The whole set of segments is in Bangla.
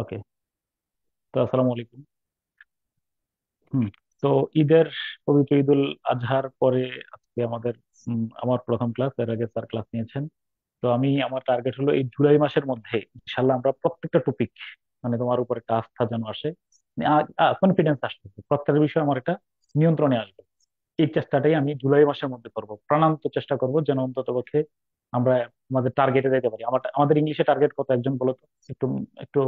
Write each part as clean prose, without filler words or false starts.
ওকে। তো আসসালামু আলাইকুম। হুম। তো ঈদের পবিত্র ঈদুল আজহার পরে আজকে আমাদের আমার প্রথম ক্লাস, এর আগে স্যার ক্লাস নিয়েছেন। তো আমার টার্গেট হলো এই জুলাই মাসের মধ্যে ইনশাল্লাহ আমরা প্রত্যেকটা টপিক, মানে তোমার উপর একটা আস্থা যেন আসে, কনফিডেন্স আসতেছে, প্রত্যেকটা বিষয় আমার একটা নিয়ন্ত্রণে আসবে। এই চেষ্টাটাই আমি জুলাই মাসের মধ্যে করব, প্রাণান্ত চেষ্টা করব যেন অন্তত পক্ষে আমরা আমাদের টার্গেটে যেতে পারি। আমাদের ইংলিশে টার্গেট কত একজন বলো তো, একটু একটু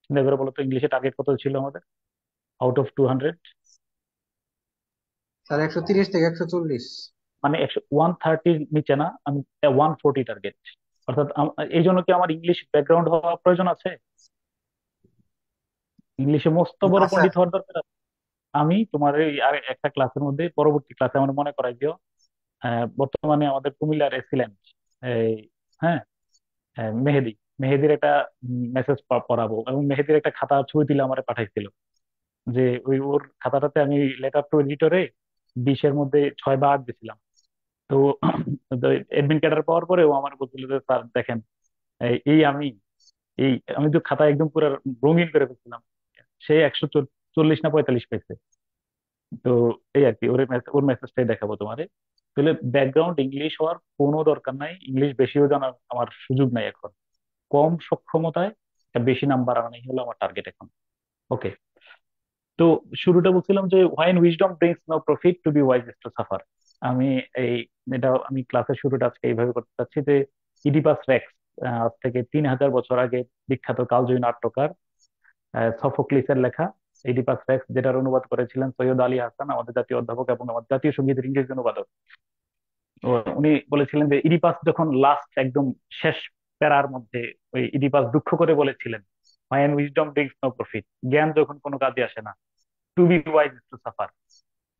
চিন্তা করে বলো তো, ইংলিশে টার্গেট কত ছিল আমাদের আউট অফ 200? স্যার 130 থেকে 140। মানে 130 নিচে না, আমি 140 টার্গেট। অর্থাৎ এই জন্য কি আমার ইংলিশ ব্যাকগ্রাউন্ড হওয়া প্রয়োজন আছে? ইংলিশে মস্ত না বড় স্যার। পণ্ডিত হওয়ার দরকার আছে? আমি তোমার এই আর একটা ক্লাসের মধ্যে, পরবর্তী ক্লাসে আমার মনে করাই দিও। বর্তমানে আমাদের কুমিল্লার এসিলেন্ট এই, হ্যাঁ, মেহেদি, মেহেদির একটা মেসেজ পড়াবো, এবং মেহেদির একটা খাতা ছবি তুলে আমার পাঠাইছিল। যে ওর খাতাটাতে আমি লেটার টু এডিটরে 20-এর মধ্যে 6 বা 8 দিছিলাম। তো এডমিন ক্যাডার পাওয়ার পরে ও আমার বলছিল যে স্যার দেখেন, এই এই আমি তো খাতা একদম পুরো রঙিন করে ফেলছিলাম। সে 140 না 45 পাইছে। তো এই আর কি, ওর মেসেজটাই দেখাবো তোমারে। তাহলে ব্যাকগ্রাউন্ড ইংলিশ হওয়ার কোনো দরকার নাই, ইংলিশ বেশিও জানার আমার সুযোগ নাই এখন। কম সক্ষমতায় একটা বেশি নাম্বার আনাই হলো আমার টার্গেট এখন। ওকে। তো শুরুটা বলছিলাম যে when wisdom brings no profit, to be wise is to suffer. আমি এই এটা আমি ক্লাসের শুরুটা আজকে এইভাবে করতে চাচ্ছি যে ইডিপাস রেক্স, আজ থেকে 3000 বছর আগে বিখ্যাত কালজয়ী নাট্যকার সফোক্লিসের লেখা ইডিপাস রেক্স, যেটার অনুবাদ করেছিলেন সৈয়দ আলী হাসান, আমাদের জাতীয় অধ্যাপক এবং আমাদের জাতীয় সঙ্গীতের ইংরেজি অনুবাদক। তো উনি বলেছিলেন যে ইডিপাস যখন লাস্ট একদম শেষ প্যারার মধ্যে, ওই ইডিপাস দুঃখ করে বলেছিলেন, when wisdom brings no profit, জ্ঞান যখন কোনো কাজে আসে না, to be wise to suffer,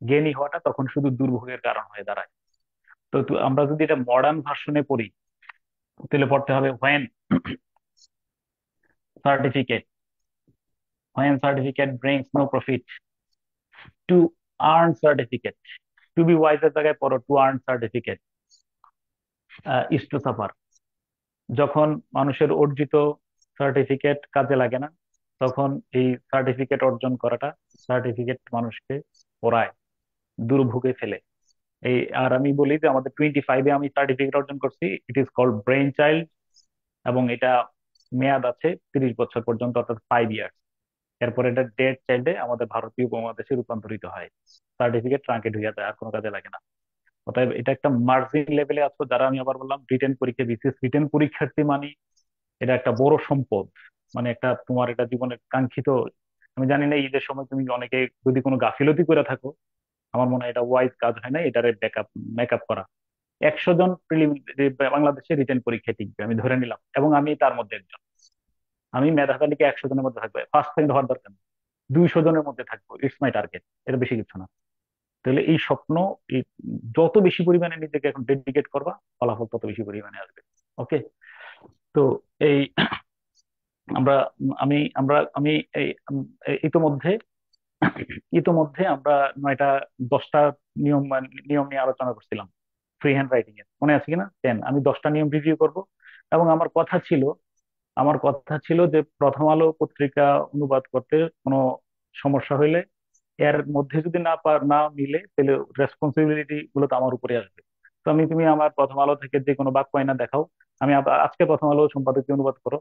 জ্ঞানী হওয়াটা তখন শুধু দুর্ভোগের কারণ হয়ে দাঁড়ায়। আমরা যদি এটা মডার্ন ভার্সনে পড়ি, তাহলে পড়তে হবে when certificate, when certificate brings no profit, to earn certificate, to be wise এর জায়গায় পড়ো to earn certificate is to suffer. যখন মানুষের অর্জিত সার্টিফিকেট কাজে লাগে না, তখন এই সার্টিফিকেট অর্জন করাটা, সার্টিফিকেট মানুষকে পড়ায়, দুর্ভোগে ফেলে। আর আমি বলি যে আমাদের 25-এ আমি সার্টিফিকেট অর্জন করছি, it is called brain child, এবং এটা মেয়াদ আছে 30 বছর পর্যন্ত, অর্থাৎ 5 ইয়ার্স। এরপর এটা ডেড চাইল্ডে আমাদের ভারতীয় উপমহাদেশে রূপান্তরিত হয়, সার্টিফিকেট ট্রাঙ্কেট হয়ে যায়, আর কোনো কাজে লাগে না। অতএব এটা একটা মার্জিন লেভেলে আছো যারা, আমি আবার বললাম রিটেন পরীক্ষা, বিশেষ রিটেন পরীক্ষার্থী মানে এটা একটা বড় সম্পদ, মানে একটা তোমার এটা জীবনের কাঙ্ক্ষিত। আমি জানি না ঈদের সময় তুমি অনেকে যদি কোনো গাফিলতি করে থাকো, আমার মনে হয় এটা ওয়াইজ কাজ হয় না এটারে ব্যাকআপ মেকআপ করা। 100 জন বাংলাদেশে রিটেন পরীক্ষা টিকবে আমি ধরে নিলাম, এবং আমি তার মধ্যে একজন। আমি মেধা তালিকা 100 জনের মধ্যে থাকবে, ফার্স্ট সেকেন্ড হওয়ার দরকার নেই, 200 জনের মধ্যে থাকবো, ইটস মাই টার্গেট, এটা বেশি কিছু না। তাহলে এই স্বপ্ন, এই যত বেশি পরিমাণে নিজেকে এখন ডেডিকেট করবা, ফলাফল তত বেশি পরিমাণে আসবে। ওকে। তো এই আমরা আমি এই ইতোমধ্যে ইতোমধ্যে আমরা 9টা 10টা নিয়ম নিয়ম নিয়ে আলোচনা করছিলাম ফ্রি হ্যান্ড রাইটিং এর, মনে আছে কিনা? 10, আমি 10টা নিয়ম রিভিউ করব। এবং আমার কথা ছিল যে প্রথম আলো পত্রিকা অনুবাদ করতে কোনো সমস্যা হইলে, এর মধ্যে যদি না মিলে, তাহলে রেসপন্সিবিলিটি গুলো তো আমার উপরে আসবে। তো তুমি আমার প্রথম আলো থেকে যে কোনো বাক্য আয়না দেখাও, আমি আজকে প্রথম আলো সম্পাদকীয় অনুবাদ করো,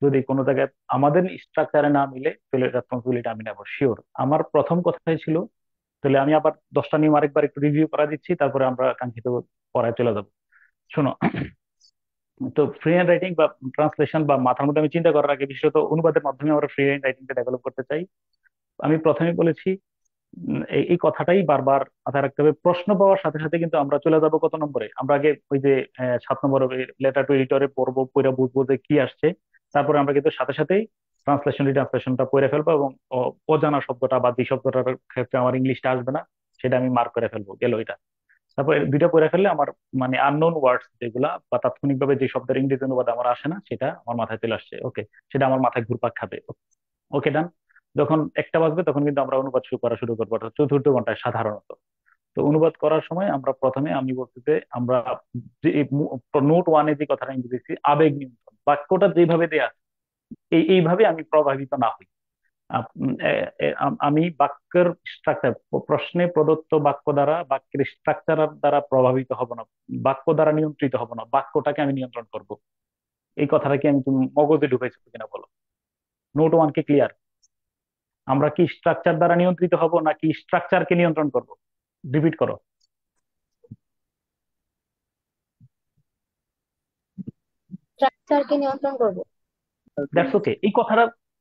যদি কোনো জায়গায় আমাদের স্ট্রাকচারে না মিলে, তাহলে রেসপন্সিবিলিটি আমি নেবো শিওর। আমার প্রথম কথাই ছিল, তাহলে আমি আবার 10টা নিয়ম আরেকবার একটু রিভিউ করা দিচ্ছি, তারপরে আমরা কাঙ্ক্ষিত পড়ায় চলে যাবো। শোনো, তো ফ্রি হ্যান্ড রাইটিং বা ট্রান্সলেশন বা মাথার মধ্যে আমি চিন্তা করার আগে, বিশেষত অনুবাদের মাধ্যমে আমরা ফ্রি হ্যান্ড রাইটিংটা ডেভেলপ করতে চাই। আমি প্রথমে বলেছি, এই কথাটাই বারবার মাথায় রাখতে হবে, প্রশ্ন পাওয়ার সাথে সাথে কিন্তু আমরা চলে যাব কত নম্বরে, আমরা আগে ওই যে 7 নম্বর লেটার টু এডিটরে পড়বো, পড়ে বুঝবো যে কি আসছে। তারপরে আমরা কিন্তু সাথে সাথেই ট্রান্সলেশনটা পড়ে ফেলবো, এবং অজানা শব্দটা বা যে শব্দটার ক্ষেত্রে আমার ইংলিশটা আসবে না, সেটা আমি মার্ক করে ফেলবো, গেল এটা। তারপর দুইটা পড়ে ফেললে আমার, মানে আননোন ওয়ার্ডস যেগুলা বা তাৎক্ষণিকভাবে যে শব্দের ইংরেজি অনুবাদ আমার আসে না, সেটা আমার মাথায় চলে আসছে। ওকে, সেটা আমার মাথায় ঘুরপাক খাবে। ওকে, ডান। যখন একটা বাজবে তখন কিন্তু আমরা অনুবাদ শুরু করবো, অর্থাৎ চতুর্থ ঘন্টায় সাধারণত। তো অনুবাদ করার সময় আমরা প্রথমে, আমি বলতে যে আমরা যে নোট ওয়ানে যে কথাটা আমি দিয়েছি, আবেগ নিয়ন্ত্রণ, বাক্যটা যেভাবে দেয়া আছে, এইভাবে আমি প্রভাবিত না হই। আমি বাক্যের স্ট্রাকচার, প্রশ্নে প্রদত্ত বাক্য দ্বারা, বাক্যের স্ট্রাকচার দ্বারা প্রভাবিত হব না, বাক্য দ্বারা নিয়ন্ত্রিত হব না, বাক্যটাকে আমি নিয়ন্ত্রণ করব। এই কথাটা কি আমি তুমি মগজে ঢুকাইছো কিনা বলো? নোট ওয়ান কে ক্লিয়ার? আমরা কি স্ট্রাকচার দ্বারা নিয়ন্ত্রিত হব নাকি স্ট্রাকচারকে নিয়ন্ত্রণ করব? রিপিট করো। স্ট্রাকচারকে নিয়ন্ত্রণ করব। That's okay.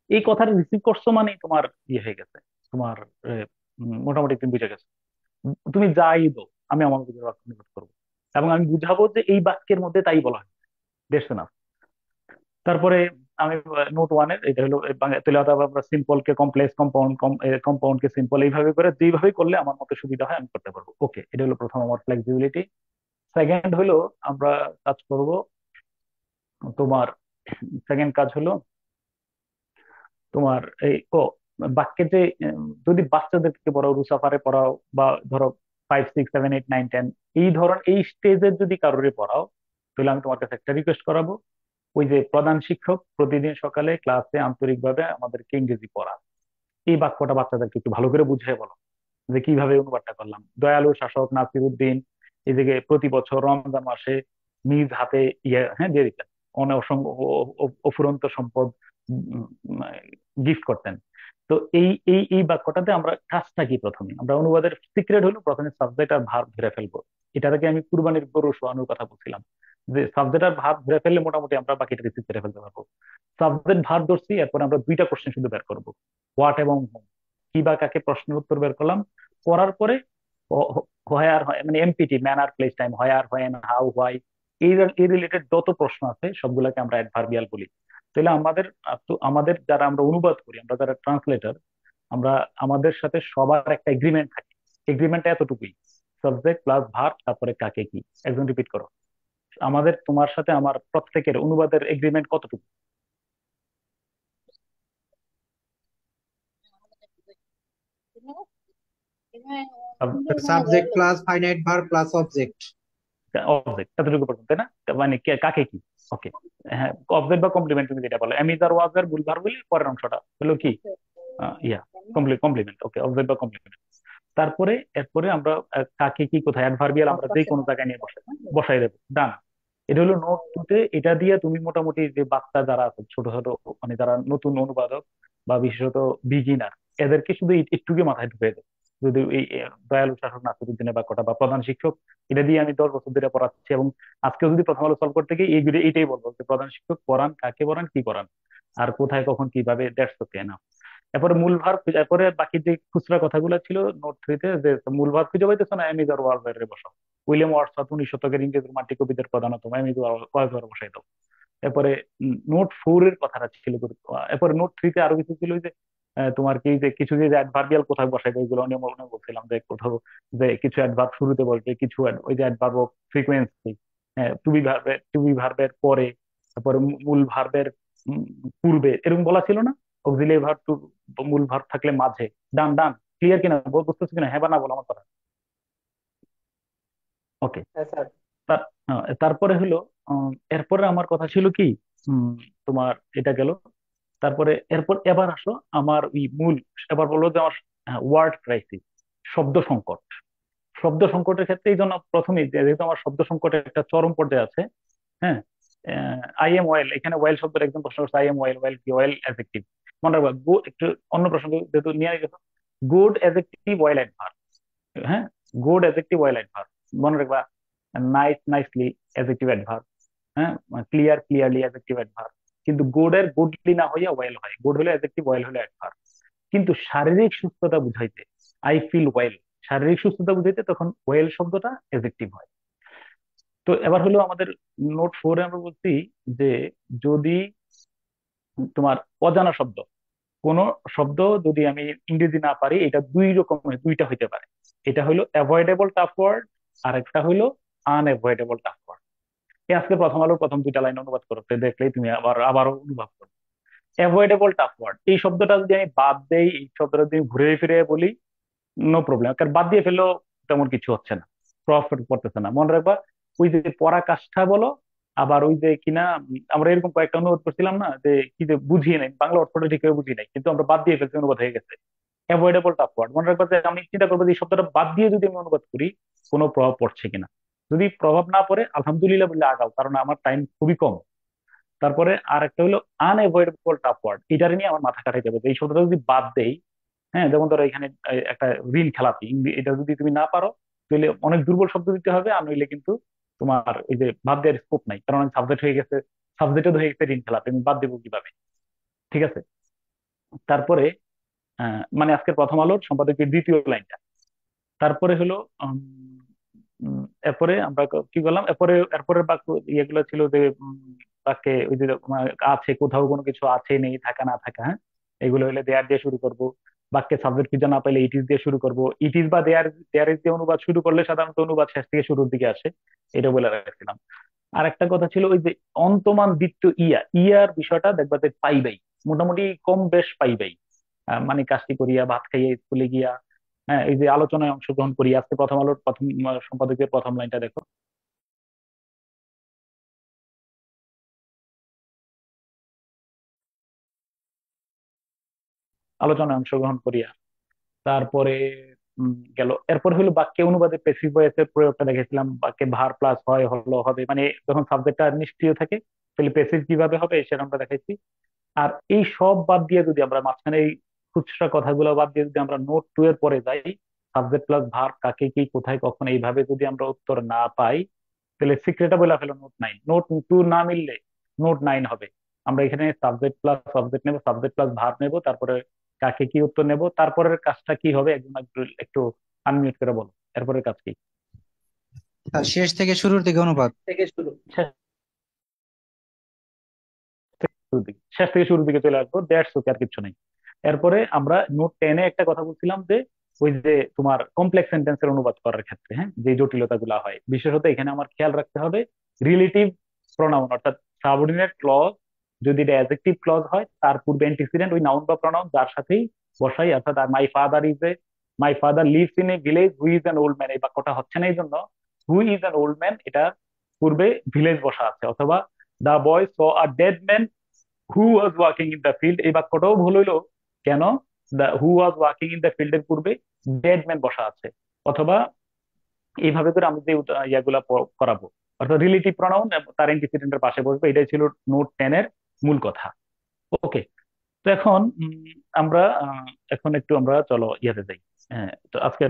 এই কথাটা রিসিভ করছো মানে তোমার ইয়ে হয়ে গেছে, তোমার মোটামুটি তুমি বুঝে গেছো। তুমি যাই দাও, আমি আমার বুঝে বাক্য নির্মাণ করবো এবং আমি বুঝাবো যে এই বাক্যের মধ্যে তাই বলা হয়। দেখছো না? তারপরে আমি নোট ওয়ানের এটা হলো তাহলে অথবা আমরা সিম্পল কে কমপ্লেক্স, কম্পাউন্ড কে সিম্পল, এইভাবে করে যেইভাবে করলে আমার মতো সুবিধা হয় আমি করতে পারবো। ওকে, এটা হলো প্রথম আমার ফ্লেক্সিবিলিটি। সেকেন্ড হলো আমরা কাজ করব তোমার, সেকেন্ড কাজ হলো তোমার এই বাক্যে যে যদি বাচ্চাদেরকে পড়াও, রুসাফারে পড়াও, বা ধরো 5 6 7 8 9 10, এই স্টেজের যদি কারোরে পড়াও, তাহলে আমি তোমার কাছে একটা রিকোয়েস্ট করাবো, ওই যে প্রধান শিক্ষক প্রতিদিন সকালে ক্লাসে আন্তরিকভাবে আমাদেরকে ইংরেজি পড়া, এই বাক্যটা বাচ্চাদেরকে একটু ভালো করে বুঝিয়ে বলো যে কিভাবে অনুবাদটা করলাম। দয়ালু শাসক নাসির উদ্দিন এদিকে প্রতি বছর রমজান মাসে নিজ হাতে ইয়ে হ্যাঁ দিয়ে দিতেন, অসংখ্য অফুরন্ত সম্পদ গিফট করতেন। তো এই বাক্যটাতে আমরা কাজটা কি, প্রথমে আমরা অনুবাদের সিক্রেট হলো প্রথমে সাবজেক্ট আর ভার্ব ধরে ফেলবো। এটা থেকে আমি কুরবানির গরু শোয়ানোর কথা বলছিলাম, যে সাবজেক্ট আর ভার্ব ধরে ফেললে মোটামুটি আমরা বাকিটা রিসিভ করে ফেলতে পারবো। সাবজেক্ট ভার্ব ধরছি, এরপর আমরা দুইটা কোশ্চেন শুধু বের করবো, হোয়াট এবং হোম, কি বা কাকে, প্রশ্নের উত্তর বের করলাম। করার পরে হয় আর হয় মানে এমপিটি, ম্যান আর প্লেস টাইম, হয় আর হোয়েন হাউ হোয়াই, এই রিলেটেড যত প্রশ্ন আছে সবগুলোকে আমরা অ্যাডভার্বিয়াল বলি। তাহলে আমাদের যারা আমরা অনুবাদ করি, আমরা যারা ট্রান্সলেটর, আমরা আমাদের সাথে সবার একটা এগ্রিমেন্ট থাকে। এগ্রিমেন্টটা এতটুকুই, সাবজেক্ট প্লাস ভার্ব, তারপরে কাকে কি। একজন রিপিট করো। আমাদের, তোমার সাথে আমার প্রত্যেকের অনুবাদের এগ্রিমেন্ট কতটুকু? Subject plus finite verb plus object. Object এতটুকু পর্যন্ত, তাই না? মানে কাকে কি। ওকে। হ্যাঁ, অবজেক্ট বা কমপ্লিমেন্ট তুমি যেটা বলো, এমিজার ওয়াজার ভুল ভার বলে পরের অংশটা হলো কি ইয়া কমপ্লিমেন্ট। ওকে, অবজেক্ট বা কমপ্লিমেন্ট। তারপরে এরপরে আমরা কাকে কি কোথায়, অ্যাডভার্বিয়াল আমরা যে কোনো জায়গায় নিয়ে বসাই দেবো, ডান। এটা হলো নোট টুতে। এটা দিয়ে তুমি মোটামুটি যে বাচ্চা যারা আছে ছোট ছোট, মানে যারা নতুন অনুবাদক বা বিশেষত বিগিনার, এদেরকে শুধু একটুকে মাথায় ঢুকে দেবে। যদি এই দয়ালু শাসক নাসিরুদ্দিনের বাক্যটা বা প্রধান শিক্ষক, এটা দিয়ে আমি 10 বছর ধরে পড়াচ্ছি, এবং আজকে যদি প্রথম আলো সলভ করতে গিয়ে এইটাই বলবো যে প্রধান শিক্ষক পড়ান, কাকে পড়ান, কি পড়ান, আর কোথায় কখন কিভাবে, দ্যাটস ওকে না। এরপরে মূল ভার্ব, এরপরে বাকি যে খুচরা কথাগুলো ছিল নোট থ্রিতে, যে মূল ভার্ব খুঁজে পাইতেছো না, এমিজার ওয়ার্ডসওয়ার্থ এর বসাও। উইলিয়াম ওয়ার্ডসওয়ার্থ 19 শতকের ইংরেজ রোমান্টিক কবিদের প্রধানতম, এমিজার ওয়ার্ডসওয়ার্থ বসাই দাও। এরপরে নোট ফোর এর কথাটা ছিল এরপরে নোট থ্রিতে আরো কিছু ছিল, ওই যে তোমার কি যে কিছু যে অ্যাডভার্বিয়াল কোথায় বসাই দেয়, ওইগুলো নিয়ে মনে বলছিলাম যে কোথাও যে কিছু অ্যাডভার্ব শুরুতে বলবে, কিছু ওই যে adverb of frequency, to be ভার্বের পরে, তারপরে মূল ভার্বের পূর্বে, এরকম বলা ছিল না? অক্সিলিয়ারি ভার্ব টু, মূল ভার্ব থাকলে মাঝে। ডান ডান, ক্লিয়ার কিনা, বুঝতেছো কিনা, হ্যাঁ বা না বলো আমার কথা। ওকে। হ্যাঁ স্যার। তারপরে হলো এরপরে আমার কথা ছিল কি, উম, তোমার এটা গেল। তারপরে এবার আসো আমার ওই মূল, এবার বললো যে আমার ওয়ার্ড ক্রাইসিস, শব্দ সংকট। শব্দ সংকটের ক্ষেত্রে এই জন্য প্রথমেই যেহেতু আমার শব্দ সংকটের একটা চরম পর্যায়ে আছে, হ্যাঁ, আই এম ওয়েল, এখানে ওয়েল শব্দের একদম প্রশ্ন করছে, আই এম ওয়েল, ওয়েল কি, ওয়েল অ্যাডজেক্টিভ। মনে রাখবা, একটু অন্য প্রশ্ন যেহেতু নিয়ে গেছো, গুড অ্যাডজেক্টিভ ওয়েল অ্যাডভার্ব, হ্যাঁ, গুড অ্যাডজেক্টিভ ওয়েল অ্যাডভার্ব। মনে রাখবা, নাইস নাইসলি অ্যাডজেক্টিভ অ্যাডভার্ব, হ্যাঁ, ক্লিয়ার ক্লিয়ারলি অ্যাডজেক্টিভ অ্যাডভার্ব। কিন্তু গুড এর গুডলি না হইয়া ওয়েল হয়, গুড হলে অ্যাডজেক্টিভ, ওয়েল হলে অ্যাডভার্ব। কিন্তু শারীরিক সুস্থতা বুঝাইতে আই ফিল ওয়েল, শারীরিক সুস্থতা বুঝাইতে তখন ওয়েল শব্দটা অ্যাডজেক্টিভ হয়। তো এবার হলো আমাদের নোট ফোরে আমরা বলছি যে যদি তোমার অজানা শব্দ, কোন শব্দ যদি আমি ইংরেজি না পারি, এটা দুই রকমের, দুইটা হইতে পারে। এটা হলো অ্যাভয়েডেবল টাফ ওয়ার্ড, আর একটা হলো আনএভয়েডেবল টাফ ওয়ার্ড। আজকে প্রথম আলোর প্রথম দুইটা লাইন অনুবাদ করতে দেখলেই তুমি আবারও অনুভব করবে। অ্যাভয়েডেবল টাফ ওয়ার্ড, এই শব্দটা যদি আমি বাদ দেই, এই শব্দটা যদি ঘুরে ফিরে বলি, নো প্রবলেম, কারণ বাদ দিয়ে ফেললেও তেমন কিছু হচ্ছে না, প্রফিট পড়তেছে না। মনে রাখবা, ওই যে পরাকাষ্ঠা বলো আবার ওই যে কিনা আমরা এরকম কয়েকটা অনুবাদ করছিলাম না, যে কি যে বুঝিয়ে নাই বাংলা অর্থটা ঠিক বুঝি নাই, কিন্তু আমরা বাদ দিয়ে ফেলছি, অনুবাদ হয়ে গেছে। অ্যাভয়েডেবল টাফ ওয়ার্ড মনে রাখবা যে আমি চিন্তা করবো যে এই শব্দটা বাদ দিয়ে যদি আমি অনুবাদ করি কোনো প্রভাব পড়ছে কিনা। যদি প্রভাব না পড়ে আলহামদুলিল্লাহ বলে আগাও, কারণ আমার টাইম খুবই কম। তারপরে আর একটা হলো আনএভয়েডেবল টাফ ওয়ার্ড, এটারে নিয়ে আমার মাথা খাটাইতে হবে যে এই শব্দটা যদি বাদ দেই। হ্যাঁ, যেমন ধরো এখানে একটা ঋণ খেলাপি, এটা যদি তুমি না পারো তাহলে অনেক দুর্বল শব্দ দিতে হবে, আর নইলে কিন্তু তোমার এই যে বাদ দেওয়ার স্কোপ নাই, কারণ সাবজেক্ট হয়ে গেছে, সাবজেক্টও হয়ে গেছে ঋণ খেলাপি, আমি বাদ দেবো কিভাবে? ঠিক আছে। তারপরে মানে আজকের প্রথম আলোর সম্পাদকের দ্বিতীয় লাইনটা। তারপরে হলো উম, এরপরে আমরা কি বললাম, এরপরে এরপরের বাক্য ইয়েগুলো ছিল যে বাক্যে ওই যে আছে, কোথাও কোনো কিছু আছে নেই থাকা না থাকা, হ্যাঁ, এগুলো হলে দেয়ার দিয়ে শুরু করব। বাক্যে সাবজেক্ট খুঁজে না পাইলে ইট ইজ দিয়ে শুরু করব। ইট ইজ বা দেয়ার, দেয়ার ইজ দিয়ে অনুবাদ শুরু করলে সাধারণত অনুবাদ শেষ থেকে শুরুর দিকে আসে, এটা বলে রাখছিলাম। আর একটা কথা ছিল ওই যে অন্তমান দ্বিতীয় ইয়ার বিষয়টা দেখবা যে পাইবাই, মোটামুটি কম বেশ পাইবাই। মানে কাজটি করিয়া, ভাত খাইয়া, স্কুলে গিয়া, হ্যাঁ, এই যে আলোচনায় অংশগ্রহণ করি। আজকে প্রথম আলোর প্রথম সম্পাদকের প্রথম লাইনটা দেখো, আলোচনায় অংশগ্রহণ করিয়া। তারপরে গেল, এরপর হলো বাক্যে অনুবাদে প্যাসিভ ভয়েসের প্রয়োগটা দেখেছিলাম, বাক্যে ভার প্লাস হয় হলো হবে, মানে যখন সাবজেক্টটা নিষ্ক্রিয় থাকে তাহলে প্যাসিভ কিভাবে হবে সেটা আমরা দেখাইছি। আর এই সব বাদ দিয়ে যদি আমরা মাঝখানে এই খুচরা কথাগুলো বাদ দিয়ে যদি আমরা নোট টু এর পরে যাই, সাবজেক্ট প্লাস ভার্ব কাকে কি কোথায় কখন এইভাবে যদি আমরা উত্তর না পাই, তাহলে সিক্রেটটা বলে ফেলো নোট নাইন। নোট টু না মিললে নোট নাইন হবে। আমরা এখানে সাবজেক্ট প্লাস সাবজেক্ট নেবো, সাবজেক্ট প্লাস ভার্ব নেবো, তারপরে কাকে কি উত্তর নেবো, তারপরের কাজটা কি হবে একদম একটু একটু আনমিউট করে বলো, এরপরের কাজ কি? শেষ থেকে শুরুর দিকে অনুবাদ। শেষ শুরুর দিকে, শেষ থেকে শুরুর দিকে চলে আসবো, দ্যাটস ওকে, আর কিছু নেই। এরপরে আমরা নোট টেনে একটা কথা বলছিলাম যে ওই যে তোমার কমপ্লেক্স সেন্টেন্সের অনুবাদ করার ক্ষেত্রে, হ্যাঁ, যে জটিলতা গুলা হয়, বিশেষত এখানে আমার খেয়াল রাখতে হবে রিলেটিভ প্রোনাউন, অর্থাৎ সাবঅর্ডিনেট ক্লজ যদি এটা অ্যাডজেক্টিভ ক্লজ হয় তার পূর্বে অ্যান্টিসিডেন্ট ওই নাউন বা প্রোনাউন যার সাথেই বসাই, অর্থাৎ my father lives in a village who is an old man, এই বাক্যটা হচ্ছে না এই জন্য who is an old man এটা পূর্বে ভিলেজ বসা আছে, অথবা the boy saw a dead man who was walking in the field, এই বাক্যটাও ভুল হইলো কেন? The who was walking in the ফিল্ডের পূর্বে ডেড ম্যান বসা আছে। অথবা এইভাবে করে আমি যে ইয়াগুলা করাবো, অর্থাৎ রিলেটিভ প্রনাউন তার অ্যান্টিসিডেন্টের পাশে বসবে, এটাই ছিল নোট টেন এর মূল কথা। ওকে। তো এখন আমরা এখন একটু আমরা চলো ইয়াতে যাই। হ্যাঁ, তো আজকে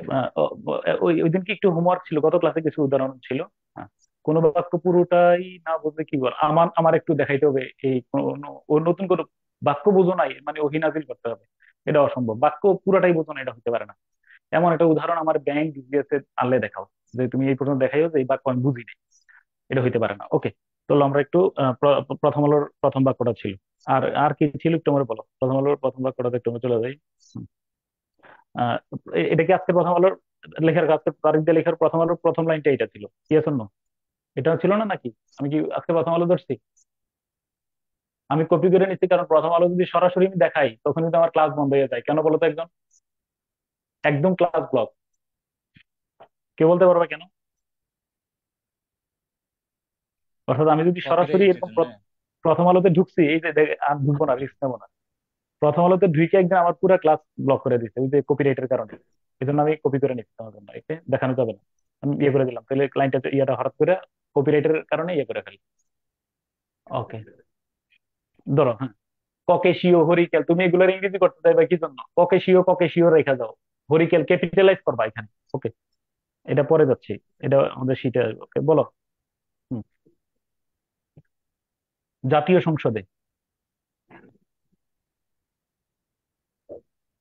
ওই ওই দিন কি একটু হোমওয়ার্ক ছিল, গত ক্লাসে কিছু উদাহরণ ছিল। হ্যাঁ, কোনো বাক্য পুরোটাই না বুঝলে কি বল, আমার আমার একটু দেখাইতে হবে এই ও নতুন কোনো বাক্য বোঝো নাই মানে অহিনাজিল করতে হবে, এটা অসম্ভব। বাক্য পুরোটাই বোঝো না, এটা হতে পারে না। এমন একটা উদাহরণ আমার ব্যাংক ডিসিএস এর আনলে দেখাও, যে তুমি এই পর্যন্ত দেখাইও যে এই বাক্য আমি বুঝি নাই, এটা হইতে পারে না। ওকে, তাহলে আমরা একটু প্রথম আলোর প্রথম বাক্যটা ছিল, আর আর কি ছিল একটু আমরা বলো, প্রথম আলোর প্রথম বাক্যটা একটু আমরা চলে যাই। হুম। আহ, এটা কি আজকে প্রথম আলোর লেখার, আজকে তারিখ দিয়ে লেখার প্রথম আলোর প্রথম লাইনটা এটা ছিল, কি আছে না? এটা ছিল না নাকি? আমি কি আজকে প্রথম আলো ধরছি? আমি কপি করে নিচ্ছি, কারণ প্রথম আলো যদি সরাসরি আমি দেখাই তখন কিন্তু আমার ক্লাস বন্ধ হয়ে যায়। কেন বলো তো, একদম একদম ক্লাস ব্লক। কে বলতে পারবে কেন? অর্থাৎ আমি যদি সরাসরি কপিরাইট এরকম জন্য। প্রথম আলোতে ঢুকছি, এই যে আর ঢুকবো না, রিস্ক নেবো না। প্রথম আলোতে ঢুকে একদিন আমার পুরো ক্লাস ব্লক করে দিচ্ছে ওই যে কপিরাইটের কারণে। এই জন্য আমি কপি করে নিচ্ছি, তোমার জন্য একে দেখানো যাবে না। আমি ইয়ে করে দিলাম, তাহলে ক্লায়েন্টটা ইয়েটা হঠাৎ করে কপিরাইটের কারণে ইয়ে করে ফেলি। ওকে, ধরো, হ্যাঁ, ককেশিও হরিকেল, তুমি এগুলোর ইংরেজি করতে চাইবে কি জন্য? ককেশিও ককেশিও রেখা দাও, হরিকেল ক্যাপিটালাইজ করবা এখানে। ওকে, এটা পরে যাচ্ছি, এটা আমাদের শীটে আসবে। ওকে, বলো। হুম, জাতীয় সংসদে,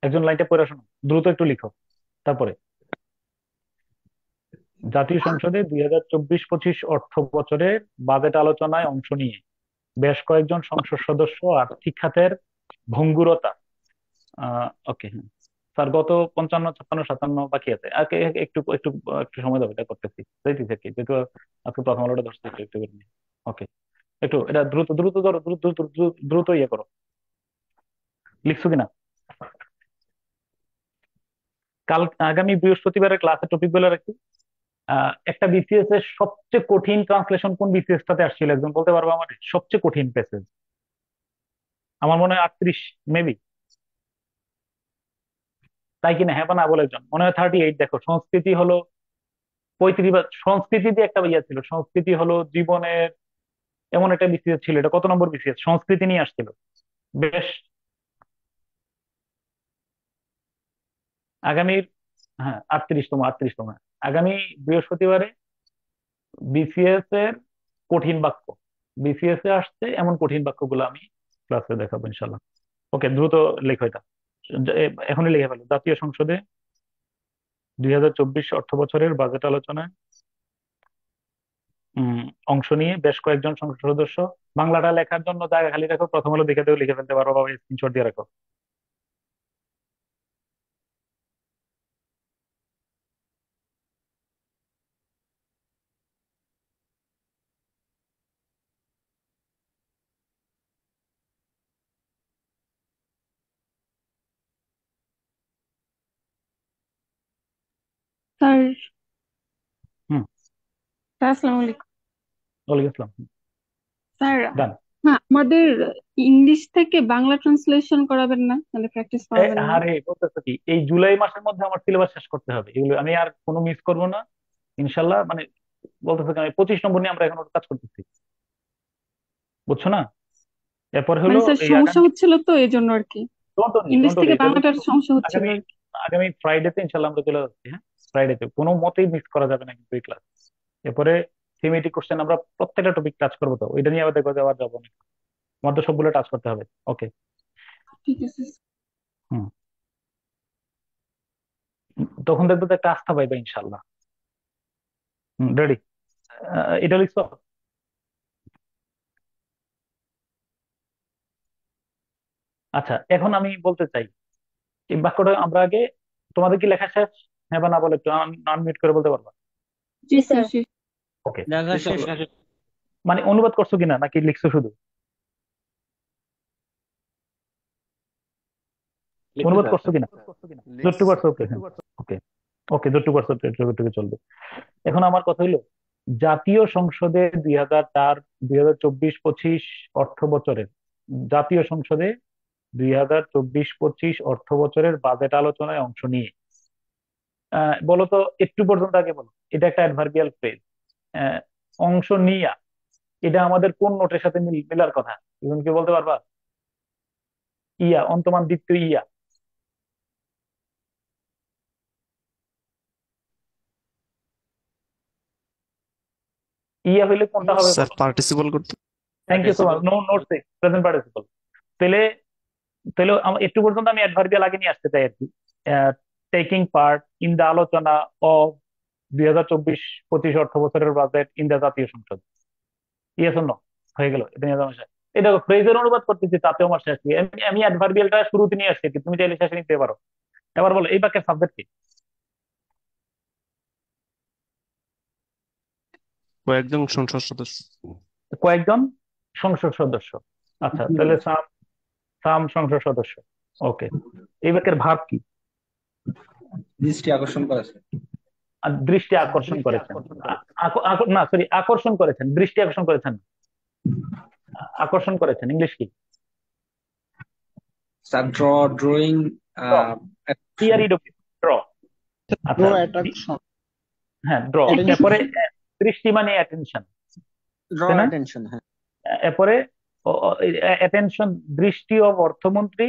একজন লাইনটা পড়ে শোনো, দ্রুত একটু লিখো। তারপরে জাতীয় সংসদে 2024-25 অর্থ বছরের বাজেট আলোচনায় অংশ নিয়ে বেশ কয়েকজন সংসদ সদস্য আর্থিক খাতের ভঙ্গুরতা, ওকে, হ্যাঁ স্যার, গত 55, 56, 57 বাকি আছে, একটু একটু একটু সময় দেবো, এটা করতেছি যাইতেছি আর কি, যেহেতু আজকে প্রথম আলোটা ধরছি, একটু একটু করে ওকে, একটু এটা দ্রুত দ্রুত ধরো, দ্রুত দ্রুত দ্রুত দ্রুত ইয়ে করো, লিখছো কিনা? কাল আগামী বৃহস্পতিবারের ক্লাসের টপিক বলে রাখি। একটা বিসিএস এর সবচেয়ে কঠিন ট্রান্সলেশন কোন বিসিএস টাতে আসছিল, একজন বলতে পারবো আমার? সবচেয়ে কঠিন প্যাসেজ আমার মনে হয় 38, মেবি। তাই কিনা, হ্যাঁ বা না বলে একজন, মনে হয় 38। দেখো, সংস্কৃতি হলো 35, বা সংস্কৃতি দিয়ে একটা ইয়ে ছিল, সংস্কৃতি হলো জীবনের এমন একটা বিসিএস ছিল। এটা কত নম্বর বিসিএস? সংস্কৃতি নিয়ে আসছিল। বেশ। আগামীর, হ্যাঁ 38তম, 38তম। আগামী বৃহস্পতিবারে বিসিএস এর কঠিন বাক্য, বিসিএস এ আসছে এমন কঠিন বাক্যগুলো আমি ক্লাসে দেখাবো ইনশাল্লাহ। ওকে, দ্রুত লেখো এটা। এখনই লিখে ফেলো। জাতীয় সংসদে 2024 অর্থ বছরের বাজেট আলোচনায় উম অংশ নিয়ে বেশ কয়েকজন সংসদ সদস্য। বাংলাটা লেখার জন্য জায়গা খালি রাখো, প্রথম হলো দেখে দেও, লিখে ফেলতে পারো, বা স্ক্রিনশট দিয়ে রাখো। স্যার, হুম। আসসালামু আলাইকুম। ওয়ালাইকুম আসসালাম। স্যার, ডান। হ্যাঁ, আমাদের ইংলিশ থেকে বাংলা ট্রান্সলেশন করাবেন না, মানে প্র্যাকটিস করাবেন না? আরে বলতেছো কি, এই জুলাই মাসের মধ্যে আমার সিলেবাস শেষ করতে হবে, এগুলো আমি আর কোনো মিস করবো না ইনশাল্লাহ। মানে বলতেছো কি, আমি 25 নম্বর নিয়ে আমরা এখন ওটা কাজ করতেছি, বুঝছো না? এরপর হলো মানে স্যার, এই সমস্যা আগামী, হচ্ছিল তো এই জন্য আর কি। Don't worry, English don't worry, থেকে এটা তো বাংলাটার সমস্যা হচ্ছিল আগামী আর কি। আগামী ফ্রাইডেতে ইনশাল্লাহ আমরা চলে যাচ্ছি। হ্যাঁ, ফ্রাইডেতে কোনো মতেই মিস করা যাবে না কিন্তু এই ক্লাস। এরপরে থিমেটিক কোশ্চেন আমরা প্রত্যেকটা টপিক টাচ করবো, তো ওইটা নিয়ে আবার দেখবো যে আবার যাবো না, তোমার তো সবগুলো টাচ করতে হবে। ওকে। ঠিক আছে। হুম। তখন দেখবো তো একটা আস্থা পাইবে ইনশাল্লাহ। হুম, রেডি? এটা লিখছো? আচ্ছা, এখন আমি বলতে চাই এই বাক্যটা আমরা আগে, তোমাদের কি লেখা শেষ? হ্যাঁ বা না বলে একটু আনমিউট করে বলতে পারবা? জি জি স্যার, স্যার। জি। ওকে। দেখা শেষ। মানে অনুবাদ করছো কিনা, নাকি লিখছো শুধু? অনুবাদ করছো কিনা? যতটুকু করছো, ওকে, হ্যাঁ। ওকে, ওকে, যতটুকু করছো যতটুকু চলবে। এখন আমার কথা হইলো, জাতীয় সংসদে 2024-25 অর্থ বছরের, জাতীয় সংসদে 2024-25 অর্থ বছরের বাজেট আলোচনায় অংশ নিয়ে, বলো তো একটু পর্যন্ত আগে বলো, এটা একটা অ্যাডভার্বিয়াল ফ্রেজ। অংশ নিয়া, এটা আমাদের কোন নোটের সাথে মিলার কথা? তুমি কি বলতে পারবা? ইয়া, অন্তমান দ্বিতীয় ইয়া। ইয়া হইলে কোনটা হবে স্যার বলো? পার্টিসিপল করতে। Thank you so much. No, not present participle. তাহলে তাহলে একটু পর্যন্ত আমি অ্যাডভার্বিয়াল আগে নিয়ে আসতে চাই আর কি। টেকিং পার্ট ইন দ্য আলোচনা অফ 2024-25 অর্থ বছরের বাজেট ইন দ্য জাতীয় সংসদ। Yes no? হয়ে গেল, এটা নিয়ে আমার শেষ। এটা ফ্রেজের অনুবাদ করতেছি, তাতেও আমার শেষ নেই। আমি অ্যাডভার্বিয়ালটা শুরুতে নিয়ে আসছি, তুমি চাইলে শেষে নিতে পারো। এবার বলো এই বাক্যের সাবজেক্ট কি? কয়েকজন সংসদ সদস্য। কয়েকজন সংসদ সদস্য। আচ্ছা, তাহলে সাম, সাম সংসদ সদস্য। ওকে। এই বাক্যের ভাব কি? দৃষ্টি আকর্ষণ করেছে। আর দৃষ্টি আকর্ষণ করেছেন। না সরি, আকর্ষণ করেছেন, দৃষ্টি আকর্ষণ করেছেন, আকর্ষণ করেছেন ইংলিশ কি? Sir drawing. ড্র। আচ্ছা, হ্যাঁ ড্র। এরপরে দৃষ্টি মানে অ্যাটেনশন, তাই না? হ্যাঁ। এরপরে অ্যাটেনশন, দৃষ্টি অব অর্থমন্ত্রী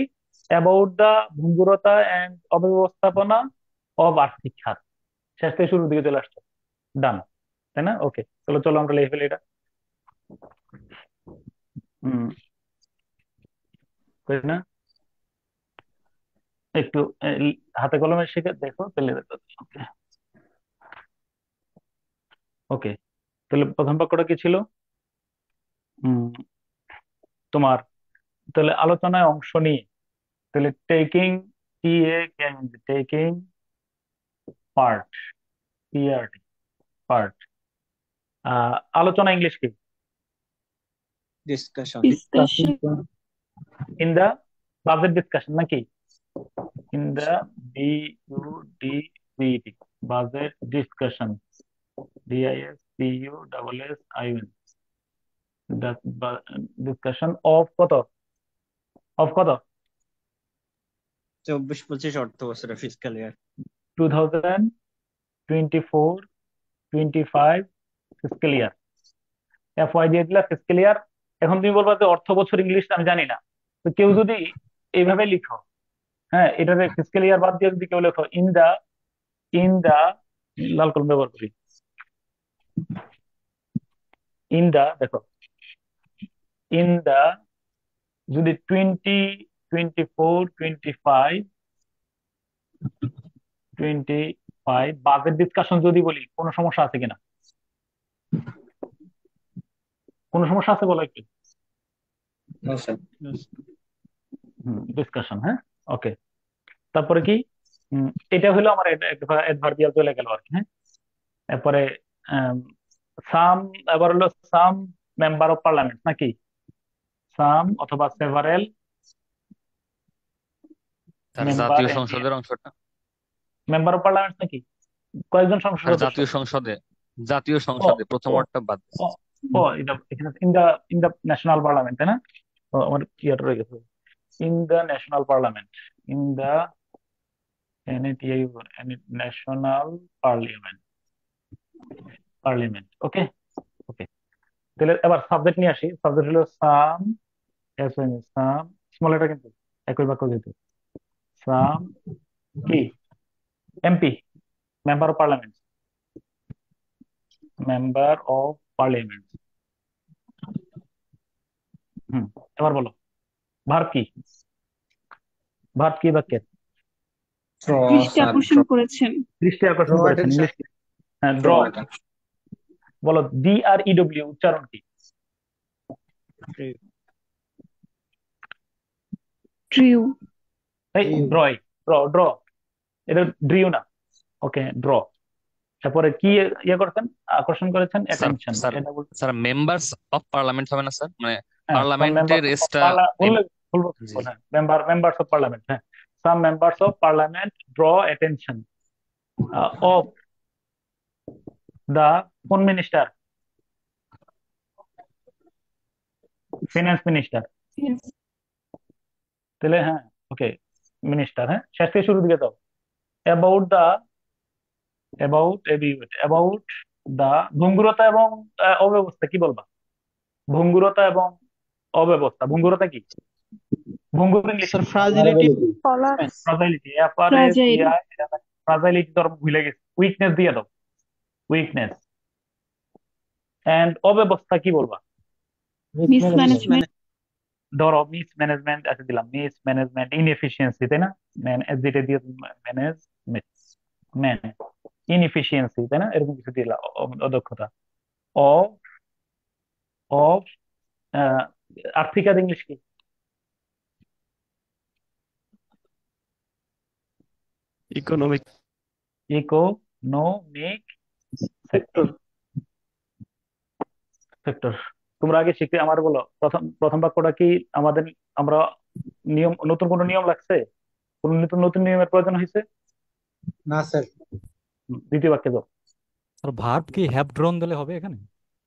অ্যাবাউট দা ভঙ্গুরতা এন্ড অব্যবস্থাপনা অব আর্থিক খাত। শেষ থেকে শুরুর দিকে চলে আসছে। ডান, তাই না? ওকে, চলো চলো আমরা লিখে ফেলি এটা। হম, তাই না? একটু হাতে কলমে শিখে দেখো তাহলে। ওকে, ওকে, তাহলে প্রথম বাক্যটা কি ছিল? হম, তোমার, তাহলে আলোচনায় অংশ নিয়ে, তাহলে taking, T A taking part, PRT, part. আলোচনা ইংলিশ কি? Discussion. Discussion. In the budget discussion নাকি? In the BUDGET, budget discussion. DISCUSSION, discussion of কত, অফ কত 24-25 অর্থ বছরে fiscal year 2024-25 fiscal year. FY দিয়ে দিলা ফিসক্যাল ইয়ার। এখন তুমি বলবা যে অর্থ বছর ইংলিশ আমি জানি না, তো কেউ যদি এইভাবে লিখো, হ্যাঁ, এটাতে ফিসক্যাল ইয়ার বাদ দিয়ে যদি কেউ লেখো ইন দা লাল কলম ব্যবহার করি, দেখো ইন দা, যদি 2024-25 বাজেট ডিসকাশন যদি বলি, কোনো সমস্যা আছে কিনা? কোনো সমস্যা আছে বলো একটু। No sir. ডিসকাশন, হ্যাঁ, ওকে। তারপরে কি, এটা হলো আমার অ্যাডভার্বিয়াল চলে গেল আর কি, হ্যাঁ। এরপরে সাম, এবার হলো সাম মেম্বার অফ পার্লামেন্ট নাকি, সাম অথবা সেভারেল তার মেম্বার, জাতীয় সংসদের অংশটা, মেম্বার অফ পার্লামেন্ট নাকি, কয়েকজন সংসদ তার সদস্য? জাতীয় ও সংসদে প্রথম ও ওয়ার্ডটা বাদ ও ও, এটা এখানে ইন দা ন্যাশনাল পার্লামেন্ট, তাই না? ও, আমার ইয়াটা রয়ে গেছে, in the national parliament, in the national parliament, okay okay. তাহলে এবার সাবজেক্ট নিয়ে আসি। সাবজেক্ট হলো সাম, সাম স্মল লেটার কিন্তু একই বাক্য কিন্তু, সাম কি, MP, member of parliament, member of parliament. এবার বলো ভার্ব কি, বাক্যের? দৃষ্টি আকর্ষণ করেছেন। দৃষ্টি আকর্ষণ করেছেন, ইংলিশ কি? হ্যাঁ, ড্র। বলো DREW উচ্চারণ কি? ট্রিউ। এই ড্র, এটা ড্রিউ না, ওকে, ড্র। তারপরে কি ইয়ে করছেন, আকর্ষণ করেছেন, অ্যাটেনশন। এটা বলতে স্যার মেম্বার্স অফ পার্লামেন্ট হবে না স্যার, মানে হ্যাঁ, পার্লামেন্টের এসটা মেম্বার্স অফ পার্লামেন্ট, হ্যাঁ, some members of parliament draw attention of the কোন মিনিস্টার, ফিনান্স মিনিস্টার। তাহলে হ্যাঁ, ওকে, মিনিস্টার, হ্যাঁ, শেষ থেকে শুরু দিকে দাও। অ্যাবাউট দা, অ্যাবাউট দা ভঙ্গুরতা এবং অব্যবস্থা কি বলবা? ভঙ্গুরতা এবং অব্যবস্থা, ভঙ্গুরতা কি, ভঙ্গুর ইংলিশ, ফ্রাজিলিটি। ফ্রাজাইলিটি, Fragile. ফ্রাজাইলিটি তো ভুলে গেছি, উইকনেস দিয়ে দাও, উইকনেস। এন্ড অব্যবস্থা কি বলবা? মিসম্যানেজমেন্ট। ধরো মিস ম্যানেজমেন্ট, আচ্ছা দিলাম মিস ম্যানেজমেন্ট, ইনএফিসিয়েন্সি, তাই না? যেটা দিয়ে ম্যানেজমেন্ট, ম্যান ইনএফিসিয়েন্সি, তাই না? এরকম কিছু দিলাম, অদক্ষতা। অফ অফ আর্থিক আর ইংলিশ কি? ইকোনমিক। ইকোনমিক সেক্টর, তোমরা আগে শিখতে, আমার বলো প্রথম প্রথম বাক্যটা কি আমাদের, আমরা নিয়ম, নতুন কোনো নিয়ম লাগছে, কোন নতুন নতুন নিয়মের প্রয়োজন হয়েছে? না স্যার। দ্বিতীয় বাক্যে দাও। আর ভার্ব কি হ্যাভ ড্রোন দিলে হবে এখানে?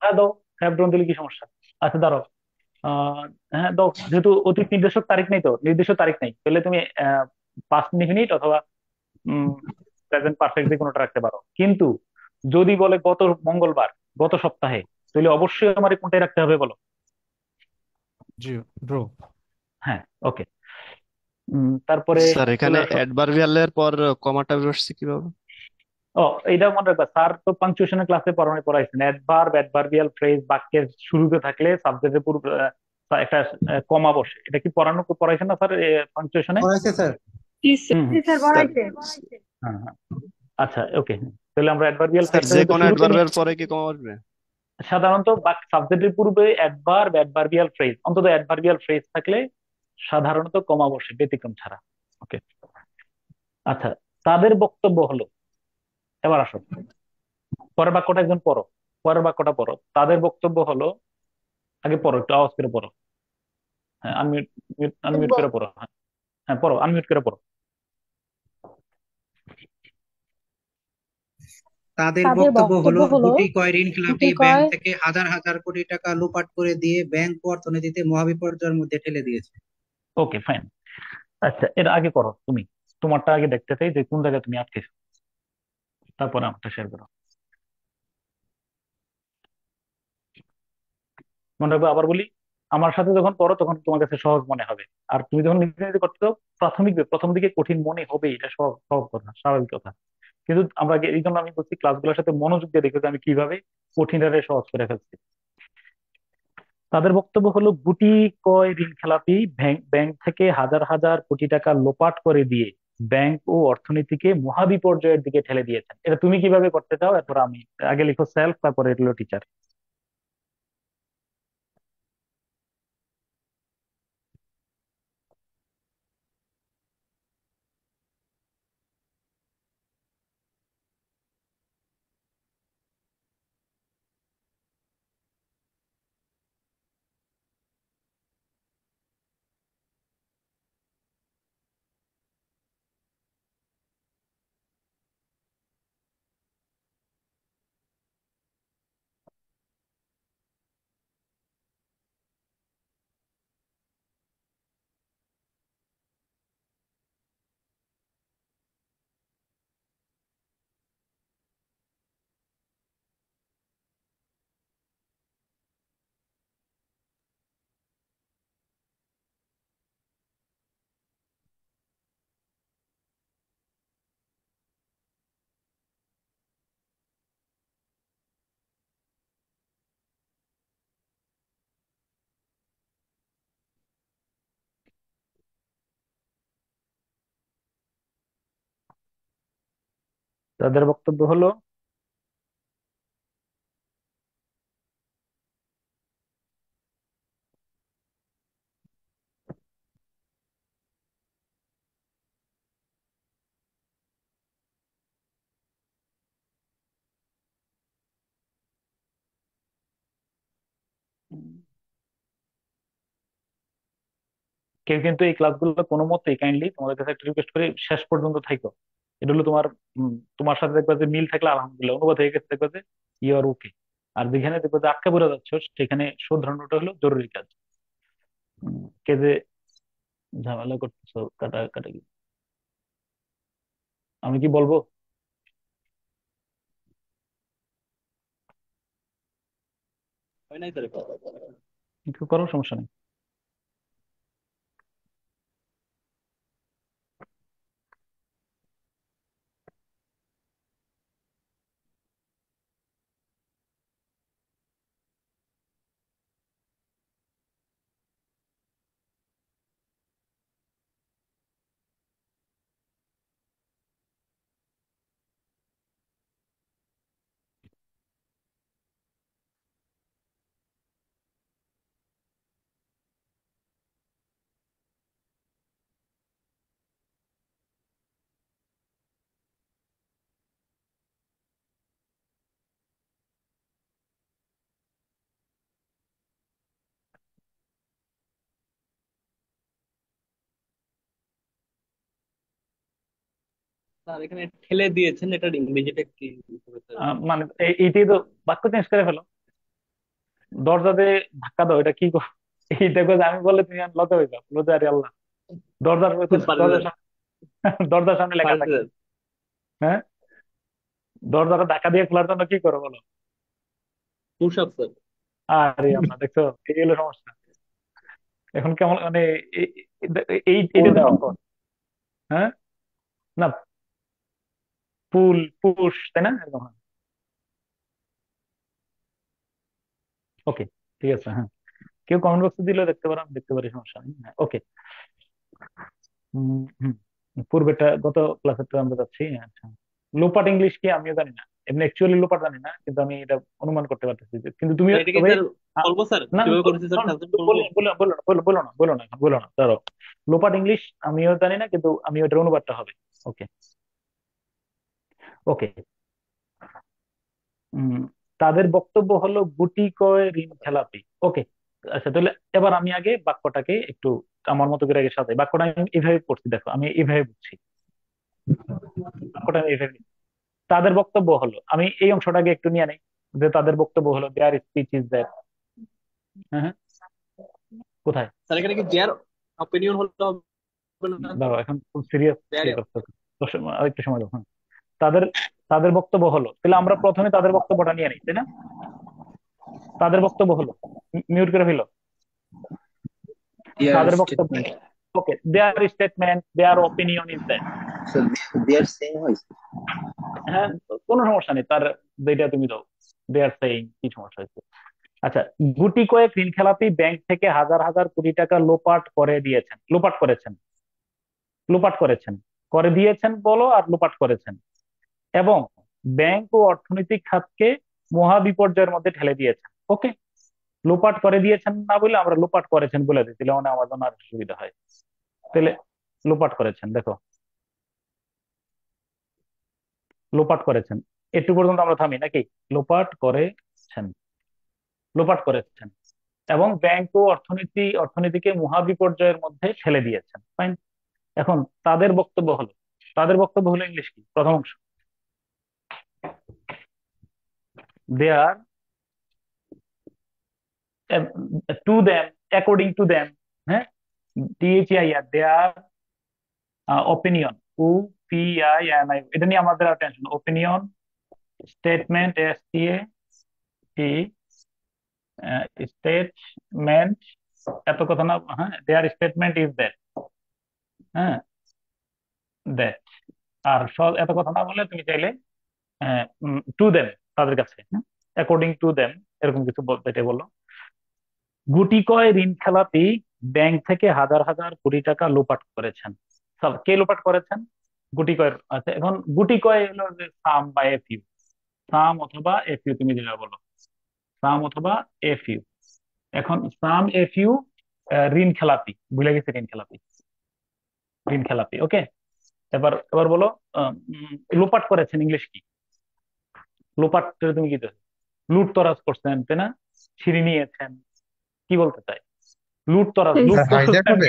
হ্যাঁ দাও, হ্যাভ ড্রোন দিলে কি সমস্যা? আচ্ছা দাঁড়াও, হ্যাঁ দাও, যেহেতু অতীত নির্দেশক তারিখ নেই, তো নির্দিষ্ট তারিখ নেই, তাহলে তুমি পাস্ট ইনডিফিনিট অথবা প্রেজেন্ট পারফেক্ট যে কোনোটা রাখতে পারো। কিন্তু যদি বলে গত মঙ্গলবার, গত সপ্তাহে, তাহলে অবশ্যই আমার কোনটাই রাখতে হবে বলো? জি, ড্রো। হ্যাঁ, ওকে। তারপরে স্যার এখানে অ্যাডভার্বিয়ালের পর কমাটা বসছে কিভাবে? ও, এইটা মনে রাখবা, স্যার তো পাংচুয়েশনের ক্লাসে পড়াইছেন, অ্যাডভার্ব, অ্যাডভার্বিয়াল ফ্রেজ বাক্যের শুরুতে থাকলে সাবজেক্টের পূর্বে একটা কমা বসে। এটা কি পড়াইছেন না স্যার পাংচুয়েশনে? স্যার। হ্যাঁ হ্যাঁ, আচ্ছা ওকে। তাহলে আমরা অ্যাডভার্বিয়াল স্যার যে কোনো অ্যাডভার্বের পরে কি কমা বসবে? সাধারণত সাবজেক্টের পূর্বে অ্যাডভার্ব, অ্যাডভার্বিয়াল ফ্রেজ, অন্তত অ্যাডভার্বিয়াল ফ্রেজ থাকলে সাধারণত কমা বসে, ব্যতিক্রম ছাড়া। ওকে, আচ্ছা, তাদের বক্তব্য হলো, এবার আসো পরের বাক্যটা, একজন পড়ো, পরের বাক্যটা পড়ো। তাদের বক্তব্য হলো, আগে পড়ো, একটু আওয়াজ করে পড়ো, হ্যাঁ, আনমিউট আনমিউট করে পড়ো, হ্যাঁ হ্যাঁ পড়ো, আনমিউট করে পড়ো। তাদের তাদের বক্তব্য বক্তব্য হলো হলো গুটি কয় ঋণখেলাপি ব্যাংক গুটিকয় থেকে হাজার হাজার কোটি টাকা লোপাট করে দিয়ে ব্যাংক অর্থনীতিতে মহাবিপর্যয়ের মধ্যে ঠেলে দিয়েছে। ওকে, ফাইন। আচ্ছা, এর আগে করো তুমি, তোমারটা আগে দেখতে চাই যে কোন জায়গায় তুমি আটকেছো, তারপরে আমারটা শেয়ার করো। মনে রাখবে, আবার বলি, আমার সাথে যখন করো তখন তোমার কাছে সহজ মনে হবে, আর তুমি যখন নিজে নিজে করতে চাও প্রথম দিকে কঠিন মনে হবে, এটা সহজ সহজ কথা, স্বাভাবিক কথা। কিন্তু আমরা এই জন্য আমি বলছি ক্লাসগুলোর সাথে মনোযোগ দিয়ে দেখে যে আমি কিভাবে কঠিনটারে সহজ করে ফেলছি। তাদের বক্তব্য হলো গুটি কয় ঋণ খেলাপি ব্যাংক থেকে হাজার হাজার কোটি টাকা লোপাট করে দিয়ে ব্যাংক ও অর্থনীতিকে মহাবিপর্যয়ের দিকে ঠেলে দিয়েছেন। এটা তুমি কিভাবে করতে চাও, এরপর আমি আগে লিখো সেলফ, তারপরে এগুলো টিচার। তাদের বক্তব্য হলো কেউ কিন্তু এই ক্লাসগুলো কোনো মতেই, কাইন্ডলি তোমাদের কাছে একটা রিকোয়েস্ট করে শেষ পর্যন্ত থাইকো। এটা হলো তোমার তোমার সাথে দেখবে যে মিল থাকলে আলহামদুলিল্লাহ, অনুবাদ হয়ে গেছে দেখবে যে ইউ আর ওকে। আর যেখানে দেখবে যে আটকা পড়ে যাচ্ছ সেখানে শুধরানোটা হলো জরুরি কাজ। কে যে ঝামেলা করতেছো কাটা কাটা আমি কি বলবো? হয় নাই তাহলে। একটু করো, সমস্যা নেই। স্যার এখানে ঠেলে দিয়েছেন, এটার ইংরেজিটা কি হবে স্যার? মানে এইটাই তো, বাক্য চেঞ্জ করে ফেলো। দরজা দিয়ে ধাক্কা দাও, এটা কি এইটা করে আমি বললে তুমি লজ্জা হয়ে যাও, লজ্জা, আরে আল্লাহ। দরজার পারে দরজার স্যার, সামনে দরজার সামনে লেখা পারে থাকে। স্যার। হ্যাঁ, দরজাটা ধাক্কা দিয়ে খোলার জন্য কি করো বলো? Push up sir. আরে আল্লাহ, দেখছো, এই হলো সমস্যা। এখন কেমন মানে এই এইটা পুল তো ডাউন। সহজ। হ্যাঁ, না, পুল পুশ, তাই না, এরকম। ওকে, ঠিক আছে, হ্যাঁ। কেউ কমেন্ট বক্সে দিলেও দেখতে পারো, আমি দেখতে পারি, সমস্যা নেই। হ্যাঁ, ওকে। পূর্বেটা গত ক্লাসে তো আমরা যাচ্ছি। আচ্ছা, লোপাট ইংলিশ কি আমিও জানি না, এমনি অ্যাকচুয়ালি লোপাট জানি না, কিন্তু আমি এটা অনুমান করতে পারতেছি কিন্তু তুমি স্যার এটা কি তবে স্যার আ- বলবো স্যার, না, কিভাবে করেছে স্যার ট্রান্সলেট করবো? বলো বলো বলো না, বলো না, বলো না, এখন বলো না, ধরো লোপাট ইংলিশ আমিও জানি না, কিন্তু আমি ওটার অনুবাদটা হবে। ওকে, ওকে। উম, তাদের বক্তব্য হলো গুটি কয় ঋণ খেলাপি। ওকে, আচ্ছা, তাহলে এবার আমি আগে বাক্যটাকে একটু আমার মতো করে আগে সাজাই। বাক্যটা আমি এইভাবে পড়ছি, দেখো আমি এইভাবে বুঝছি, বাক্যটা আমি এইভাবে তাদের বক্তব্য হলো, আমি এই অংশটাকে একটু নিয়ে নেই, যে তাদের বক্তব্য হলো দেয়ার স্পিচ ইজ দ্যাট। হ্যাঁ হ্যাঁ, কোথায় স্যার এখানে কি দেয়ার অপিনিয়ন হলে হবে না দাও, এখন খুব সিরিয়াস দেয়ার ইয়ে করতে হবে। আরেকটু সময় দাও। হ্যাঁ, তাদের তাদের বক্তব্য হলো, তাহলে আমরা প্রথমে তাদের বক্তব্যটা নিয়ে নিই, তাই না? তাদের বক্তব্য হলো, মিউট করে ফেলো। Their তাদের বক্তব্য, statement. Okay, their statement, their opinion is that. So their saying হয়েছে। হ্যাঁ, কোনো সমস্যা নেই, তার যেটা তুমি দাও, দেয়ার সেইং, কি সমস্যা হয়েছে? আচ্ছা, গুটি কয়েক ঋণ খেলাপি ব্যাংক থেকে হাজার হাজার কোটি টাকা লোপাট করে দিয়েছেন, লোপাট করেছেন, লোপাট করেছেন, করে দিয়েছেন বলো, আর লোপাট করেছেন, এবং ব্যাংক ও অর্থনৈতিক খাতকে মহাবিপর্যয়ের মধ্যে ঠেলে দিয়েছেন। ওকে, লোপাট করে দিয়েছেন না বলে আমরা লোপাট করেছেন বলে দিই, তাহলে মানে আমার জন্য আর সুবিধা হয়। তাহলে লোপাট করেছেন, দেখো লোপাট করেছেন, একটু পর্যন্ত আমরা থামি নাকি? লোপাট করেছেন, লোপাট করেছেন, এবং ব্যাংক ও অর্থনীতিকে মহাবিপর্যয়ের মধ্যে ঠেলে দিয়েছেন। ফাইন। এখন তাদের বক্তব্য হলো, তাদের বক্তব্য হলো ইংলিশ কি? প্রথম অংশ, they are to them, according to them, হ্যাঁ, DHEIR, they are opinion, OPINI, এটা নিয়ে আমাদের আর tension. Opinion, statement, STA, statement, এত কথা না, হ্যাঁ, দেয়ার স্টেটমেন্ট ইজ দ্যাট, হ্যাঁ, দ্যাট। আর এত কথা না বলে তুমি চাইলে টু দেম, তাদের কাছে, অ্যাকর্ডিং টু দেম, এরকম কিছু বলতে, এটা বললো। গুটি কয় ঋণ খেলাপি ব্যাংক থেকে হাজার হাজার কোটি টাকা লোপাট করেছেন। কে লোপাট করেছেন? গুটি কয়। আচ্ছা, এখন গুটি কয় হলো যে সাম বা এফইউ, সাম অথবা এফইউ, তুমি যেটা বলো, সাম অথবা এফইউ। এখন সাম এফইউ ঋণ খেলাপি, ভুলে গেছে, ঋণ খেলাপি, ঋণ খেলাপি। ওকে, এবার এবার বলো, লোপাট করেছেন ইংলিশ কি? লোপাট তুমি কি দেবে? লুট তরাজ করছেন, তাই না? ছিনিয়ে নিয়েছেন, কি বলতে চাই? লুট তরাজ, লুট তো হাইজ্যাক হবে।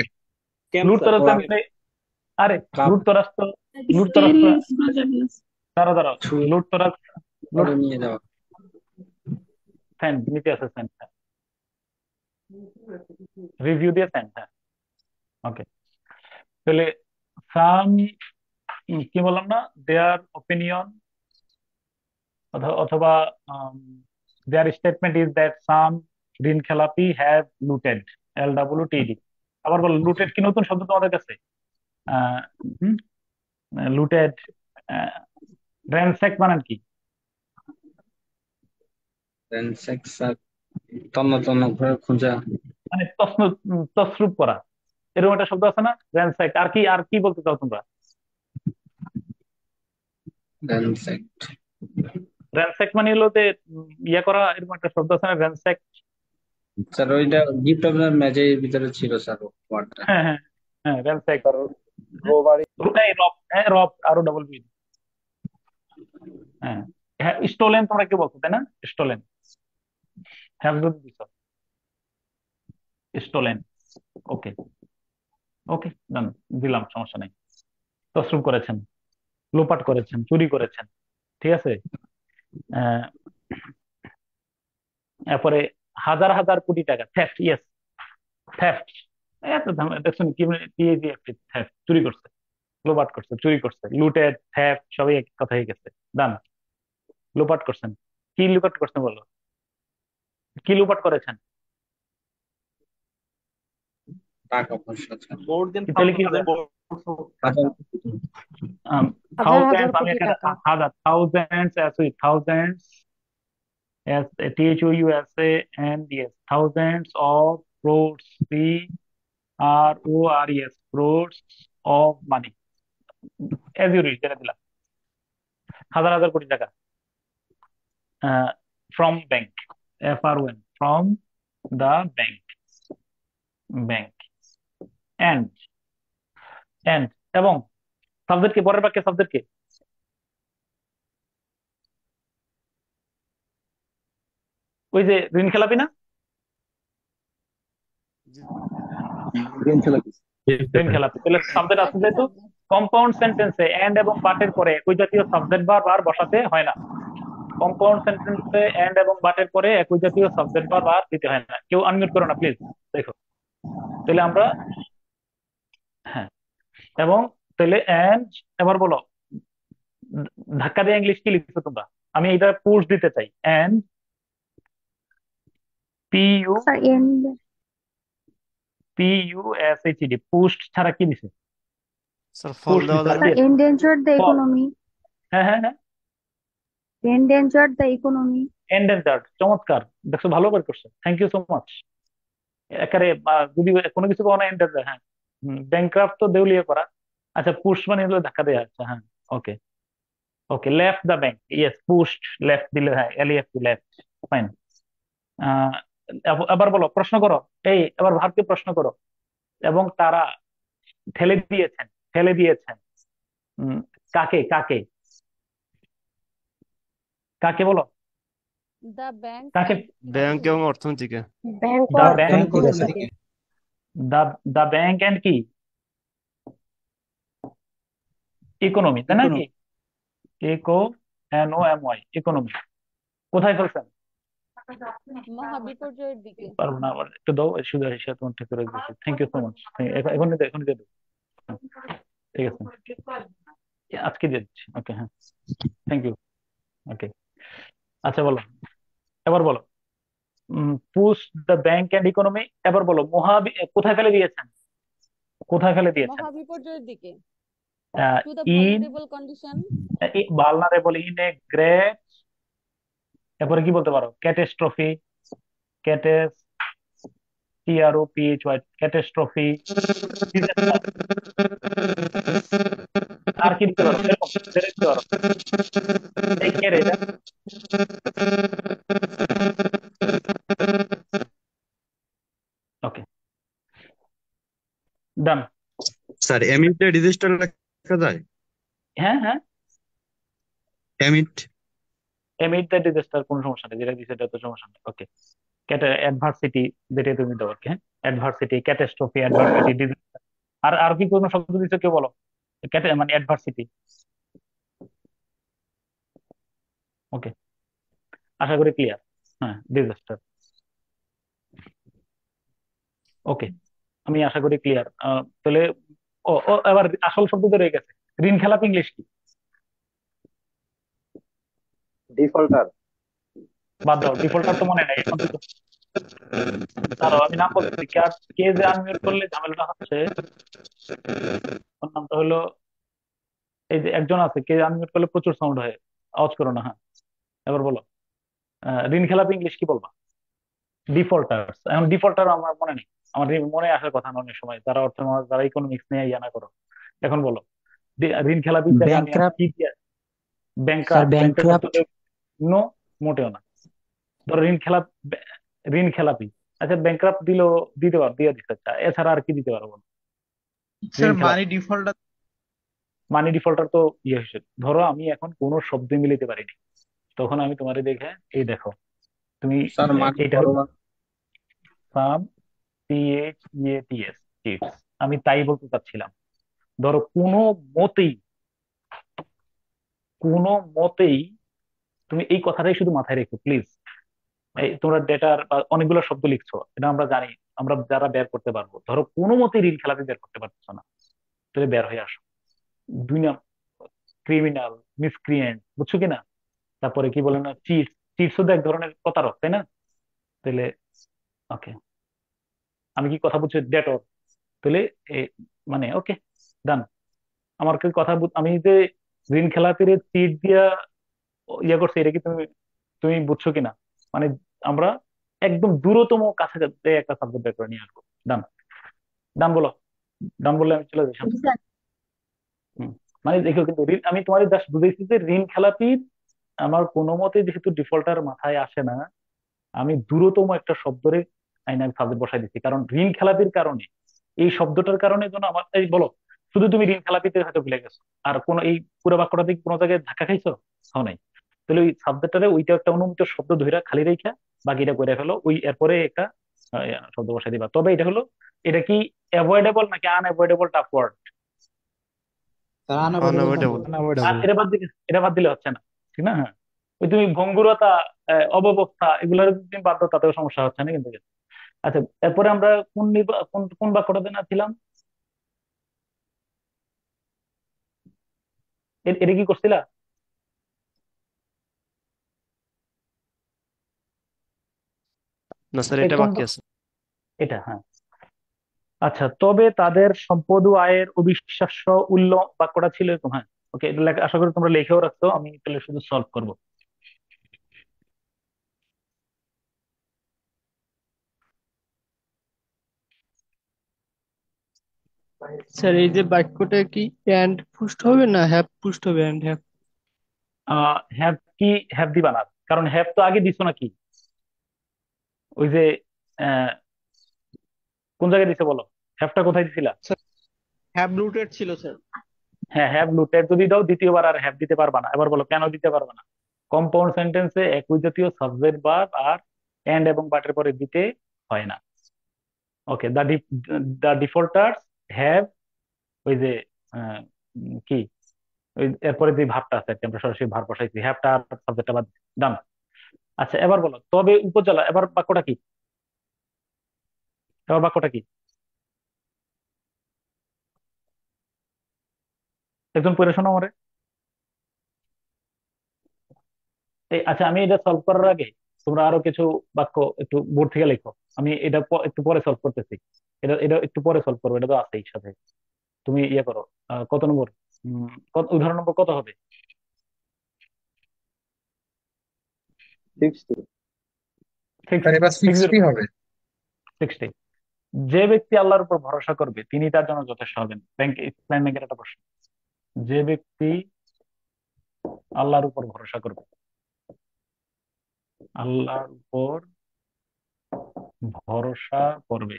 লুট তরাজ তো আমি, আরে লুট তরাজ তো, লুট তরাজ তো, দাঁড়াও দাঁড়াও, লুট তরাজ, লুট নিয়ে যাওয়া। ফ্যান নিতে আছে, ফ্যান, রিভিউ দিয়ে ফ্যান, হ্যাঁ, ওকে। তাহলে সাম, কি বললাম না, দেয়ার অপিনিয়ন অথবা দেয়ার স্টেটমেন্ট ইজ দ্যাট সাম ঋণ খেলাপি হ্যাভ লুটেড, LWTD। আবার বলো, লুটেড কি নতুন শব্দ তোমাদের কাছে? লুটেড, র্যানস্যাক বানান কি? ransack স্যার, তন্ন তন্ন করে খোঁজা। মানে তছরূপ করা, এরকম একটা শব্দ আছে না, র্যানস্যাক। আর কি, আর কি বলতে চাও তোমরা? ransack র্যানস্যাক মানে হলো যে ইয়ে করা, এরকম একটা শব্দ আছে না, র্যানস্যাক। স্যার ওইটা গিফট আপনার ম্যাচের ভিতরে ছিল স্যার, ওয়ার্ডটা। হ্যাঁ হ্যাঁ হ্যাঁ, র্যানস্যাক, রোবারি। রব, হ্যাঁ রব, আরো ডাবল বি। হ্যাঁ হ্যাঁ, স্টোলেন তোমরা কি বলছো, তাই না? স্টোলেন, হ্যাভ যদি দিছ, স্টোলেন। ওকে, ওকে, ডান, দিলাম, সমস্যা নেই। তছরূপ করেছেন, লোপাট করেছেন, চুরি করেছেন, ঠিক আছে। আহ, এরপরে হাজার হাজার কোটি টাকা, থ্যাফট, ইয়েস, থ্যাফট। এত দেখছেন কি, থ্যাফট, চুরি করছে, লোপাট করছে, চুরি করছে, লুটেড, থ্যাফট, সবই এক কথা হয়ে গেছে। ডান, লোপাট করছেন। কি লোপাট করছেন বলো, কি লোপাট করেছেন? টাকা পয়সা স্যার। মোর দেন তাহলে কি হবে? হাজার হাজার হাজার থাউজেন্ড, আমি কোটি একটা টাকা। হাজার, thousands, thousands, THOUSAND, thousands of crores, CRORES, crores of money, as you read, যেটা দিলাম, হাজার হাজার কোটি টাকা from bank, FRON, from the bank, bank, and and এবং সাবজেক্ট কে, পরের বাক্যে সাবজেক্ট কে? ওই যে ঋণ খেলাপি না, ঋণ খেলাপি, তাহলে সাবজেক্ট আছে যেহেতু কম্পাউন্ড সেন্টেন্সে এন্ড এবং বাটের পরে একই জাতীয় সাবজেক্ট বার বসাতে হয় না। কম্পাউন্ড সেন্টেন্সে এন্ড এবং বাটের পরে একই জাতীয় সাবজেক্ট বার দিতে হয় না। কেউ আনমিউট করো না প্লিজ। দেখো তাহলে আমরা, হ্যাঁ, এবং তাহলে এন্ড, এবার বলো ধাক্কা দিয়ে ইংলিশ কি লিখছো তোমরা? আমি এটা পুশ দিতে চাই। And PU sir and PUSHED, push ছাড়া কি দিছে? স্যার ফল পুশ দেওয়া দিছে, আর যাবে? কি? Sir endangered the fall. Economy, হ্যাঁ হ্যাঁ হ্যাঁ, এন্ডেঞ্জার্ড দ্য ইকোনমি। এন্ডেঞ্জার্ড, চমৎকার, দেখছো ভালো বের করছো, থ্যাংক ইউ সো মাচ। একারে যদি কোনো কিছু পাও না এন্ডেঞ্জার, হ্যাঁ, ব্যাংক্রাফট তো দেউলিয়া করা। আচ্ছা, পুশ মানে হলো ধাক্কা দেওয়া, আচ্ছা হ্যাঁ, okay okay, left the bank, yes, pushed, left দিলে, হ্যাঁ, LEFT, লেফট, ফাইন। এবার বলো, প্রশ্ন করো, এই এবার ভারতকে প্রশ্ন করো। এবং তারা ঠেলে দিয়েছেন, ঠেলে দিয়েছেন, উম, কাকে কাকে কাকে বলো, দ্য ব্যাংক কাকে? And bank economy. এবং অর্থনীতিকে। ব্যাংক দ্য ও ব্যাংক, ব্যাংক অর্থনীতিকে। অর্থনীতিকে। দ্য দ্য ব্যাংক এন্ড কি ইকোনমি, তাই না কি? ইকোনমি। ICONOMY, economy. কোথায় ফেলছেন? মহাবিপর্যয়ের দিকে। পারবো না, আবার একটু দাও, শুধু এসে তোমার ঠিক করে দিচ্ছি, থ্যাংক ইউ সো মাচ। এখন এখন দিয়ে দেবো, ঠিক আছে, আজকে দিয়ে দিচ্ছি, ওকে, হ্যাঁ, থ্যাংক ইউ, ওকে। আচ্ছা বলো, এবার বলো, push the bank and economy, এবার বলো কোথায় ফেলে দিয়েছেন, কোথায় ফেলে দিয়েছেন? মহাবিপর্যয়ের দিকে। To the in vulnerable condition. Vulnerable, in a great, এরপরে কি বলতে পারো? ক্যাটাস্ট্রফি, ক্যাটেস TROPHY, ক্যাটাস্ট্রফি, আর কি দিতে পারো? এরকম ছেড়ে দিতে পারো। এই কে রে এটা? ওকে, ডান। স্যার এমিটে ডিজাস্টার লেখা যায়? হ্যাঁ হ্যাঁ, এমিট। এমিট দ্য ডিজাস্টার, কোনো সমস্যা নেই, যেটা দিচ্ছে এটা তো সমস্যা নেই, ওকে। অ্যাডভার্সিটি, যেটা তুমি দাও আর কি, হ্যাঁ, অ্যাডভার্সিটি, ক্যাটাস্ট্রফি, অ্যাডভার্সিটি, ডিজাস্টার। আর কি কোনো শব্দ দিচ্ছে কেউ বলো? মানে অ্যাডভার্সিটি, ওকে, আশা করি ক্লিয়ার। হ্যাঁ, ডিজাস্টার, ওকে, আমি আশা করি ক্লিয়ার। তাহলে ও ও এবার আসল শব্দ তো রয়ে গেছে, ঋণ খেলাপি ইংলিশ কি? ডিফল্টার। বাদ দাও, ডিফল্টার তো মনে নাই এখন তো। দাঁড়াও, আমি নাম বলতেছি, কে যে আনমিউট করলে ঝামেলাটা হচ্ছে। ওর নামটা হলো, এই যে একজন আছে, কে আনমিউট করলে প্রচুর সাউন্ড হয়, আওয়াজ করো না, হ্যাঁ। এবার বলো, ঋণ খেলাপি ইংলিশ কি বলবা? ডিফল্টার্স, এখন ডিফল্টার আমার মনে নেই, আমার মনে আসার কথা না অনেক সময়, যারা যারা ইকোনমিক্স নিয়ে ইয়া না করো। এখন বলো, ঋণ খেলাপি জায়গায় আমি ব্যাংক্রাফট। কি দিয়ে? Sir bankrupt, bankrupt. নো, মোটেও না। ধরো ঋণ খেলাপি, আচ্ছা ব্যাংক্রাফট দিলেও দিতে পারো, দিয়ে দিতে চাই, এছাড়া আর কি দিতে পারো বলো? স্যার ঋণ খেলাপি, মানি ডিফল্টার। মানি ডিফল্টার তো ইয়ে হিসেবে, ধরো আমি এখন কোনো শব্দ মিলিতে পারিনি, তখন আমি তোমারে দেখে, এই দেখো তুমি, স্যার মানি এটা হলো ফরওয়ার্ড। সাম, CHEATS, চিটস, আমি তাই বলতে চাচ্ছিলাম। ধরো কোনো মতেই তুমি এই কথাটাই শুধু মাথায় রেখো প্লিজ। এই তোমরা ডেটার অনেকগুলো শব্দ লিখছো, এটা আমরা জানি, আমরা যারা বের করতে পারবো, ধরো কোনো মতেই ঋণ খেলাপি বের করতে পারছো না, তাহলে বের হয়ে আসো। দুই নাম, ক্রিমিনাল, মিসক্রিয়েন্ট, বুঝছো কিনা? তারপরে কি বলে না, চিটস তো এক ধরনের প্রতারক, তাই না? তাহলে ওকে, আমি কি কথা বুঝছি? ডেটর, তাহলে এ, মানে ওকে, ডান। আমার কি কথা আমি যে ঋণ খেলাপির চিট দিয়া ইয়ে করছি, এটা কি তুমি তুমি বুঝছো কিনা? মানে আমরা একদম দূরতম কাছাকাছি একটা সাবজেক্ট বের করে নিয়ে আসবো। ডান, ডান বলো, ডান বললে আমি চলে যাই সামনে। হুম, মানে দেখো কিন্তু আমি তোমার জাস্ট বুঝাইছি যে ঋণ খেলাপির, আমার কোনো মতে যেহেতু ডিফল্টার মাথায় আসে না, আমি দূরতম একটা শব্দরে আইনে আমি সাবজেক্ট বসাই দিচ্ছি, কারণ ঋণ খেলাপির কারণে, এই শব্দটার কারণে যেন আমার, এই বলো, শুধু তুমি ঋণ খেলাপিতে হয়তো ভুলে গেছো, আর কোন এই পুরো বাক্যটা দিয়ে কোনো জায়গায় ধাক্কা খাইছো? হয় নাই। তাহলে ওই সাবজেক্টটারে ওইটা একটা অনুমিত শব্দ ধইরা খালি রেখা বাকিটা করে ফেলো, ওই এরপরে একটা শব্দ বসাই দিবা। তবে এটা হলো, এটা কি অ্যাভয়েডেবল নাকি unavoidable tough word? Sir unavoidable unavoidable. Control. Unavoidable. এটা বাদ দিলে হচ্ছে না, ঠিক না? হ্যাঁ, ওই তুমি ভঙ্গুরতা, অব্যবস্থা, এগুলোর যদি তুমি বাদ দাও তাতেও সমস্যা হচ্ছে না কিন্তু। আচ্ছা, এরপরে আমরা কোন কোন বাক্যটাতে না ছিলাম? এটা কি করছিলা? না স্যার, এই এটা কোন বাকি আছে। এটা, হ্যাঁ। আচ্ছা, তবে তাদের সম্পদ ও আয়ের অবিশ্বাস্য উল্ল, বাক্যটা ছিল এরকম, হ্যাঁ। ওকে, এটা আশা করি তোমরা লিখেও রাখছো, আমি তাহলে শুধু সলভ করব। স্যার এই যে বাক্যটা কি অ্যান্ড পুষ্ট হবে না হ্যাভ পুষ্ট হবে অ্যান্ড হ্যাভ? হ্যাভ কি, হ্যাভ দিবা না, কারণ হ্যাভ তো আগে দিছো নাকি? ওই যে আহ, কোন জায়গায় দিছে বলো, হ্যাভটা কোথায় দিছিলা? হ্যাভ রুটেড ছিল স্যার। হ্যাঁ, হ্যাভ লুটেড যদি দাও দ্বিতীয়বার আর হ্যাভ দিতে পারবা না। এবার বলো কেন দিতে পারবা না? কম্পাউন্ড সেন্টেন্সে একই জাতীয় সাবজেক্ট ভার্ব আর এন্ড এবং বাটের পরে দিতে হয় না। ওকে, দ্য ডিফল্টার্স হ্যাভ, ওই যে কি, ওই এরপরে যে ভাবটা আছে আর কি, আমরা সরাসরি ভার বসাইছি, হ্যাভটা আর সাবজেক্টটা বাদ, ডান। আচ্ছা, এবার বলো তবে উপজেলা, এবার বাক্যটা কি? এবার বাক্যটা কি? একজন পড়ে শোনো আমারে। এই আচ্ছা, আমি এটা সলভ করার আগে তোমরা আরো কিছু বাক্য একটু বোর্ড থেকে লিখো। আমি এটা একটু পরে সলভ করতেছি। এটা এটা একটু পরে সলভ করবো, এটা তো আছেই সাথে। তুমি ইয়ে করো, কত নম্বর, উদাহরণ নম্বর কত হবে? 60। স্যার এবার 60 হবে। 60। যে ব্যক্তি আল্লাহর উপর ভরসা করবে তিনি তার জন্য যথেষ্ট হবেন। ইসলাম ব্যাংকের একটা প্রশ্ন। যে ব্যক্তি আল্লাহর উপর ভরসা করবে, আল্লাহর উপর ভরসা করবে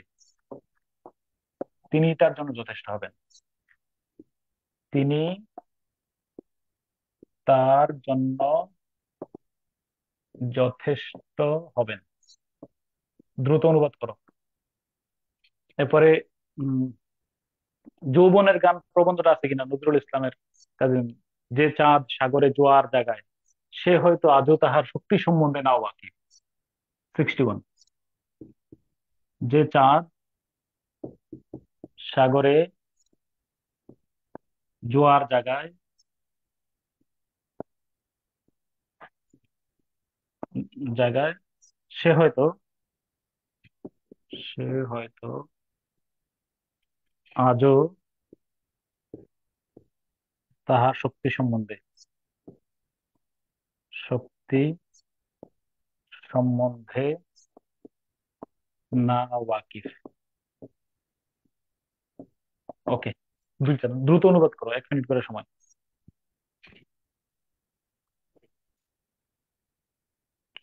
তিনি তার জন্য যথেষ্ট হবেন। তিনি তার জন্য যথেষ্ট হবেন। দ্রুত অনুবাদ করো। এরপরে উম যৌবনের গান প্রবন্ধটা আছে কিনা নজরুল ইসলামের কাজী? যে চাঁদ সাগরে জোয়ার জাগায়, সে হয়তো আজও তাহার শক্তি সম্বন্ধে নাও বাকি। 61। যে চাঁদ সাগরে জোয়ার জাগায়, জায়গায় সে হয়তো সে হয়তো আজও তাহার শক্তি সম্বন্ধে শক্তি সম্বন্ধে না ওয়াকিফ। ওকে, দুইটা দ্রুত অনুবাদ করো, 1 মিনিট করে সময়।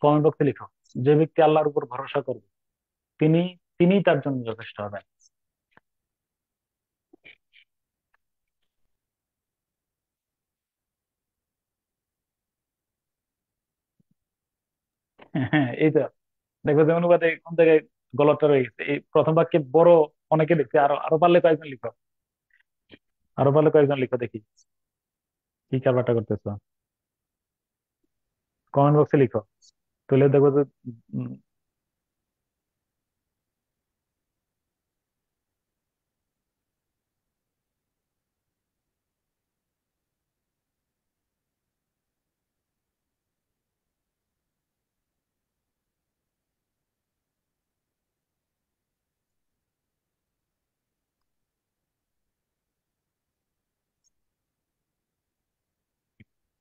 কমেন্ট বক্সে লিখো, যে ব্যক্তি আল্লাহর উপর ভরসা করবে তিনি তিনি তার জন্য যথেষ্ট হবেন। হ্যাঁ, এই তো দেখো যে অনুবাদে কোন জায়গায় গলতটা রয়ে গেছে। এই প্রথম বাক্যে বড় অনেকে লিখছে, আরো আরো পারলে কয়েকজন লিখো, আরো পারলে কয়েকজন লিখো, দেখি কি কারবারটা করতেছো। কমেন্ট বক্সে লিখো, তাহলে দেখো যে উম,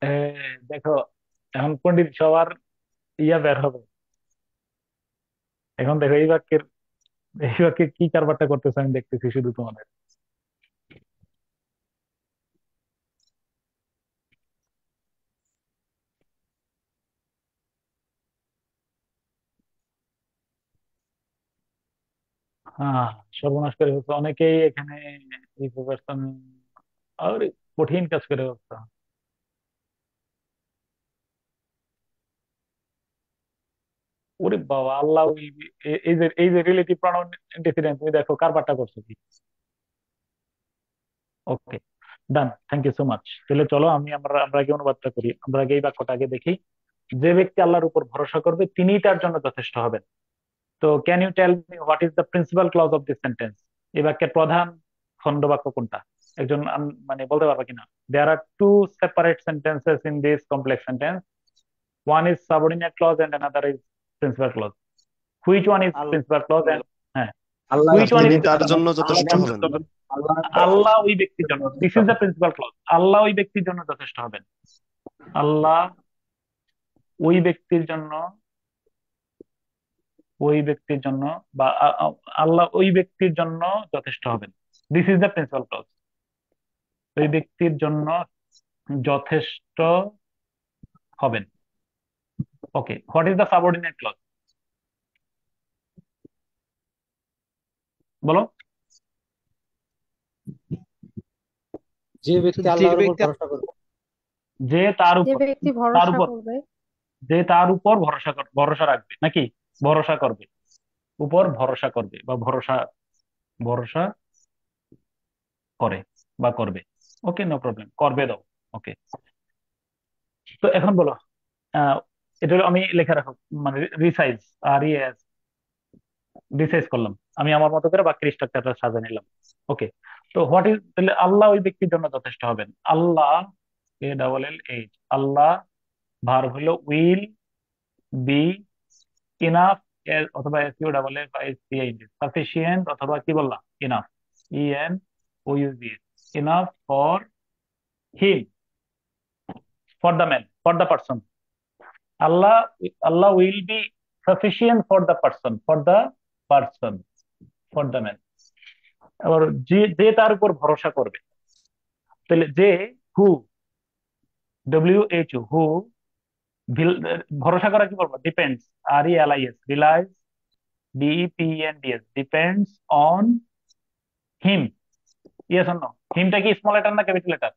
এ, দেখো এখন পণ্ডিত সবার ইয়া বের হবে। এখন দেখো এই বাক্যে কি কারবারটা করতেছে আমি দেখতেছি শুধু তোমাদের। হ্যাঁ, সর্বনাশ করে ফেলছে অনেকেই এখানে। এই প্রফেশন আর কঠিন কাজ করে ফেলছে। ওরে বাবা, আল্লাহ এই যে রিলেটিভ প্রনাউন এন্টিসিডেন্ট, তুমি দেখো কারবারটা করছো কি। ওকে, ডান, থ্যাংক ইউ সো মাচ। তাহলে চলো আমরা আগে অনুবাদটা করি। আমরা আগে এই বাক্যটা আগে দেখি। যে ব্যক্তি আল্লাহর উপর ভরসা করবে তিনিই তার জন্য যথেষ্ট হবেন। তো can you tell me what is the principal clause of this sentence? এই বাক্যের প্রধান খণ্ড বাক্য কোনটা? একজন মানে বলতে পারবা কিনা? There are two separate sentences in this complex sentence, one is subordinate clause and another is principal clause. Which one is principal clause and হ্যাঁ আল্লাহ হুইচ ওয়ান তিনি ইজ তার জন্য যথেষ্ট হবেন। আল্লাহ ওই ব্যক্তির জন্য, this is the principal clause, আল্লাহ ওই ব্যক্তির জন্য যথেষ্ট হবেন। আল্লাহ ওই ব্যক্তির জন্য, ওই ব্যক্তির জন্য বা আল্লাহ ওই ব্যক্তির জন্য যথেষ্ট হবেন। This is the principal clause, ওই ব্যক্তির জন্য যথেষ্ট হবেন। Okay, what is the subordinate clause? বলো। যে ব্যক্তি আল্লাহর উপর ভরসা করবে, যে তার যে উপর, ব্যক্তি তার ভরসা উপর, করবে, যে তার উপর ভরসা রাখবে নাকি ভরসা করবে, উপর ভরসা করবে বা ভরসা ভরসা করে বা করবে। ওকে, নো প্রবলেম, করবে দাও। ওকে, তো এখন বলো, আহ এটা হলো আমি লেখা রাখো মানে রিসাইজ, আর ইএস রিসাইজ করলাম আমি আমার মতো করে বাক্যের স্ট্রাকচারটা সাজিয়ে নিলাম। ওকে, তো হোয়াট ইজ, তাহলে আল্লাহ ওই ব্যক্তির জন্য যথেষ্ট হবেন। আল্লাহ, ALL, আল্লাহ ভার্ব হলো উইল বি ইনাফ, অথবা SUFFICIENT, সাফিসিয়েন্ট, অথবা কি বললাম enough, ENOUGH, enough for him, for the man, for the person. Allah, Allah will B sufficient for the person, for the person, for the man. আবার যে যে তার উপর ভরসা করবে, তাহলে যে হু, WHO, হু, ভরসা করা কি বলবো? Depends, RELIS, relies, DEPENDS, depends on him. Yes or no? হিমটা কি স্মল লেটার না ক্যাপিটাল লেটার?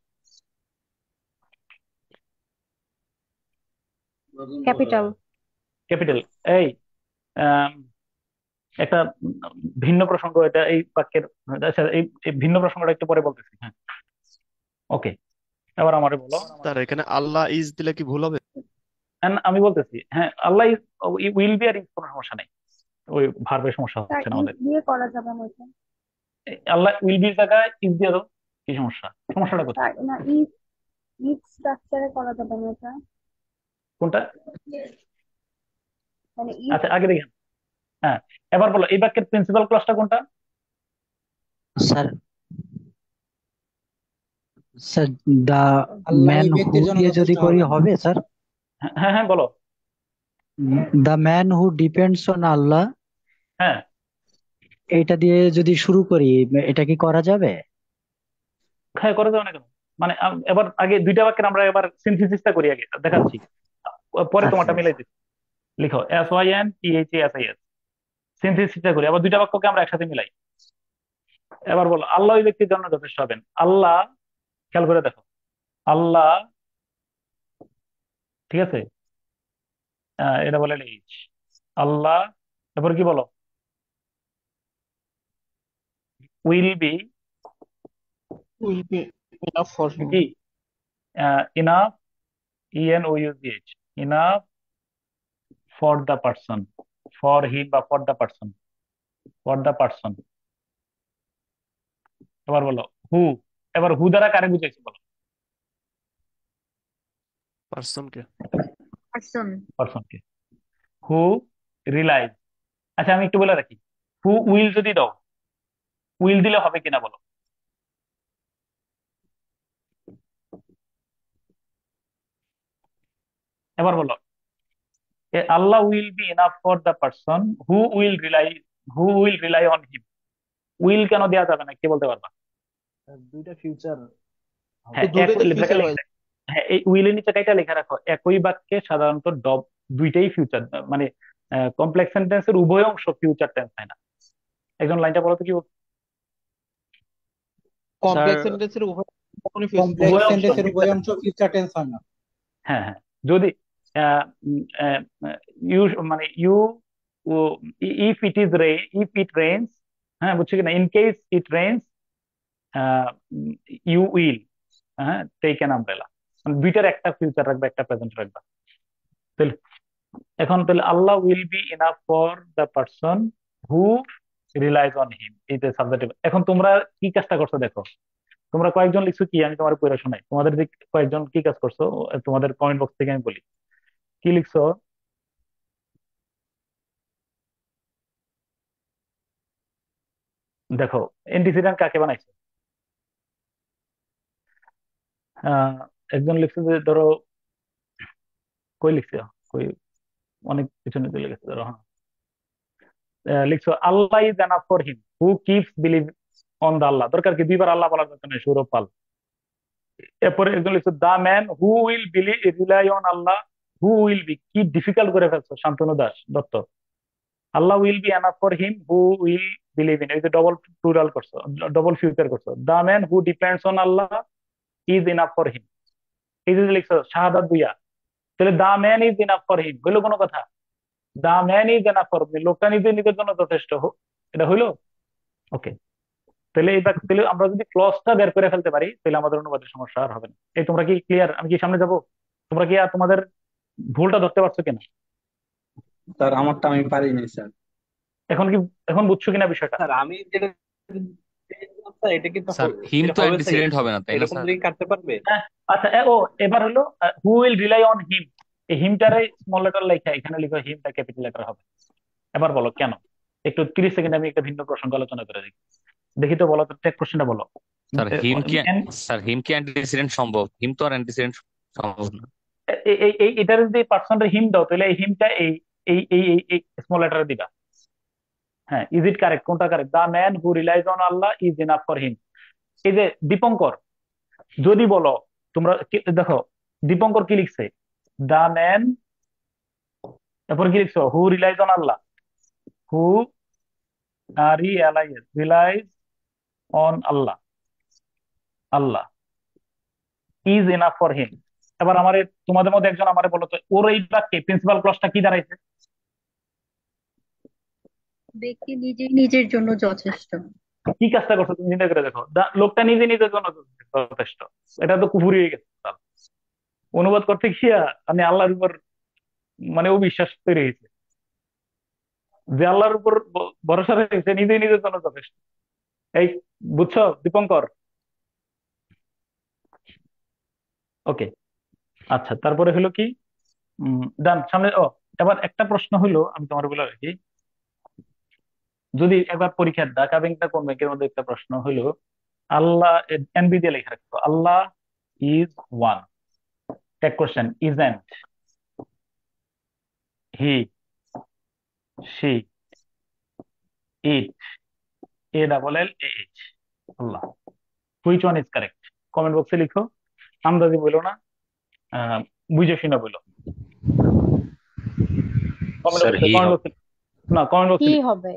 ক্যাপিটাল। ক্যাপিটাল। এই আম, একটা ভিন্ন প্রসঙ্গ এটা এই বাক্যের, আচ্ছা এই ভিন্ন প্রসঙ্গটা একটু পরে বলতেছি। হ্যাঁ, ওকে, এবার আমারে বলো। স্যার এখানে আল্লাহ ইজ দিলে কি ভুল হবে? আমি বলতেছি, হ্যাঁ আল্লাহ উইল বি, আর কোনো সমস্যা নেই, ওই ভার্বের সমস্যা তার হচ্ছে না ইজ আমাদের। দিয়ে করা যাবে না এটা। আল্লাহ উইল বি জায়গায় ইজ দিয়ে দাও, কি সমস্যা? সমস্যাটা কোথায়? তার না, ইজ ইজ স্ট্রাকচারে করা যাবে না এটা, কোনটা? মানে ইজ। আচ্ছা আগে দেখেন। হ্যাঁ, এবার বলো এই বাক্যের প্রিন্সিপাল ক্লজটা কোনটা? স্যার স্যার দা আল্লাহ ম্যান ওই হু ব্যক্তির জন্য দিয়ে যদি যথেষ্ট করি হবেন। হবে স্যার? হ্যাঁ হ্যাঁ বলো। The man who depends on Allah, হ্যাঁ, এটা দিয়ে যদি শুরু করি এটা কি করা যাবে? হ্যাঁ করে যাবে না কেন? মানে এবার আগে দুইটা বাক্যের আমরা এবার সিনথেসিসটা করি, আগে দেখাচ্ছি, পরে আচ্ছা তোমারটা মিলাই দিচ্ছি। লিখো SYNTHESIS, সিনথেসিসটা করি, আবার দুইটা বাক্যকে আমরা একসাথে মিলাই। এবার বলো আল্লাহ ওই ব্যক্তির জন্য যথেষ্ট হবেন। আল্লাহ, খেয়াল করে দেখো, আল্লাহ, ঠিক আছে, এটা বলে এইচ, আল্লাহ, তারপর কি বলো? Will be, will be enough for him. কি enough, ENOUGH, enough for the person, for him বা for the person, for the person. এবার বলো হু, এবার হু দ্বারা কারে বুঝাইছি বলো? পার্সনকে। পার্সন। পার্সনকে। Who relies. আচ্ছা আমি একটু বলে রাখি, হু উইল যদি দাও, উইল দিলে হবে কিনা বলো? এবার বলো Allah will be enough for the person who will rely on him. Will কেন দেওয়া যাবে না, কে বলতে পারবা? দুইটা ফিউচার। হ্যাঁ, দুটোতে লেখা ফিউচার হয়। হ্যাঁ, এই উইলের নিচে কাইটা লেখা রাখো, একই বাক্যে সাধারণত দুইটাই ফিউচার, মানে কমপ্লেক্স সেন্টেন্সের উভয় অংশ ফিউচার টেন্স হয় না। একজন লাইনটা বলো তো কি বলছে? স্যার কমপ্লেক্স সেন্টেন্সের উভয় কখনোই ফিউচার কমপ্লেক্স উভয় অংশ সেন্টেন্সের উভয় future অংশ ফিউচার টেন্স হয় না। হ্যাঁ হ্যাঁ, যদি ইউ মানে you, if it is rain, if it rains, হ্যাঁ বুঝছো কিনা, in case it rains you will, হ্যাঁ, টেক অ্যান আমব্রেলা, মানে দুইটার একটা ফিউচার রাখবা, একটা প্রেজেন্ট রাখবা। তাহলে এখন তাহলে Allah will be enough for the person who relies on him, এইটা সাবজেক্টিভ। এখন তোমরা কি কাজটা করছো দেখো, তোমরা কয়েকজন লিখছো কি, আমি তোমার পড়ে শোনাই, তোমাদের যে কয়েকজন কি কাজ করছো, তোমাদের কমেন্ট বক্স থেকে আমি বলি কি লিখছো। দেখো অ্যান্টিসিডেন্ট কাকে বানাইছে। আহ একজন লিখছে যে ধরো, কই লিখছে, কই, অনেক পিছনে চলে গেছে ধরো, হ্যাঁ লিখছো Allah is enough for him who keeps believe on the Allah, দরকার কি দুইবার আল্লাহ বলার দরকার নেই, সৌরভ পাল। এরপরে একজন লিখছো the man who will believe rely on Allah who will be, কি ডিফিকাল্ট করে ফেলছো Shantanu Das Dutta. Allah will be enough for him who will believe in, এই যে ডবল প্লুরাল করছো, ডবল ফিউচার করছো। The man who depends on Allah is enough for him, এই যে লিখছো শাহাদাত বুইয়া, তাহলে the man is enough for him হইলো কোনো কথা? The man is enough for, লোকটা নিজে নিজের জন্য যথেষ্ট, এটা হইলো? ওকে, তাহলে এবার তাহলে আমরা যদি ক্লজটা বের করে ফেলতে পারি তাহলে আমাদের অনুবাদের সমস্যা আর হবে না। এই তোমরা কি ক্লিয়ার? আমি কি সামনে যাব? তোমরা কি আর তোমাদের ভুলটা ধরতে পারছো কিনা? স্যার আমারটা আমি পারিনি স্যার। এখন কি, এখন বুঝছো কিনা বিষয়টা? স্যার আমি যেটা পেয়েছিলাম, স্যার এটা কিন্তু স্যার হিম এটা তো হবে স্যার, অ্যান্টিসিডেন্ট হবে না তাই না এরকম স্যার? লিঙ্ক কাটতে পারবে? হ্যাঁ, আচ্ছা ও এবার হলো হু উইল রিলাই অন হিম, এই হিমটারে স্মল লেটার লেখা, এখানে লিখো হিমটা ক্যাপিটাল লেটার হবে। এবার বলো কেন, একটু 30 সেকেন্ড আমি একটা ভিন্ন প্রসঙ্গ আলোচনা করে দেখি, দেখি তো বলো তো, টেক কোশ্চেনটা বলো। স্যার হিম কি, এন- স্যার হিম কি অ্যান্টিসিডেন্ট সম্ভব? হিম তো আর অ্যান্টিসিডেন্ট সম্ভব না। এটার যদি পার্সনটা হিম দাও তাহলে এই হিমটা এই এই এই এই স্মল লেটারে দিবা। হ্যাঁ, ইজ ইট কারেক্ট? কোনটা correct? The man who relies on Allah is enough for him. এই যে দীপঙ্কর, যদি বলো তোমরা দেখো দীপঙ্কর কি লিখছে, দা ম্যান, তারপর কি লিখছো, who relies on Allah, who relies on Allah, Allah is enough for him. এবার আমারে তোমাদের মধ্যে একজন আমারে বলো তো, ওর এই বাক্যে প্রিন্সিপাল ক্লজটা কি দাঁড়াইছে? ব্যক্তি নিজেই নিজের জন্য যথেষ্ট। কি কাজটা করছো তুমি চিন্তা করে দেখো, লোকটা নিজে নিজের জন্য যথেষ্ট, এটা তো কুফুরি হয়ে গেছে। অনুবাদ করতে গিয়া আমি আল্লাহর উপর মানে অবিশ্বাস তৈরি হয়েছে, যে আল্লাহর উপর ভরসা রেখেছে নিজেই নিজের জন্য যথেষ্ট। এই বুঝছো দীপঙ্কর? ওকে, আচ্ছা তারপরে হলো কি, ডান, সামনে। ও এবার একটা প্রশ্ন হইলো, আমি তোমার বলে রাখি, যদি একবার পরীক্ষার ঢাকা ব্যাংক না কোন ব্যাংকের মধ্যে একটা প্রশ্ন হইলো, আল্লাহ এনবি দিয়ে লেখা রাখতো Allah is one, take question, isn't he, she, it, A double L A H, Allah, which one is correct? Comment বক্সে লিখো, আন্দাজি বলো না, বুঝে শুনে বলো। কমেন্ট স্যার বক্সে, হি কমেন্ট হবে। বক্সে, না কমেন্ট বক্সে কি লিখো। হবে?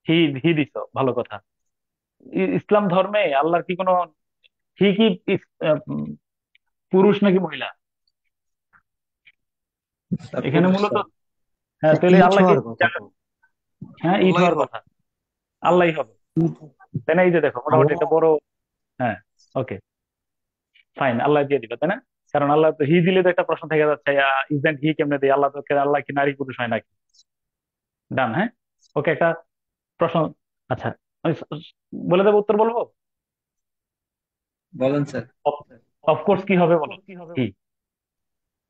হি, হি দিছো, ভালো কথা। ইসলাম ধর্মে আল্লাহর কি কোনো, হি কি পুরুষ নাকি মহিলা? স্যার এখানে পুরুষ মূলত, স্যার। হ্যাঁ তাহলে ইট আল্লাহকে, হওয়ার কথা তো। হ্যাঁ ইট আল্লাহই হওয়ার হবে। কথা, আল্লাহই হবে, তাই না? এই যে দেখো মোটামুটি একটা বড়, হ্যাঁ ওকে ফাইন, আল্লাহ দিয়ে দিবে তাই না? কারণ আল্লাহ তো হি দিলে তো একটা প্রশ্ন থেকে যাচ্ছে, ইজেন্ট হি কেমনে দেয়, আল্লাহ তো, আল্লাহ কি নারী পুরুষ হয় নাকি? ডান, হ্যাঁ ওকে, একটা প্রশ্ন। আচ্ছা আমি বলে দেবো, উত্তর বলবো? বলেন স্যার। অফকোর্স কি হবে বলো, হি,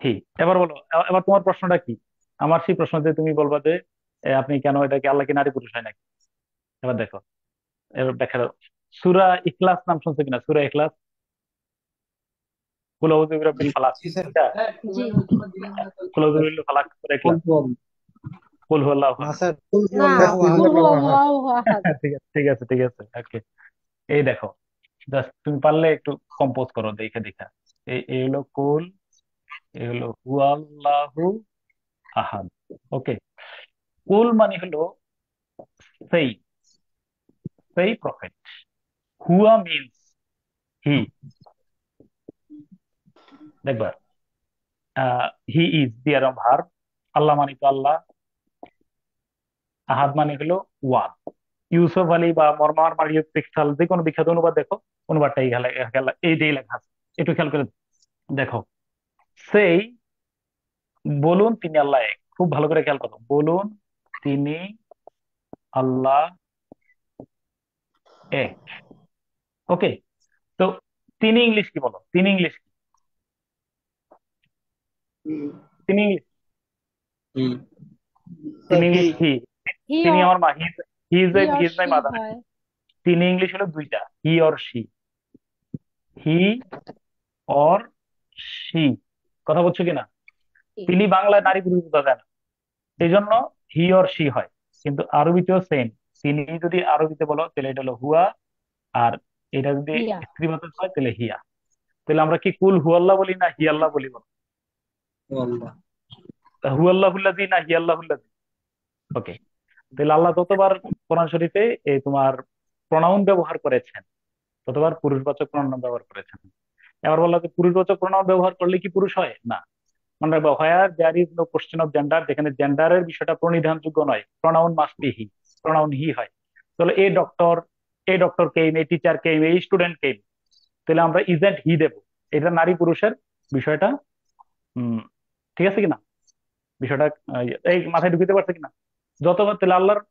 হি। এবার বলো, এবার তোমার প্রশ্নটা কি? আমার সেই প্রশ্ন যে তুমি বলবা যে আপনি কেন এটাকে, আল্লাহ কি নারী পুরুষ হয় নাকি? এবার দেখো, এবার দেখা দাও, সূরা ইখলাস নাম শুনছো কিনা? সূরা ইখলাস, কুল আউযু বিরাব্বিল ফালাক, জি স্যার। এটা জি। কুল আউযু বিরাব্বিল ফালাক, সূরা ইখলাস, কুল হুয়াল্লাহু না আহাদ। স্যার, না, কুল হুয়াল্লাহু আহাদ। ঠিক আছে ঠিক আছে ঠিক আছে, ওকে। এই দেখো, জাস্ট তুমি পারলে একটু কম্পোজ করো দেখে দেখা, এই হলো কুল, এই হলো হুয়াল্লাহু আহাদ। ওকে, কুল মানে হলো সেই, সেই প্রফেট, হুয়া মিনস হি, দেখবা হি ইজ দিয়ার ভার্ব, আল্লাহ মানে তো আল্লাহ, আহাদ মানে হলো ওয়ান। ইউসুফ আলী বা মরমার মারিয়ত পিক্সাল যে কোনো বিখ্যাত অনুবাদ দেখো, অনুবাদটা এইটাই লেখা আছে। একটু খেয়াল করে দেখো। সেই বলুন তিনি আল্লাহ এক, খুব ভালো করে খেয়াল করো, বলুন তিনি আল্লাহ এক। ওকে, তো তিনি ইংলিশ কি বলো, তিনি ইংলিশ কি? তিনি ইংলিশ, তিনি ইংলিশ হি, হি তিনি আমার মা, he is he or is my she mother. হয়। তিনি ইংলিশ হলো দুইটা, he or she, he or she, কথা বলছো কিনা? তিনি বাংলায় নারী পুরুষ বোঝা যায় না, এই জন্য হি অর শি হয়। কিন্তু আরবিতেও সেম, তিনি যদি আরবিতে বলো তাহলে এটা হলো হুয়া, আর এটা যদি হিয়া। স্ত্রীবাচক হয় তাহলে হিয়া। তাহলে আমরা কি কুল হুয়াল্লাহ বলি না হিয়াল্লাহ বলি বলো? হুয়াল্লাহুল্লাযী না হিয়াল্লাহুল্লাযী? ওকে, তাহলে আল্লাহ যতবার কোরআন শরীফে এই তোমার প্রনাউন ব্যবহার করেছেন ততবার পুরুষবাচক প্রনাউন ব্যবহার করেছেন। এবার বললো যে পুরুষবাচক প্রনাউন ব্যবহার করলে কি পুরুষ হয়? না। মনে রাখবো, where there is no question of gender, যেখানে জেন্ডারের বিষয়টা প্রণিধানযোগ্য নয়, pronoun must be he, pronoun he হয়। তাহলে a doctor came, a teacher came, এই স্টুডেন্ট কেম, তাহলে আমরা ইজেন্ট হি দেব। এটা নারী পুরুষের বিষয়টা ঠিক আছে কিনা? বিষয়টা এই মাথায় ঢুকিতে পারছে কিনা? যতবার, তাহলে আল্লাহর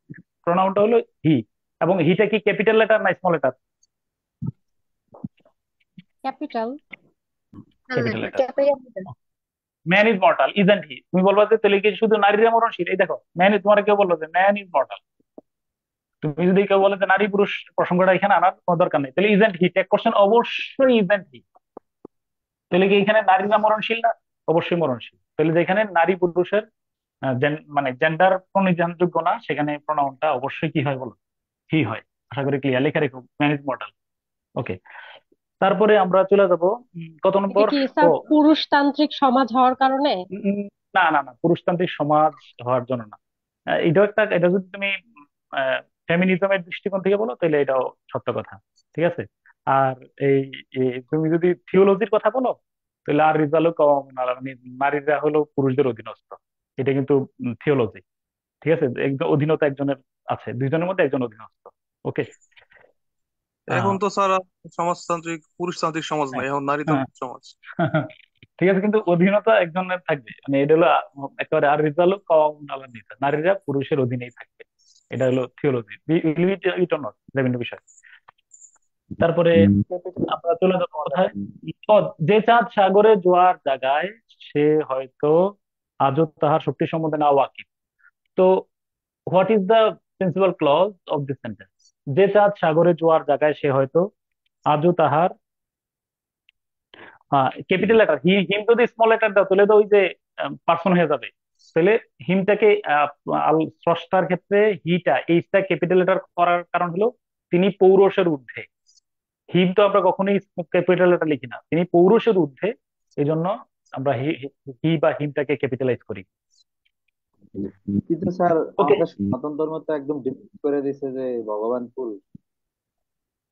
প্রনাউনটা হলো হি, এবং হিটা কি ক্যাপিটাল লেটার না small letter? Capital. Capital letter. Man is mortal, isn't he. তুমি বলবা যে তাহলে কি শুধু নারীরা মরণশীল? এই দেখো, ম্যান ইজ, তোমার কেউ বললো যে ম্যান ইজ মর্টাল, তুমি যদি কেউ বলে যে নারী পুরুষ প্রসঙ্গটা এখানে আনার কোনো দরকার নেই, তাহলে ইজেন্ট হি, টেক কোশ্চেন অবশ্যই ইজেন্ট হি। তাহলে কি এখানে নারীরা মরণশীল না? অবশ্যই মরণশীল। তাহলে যেখানে নারী পুরুষের মানে জেন্ডার প্রণিধানযোগ্য না, সেখানে প্রোনাউনটা অবশ্যই কি হয় বলো? হি হয়। আশা করি ক্লিয়ার, লেখা রেখো ম্যান ইজ মর্টাল। ওকে, তারপরে আমরা চলে যাব কত এটা নম্বর? কি স্যার ও পুরুষতান্ত্রিক সমাজ হওয়ার কারণে? না না না, পুরুষতান্ত্রিক সমাজ হওয়ার জন্য না। এটাও একটা, এটা যদি তুমি ফেমিনিজমের দৃষ্টিকোণ থেকে বলো তাহলে এটাও সত্য কথা, ঠিক আছে। আর এই তুমি যদি থিওলজির কথা বলো তাহলে আর রিজালও কম, মানে নারীরা হলো পুরুষদের অধীনস্থ, এটা কিন্তু থিওলজি, ঠিক আছে। একজন অধীনতা একজনের আছে, দুইজনের মধ্যে একজন অধীনস্থ। ওকে, এখন তো স্যার সমাজতান্ত্রিক পুরুষতান্ত্রিক সমাজ নাই, এখন হ্যাঁ নারীতান্ত্রিক সমাজ। ঠিক আছে, কিন্তু অধীনতা একজনের থাকবে, মানে এটা হলো একেবারে আর রিজালও কম নিতা, নারীরা পুরুষের অধীনেই থাকবে, এটা হলো থিওলজি, বিভিন্ন বিষয়। তারপরে আমরা চলে যাবো কোথায়? যে চাঁদ সাগরে জোয়ার জাগায় সে হয়তো আজও তাহার শক্তি সম্বন্ধে না ওয়াকিফ। তো what is the principal clause of this sentence? যে চাঁদ সাগরে জোয়ার জাগায় সে হয়তো আজও তাহার, ক্যাপিটাল লেটার হিম যদি স্মল লেটার দাও তাহলে তো ওই যে পার্সন হয়ে যাবে। তাহলে হিমটাকে স্রষ্টার ক্ষেত্রে হিটা এইচটা ক্যাপিটাল লেটার করার কারণ হলো তিনি পৌরষের ঊর্ধ্বে। হিম তো আমরা কখনোই ক্যাপিটাল লেটার লিখি না, তিনি পৌরষের ঊর্ধ্বে, এই জন্য আমরা হি বা হিমটাকে ক্যাপিটালাইজ করি। কিন্তু স্যার ওকে, আমাদের সনাতন ধর্ম তো একদম ডিফাইন করে দিছে যে ভগবান ফুল।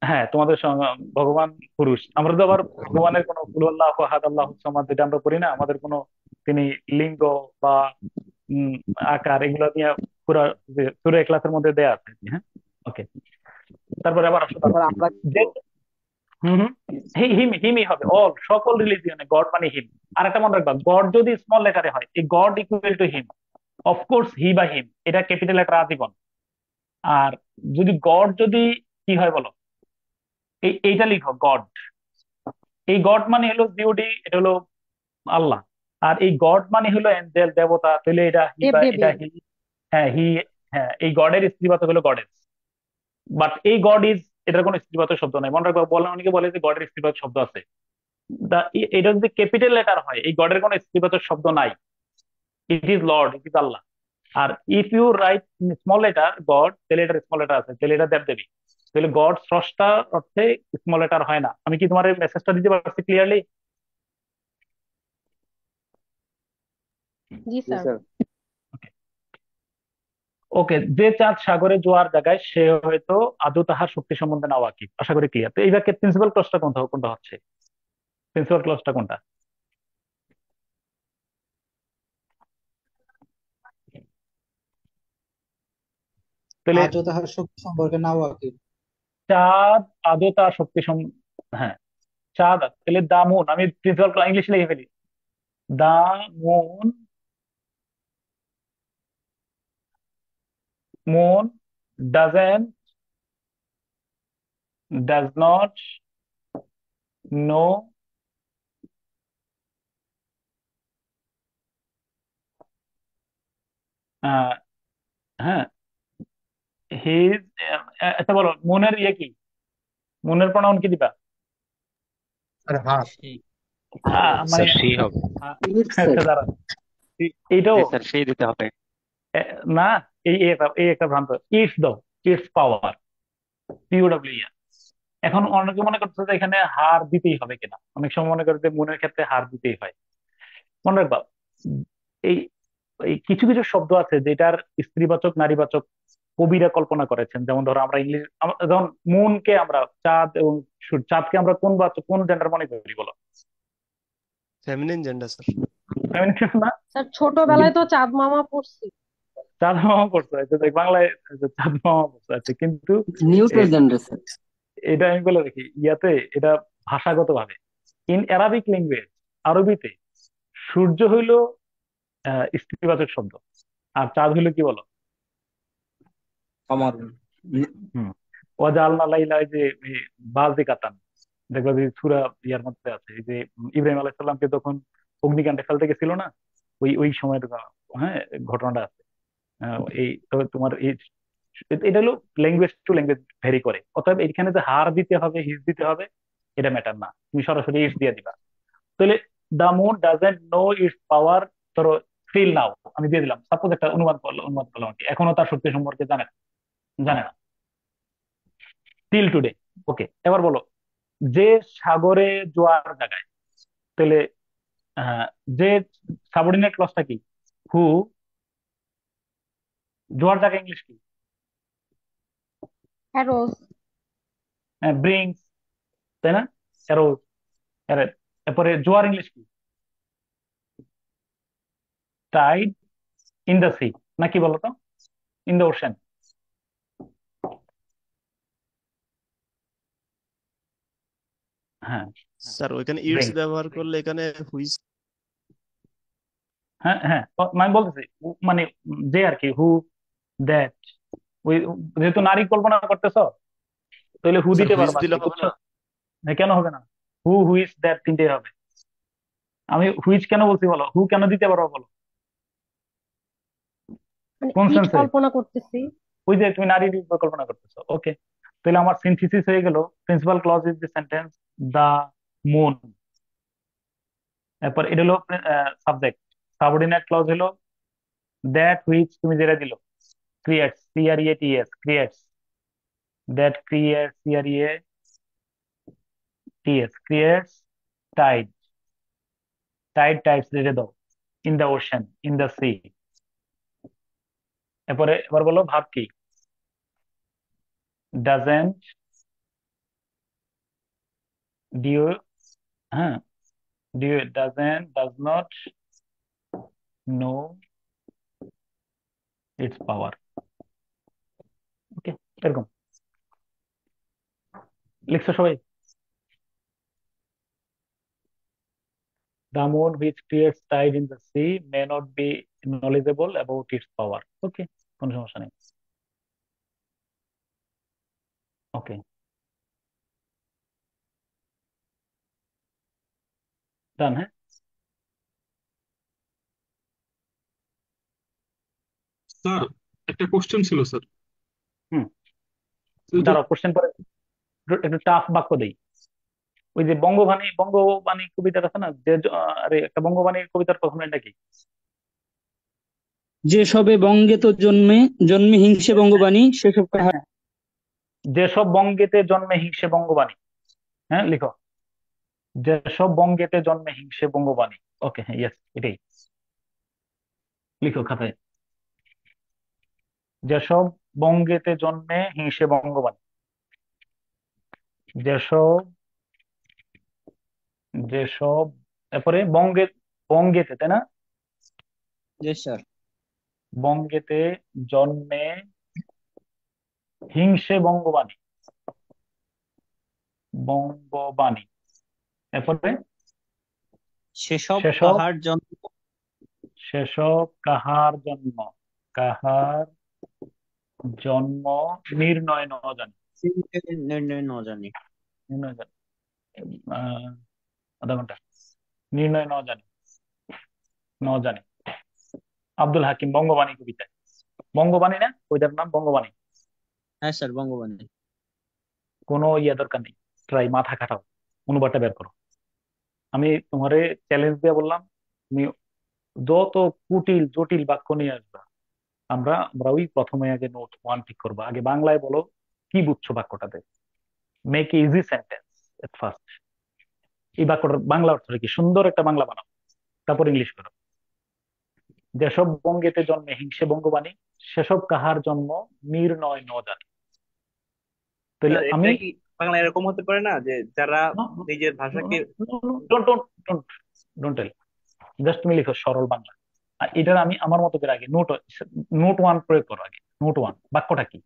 হ্যাঁ তোমাদের ভগবান পুরুষ, আমরা তো আবার ভগবানের কোনো কুল আল্লাহ আহাদ আল্লাহ সামাদ যেটা আমরা করি না, আমাদের কোনো তিনি লিঙ্গ বা উম আকার এগুলো নিয়ে পুরো সূরা ইখলাসের মধ্যে দেয়া আছে। হ্যাঁ, ওকে, তারপরে আবার আসো স্যার আমরা যে হিমই হবে, অল সকল রিলিজিয়নে গড মানে হিম। আর একটা মনে রাখবা, গড যদি স্মল লেটারে হয় এই god equal to him, of course হি বা হিম এটা ক্যাপিটাল লেটার আজীবন। আর যদি গড যদি কি হয় বলো, এইটা লিখো গড, এই গড মানে হলো জিওডি, এটা হলো আল্লাহ। আর এই গড মানে হলো এঞ্জেল দেবতা, তাহলে এটা হি বা দেবদেবী। এটা হি। হ্যাঁ হি, হ্যাঁ এই গডের স্ত্রীবাচক হলো গডেস, বাট এই গড ইজ, এটার কোনো স্ত্রীবাচক শব্দ নাই। মনে রাখবা, বলে অনেকে বলে যে গডের স্ত্রীবাচক শব্দ আছে, এটা যদি ক্যাপিটাল লেটার হয় এই গডের কোনো স্ত্রীবাচক শব্দ নাই, it is lord, it is Allah. আর if you write small letter god, তাহলে এটার স্মল লেটার আছে, তাহলে এটা দেবদেবী। তাহলে গড স্রষ্টা অর্থে স্মল লেটার হয় না। আমি কি তোমার মেসেজটা দিতে পারছি ক্লিয়ারলি? জি স্যার। ওকে, যে চাঁদ সাগরে জোয়ার জায়গায় সে হয়তো আদৌ তাহার শক্তি সম্বন্ধে না ওয়াকিফ। আশা করি ক্লিয়ার। তো এই বাক্যের প্রিন্সিপাল ক্লজটা কোনটা হচ্ছে? প্রিন্সিপাল ক্লজটা কোনটা? তাহলে আজও তাহার শক্তি সম্পর্কে না ওয়াকিফ। চাঁদ আদৌ তার শক্তি হ্যাঁ, চাঁদ, তাহলে দা মুন, আমি প্রিন্সিপাল ইংলিশ লিখে ফেলি, the moon, moon does not know ah, হ্যাঁ হিজ, আচ্ছা বলো মুনের ইয়ে কি, মুনের প্রনাউন কি দিবা? আরে হ্যাঁ সেই মানে স্যার সেই হবে। আচ্ছা দাঁড়া, এইটাও জি স্যার সেই দিতে হবে। না, এই একটা ভ্রান্ত, ইটস দাও, ইটস পাওয়ার, পিওডব্লিউ। এখন অনেকে মনে করছে যে এখানে হার দিতেই হবে কিনা, অনেক সময় মনে করে যে মনের ক্ষেত্রে হার দিতেই হয়। মনে রাখবা, এই এই কিছু কিছু শব্দ আছে যেটার স্ত্রীবাচক নারীবাচক কবিরা কল্পনা করেছেন। যেমন ধরো আমরা ইংলিশ, যেমন মুনকে আমরা চাঁদ এবং চাঁদকে আমরা কোন বাচক, কোন জেন্ডার মনে করি বলো? Feminine gender sir. ফেমিনিন না? স্যার ছোটবেলায় তো চাঁদ মামা পড়ছি। চাঁদ মামা পড়ছে, আচ্ছা, দেখ বাংলায় চাঁদ মামা পড়ছে, আচ্ছা, কিন্তু নিউট্রাল জেন্ডার স্যার। এটা আমি বলে রাখি, ইয়াতে এটা ভাষাগত ভাবে ইন অ্যারাবিক ল্যাঙ্গুয়েজ, আরবিতে সূর্য হইল স্ত্রীবাচক শব্দ, আর চাঁদ হইলো কি বলো? আমার হম, ওয়াজাআলনা লাইলা, এই যে বাজিকাতান, দেখবা যে সূরা ইয়ার মধ্যে আছে, এই যে ইব্রাহিম আলাইহিস সালামকে যখন অগ্নিকাণ্ডে ফেলতে গেছিল না, ওই ওই সময়ের হ্যাঁ ঘটনাটা আছে। এই তবে তোমার এই এটা হলো ল্যাঙ্গুয়েজ টু ল্যাঙ্গুয়েজ ভেরি করে, অতএব এখানে যে হার দিতে হবে হিস দিতে হবে এটা ম্যাটার না, তুমি সরাসরি ইটস দিয়ে দিবা। তাহলে the moon doesn't know its power, ধরো ফিল নাও, আমি দিয়ে দিলাম, সাপোজ একটা অনুবাদ করলাম আর কি, এখনো তার শক্তি সম্পর্কে জানে না টিল টুডে। ওকে, এবার বলো, যে সাগরে জোয়ার জাগায়, তাহলে আহ, যে সাবঅর্ডিনেট ক্লজটা কি? হু, জোয়ার জায়গা ইংলিশ কি? হ্যারোস। ব্রিংস, তাই না? অ্যারোজ, এরপরে জোয়ার ইংলিশ কি? টাইড ইন দ্য সি, নাকি বলো তো? In the ocean. হ্যাঁ স্যার ওইখানে ইটস ব্রিংস, ব্যবহার করলে এখানে হুইচ। হ্যাঁ হ্যাঁ, আমি বলতেছি মানে যে আর কি, হু, দ্যাট, ওই যেহেতু নারী কল্পনা করতেছো, তাহলে হু স্যার দিতে হুইচ পারবা আর দিলে কি, হবে বুঝছো? না? হ্যাঁ, কেন হবে না? হু, হুইচ, দ্যাট তিনটেই হবে। আমি হুইচ কেন বলছি বলো, হু কেন দিতে পারবো বলো, মানে কোন ইট সেন্সে? কল্পনা করতেছি। ওই যে তুমি নারী কল্পনা করতেছো। ওকে, তাহলে আমার সিনথিসিস হয়ে গেল, principal clause is the sentence the moon, এরপর এটা হলো সাবজেক্ট, সাবঅর্ডিনেট ক্লজ হলো দ্যাট হুইচ, তুমি যেটা দিলো creates, CREATES, creates, that creates, CREATES, creates tide, tides রেখে দাও, in the ocean, in the sea. এরপরে এবার বলো ভাব কি? ডাজেন্ট, ডিউ, হ্যাঁ, does not know its power. Okay, এরকম লিখছো সবাই? The moon which creates tide in the sea may not be knowledgeable about its power. ওকে, কোনো সমস্যা নেই। ওকে, ডান। হ্যাঁ, স্যার একটা কোশ্চেন ছিল স্যার। হুম, ওই যে দাঁড়াও, কোশ্চেন পরে একটু টাফ বাক্য দেই। ওই যে বঙ্গবাণী কবিতা আছে না, যে আরে একটা বঙ্গবাণী কবিতার প্রথম লাইনটা কি? যে সবে বঙ্গে তো জন্মে জন্মে হিংসে বঙ্গবাণী সেসব কাহার। হ্যাঁ, যেসব বঙ্গেতে জন্মে হিংসে বঙ্গবাণী। হ্যাঁ, লিখো, যেসব বঙ্গেতে জন্মে হিংসে বঙ্গবাণী। ওকে, হ্যাঁ, ইয়েস, এটাই লিখো খাতায়, যেসব বঙ্গেতে জন্মে হিংসে বঙ্গবাণী, যেসব, যেসব, এরপরে বঙ্গেতে, তাই না? জি স্যার। বঙ্গেতে জন্মে হিংসে বঙ্গবাণী, বঙ্গবাণী। এরপরে সেসব সেসব কাহার জন্য সেসব কাহার জন্ম, কাহার জন্ম নির্ণয় ন জানি, নির্ণয় ন জানি। নির্ণয় জানি, আধা ঘন্টা, নির্ণয় ন জানি, ন জানি। আব্দুল হাকিম বঙ্গবাণী কবিতায়, বঙ্গবাণী না কবিতার নাম বঙ্গবাণী। হ্যাঁ স্যার, বঙ্গবন্ধু। কোনো ইয়া দরকার নেই, ট্রাই মাথা খাটাও, অনুবাদটা বের করো। আমি তোমারে চ্যালেঞ্জ দিয়ে বললাম, তুমি যত কুটিল জটিল বাক্য নিয়ে আসবা, আমরা আমরা ওই প্রথমে আগে নোট ওয়ান ঠিক করবো, আগে বাংলায় বলো কি বুঝছো বাক্যটাতে, make easy sentence at first. এই বাক্যটার বাংলা অর্থটা কি, সুন্দর একটা বাংলা বানাও, তারপর ইংলিশ করো। যেসব বঙ্গেতে জন্মে হিংসে বঙ্গবাণী, সেসব কাহার জন্ম নির্ণয় ন জানি। তাহলে স্যার আমি এটা কি বাংলা এরকম হতে পারে না যে যারা নিজের ভাষাকে don't don't don't don't tell, just তুমি লিখো সরল বাংলা। আর এটার আমি আমার মতো করে আগে নোট, নোট ওয়ান প্রয়োগ করো আগে, নোট ওয়ান বাক্যটা কি।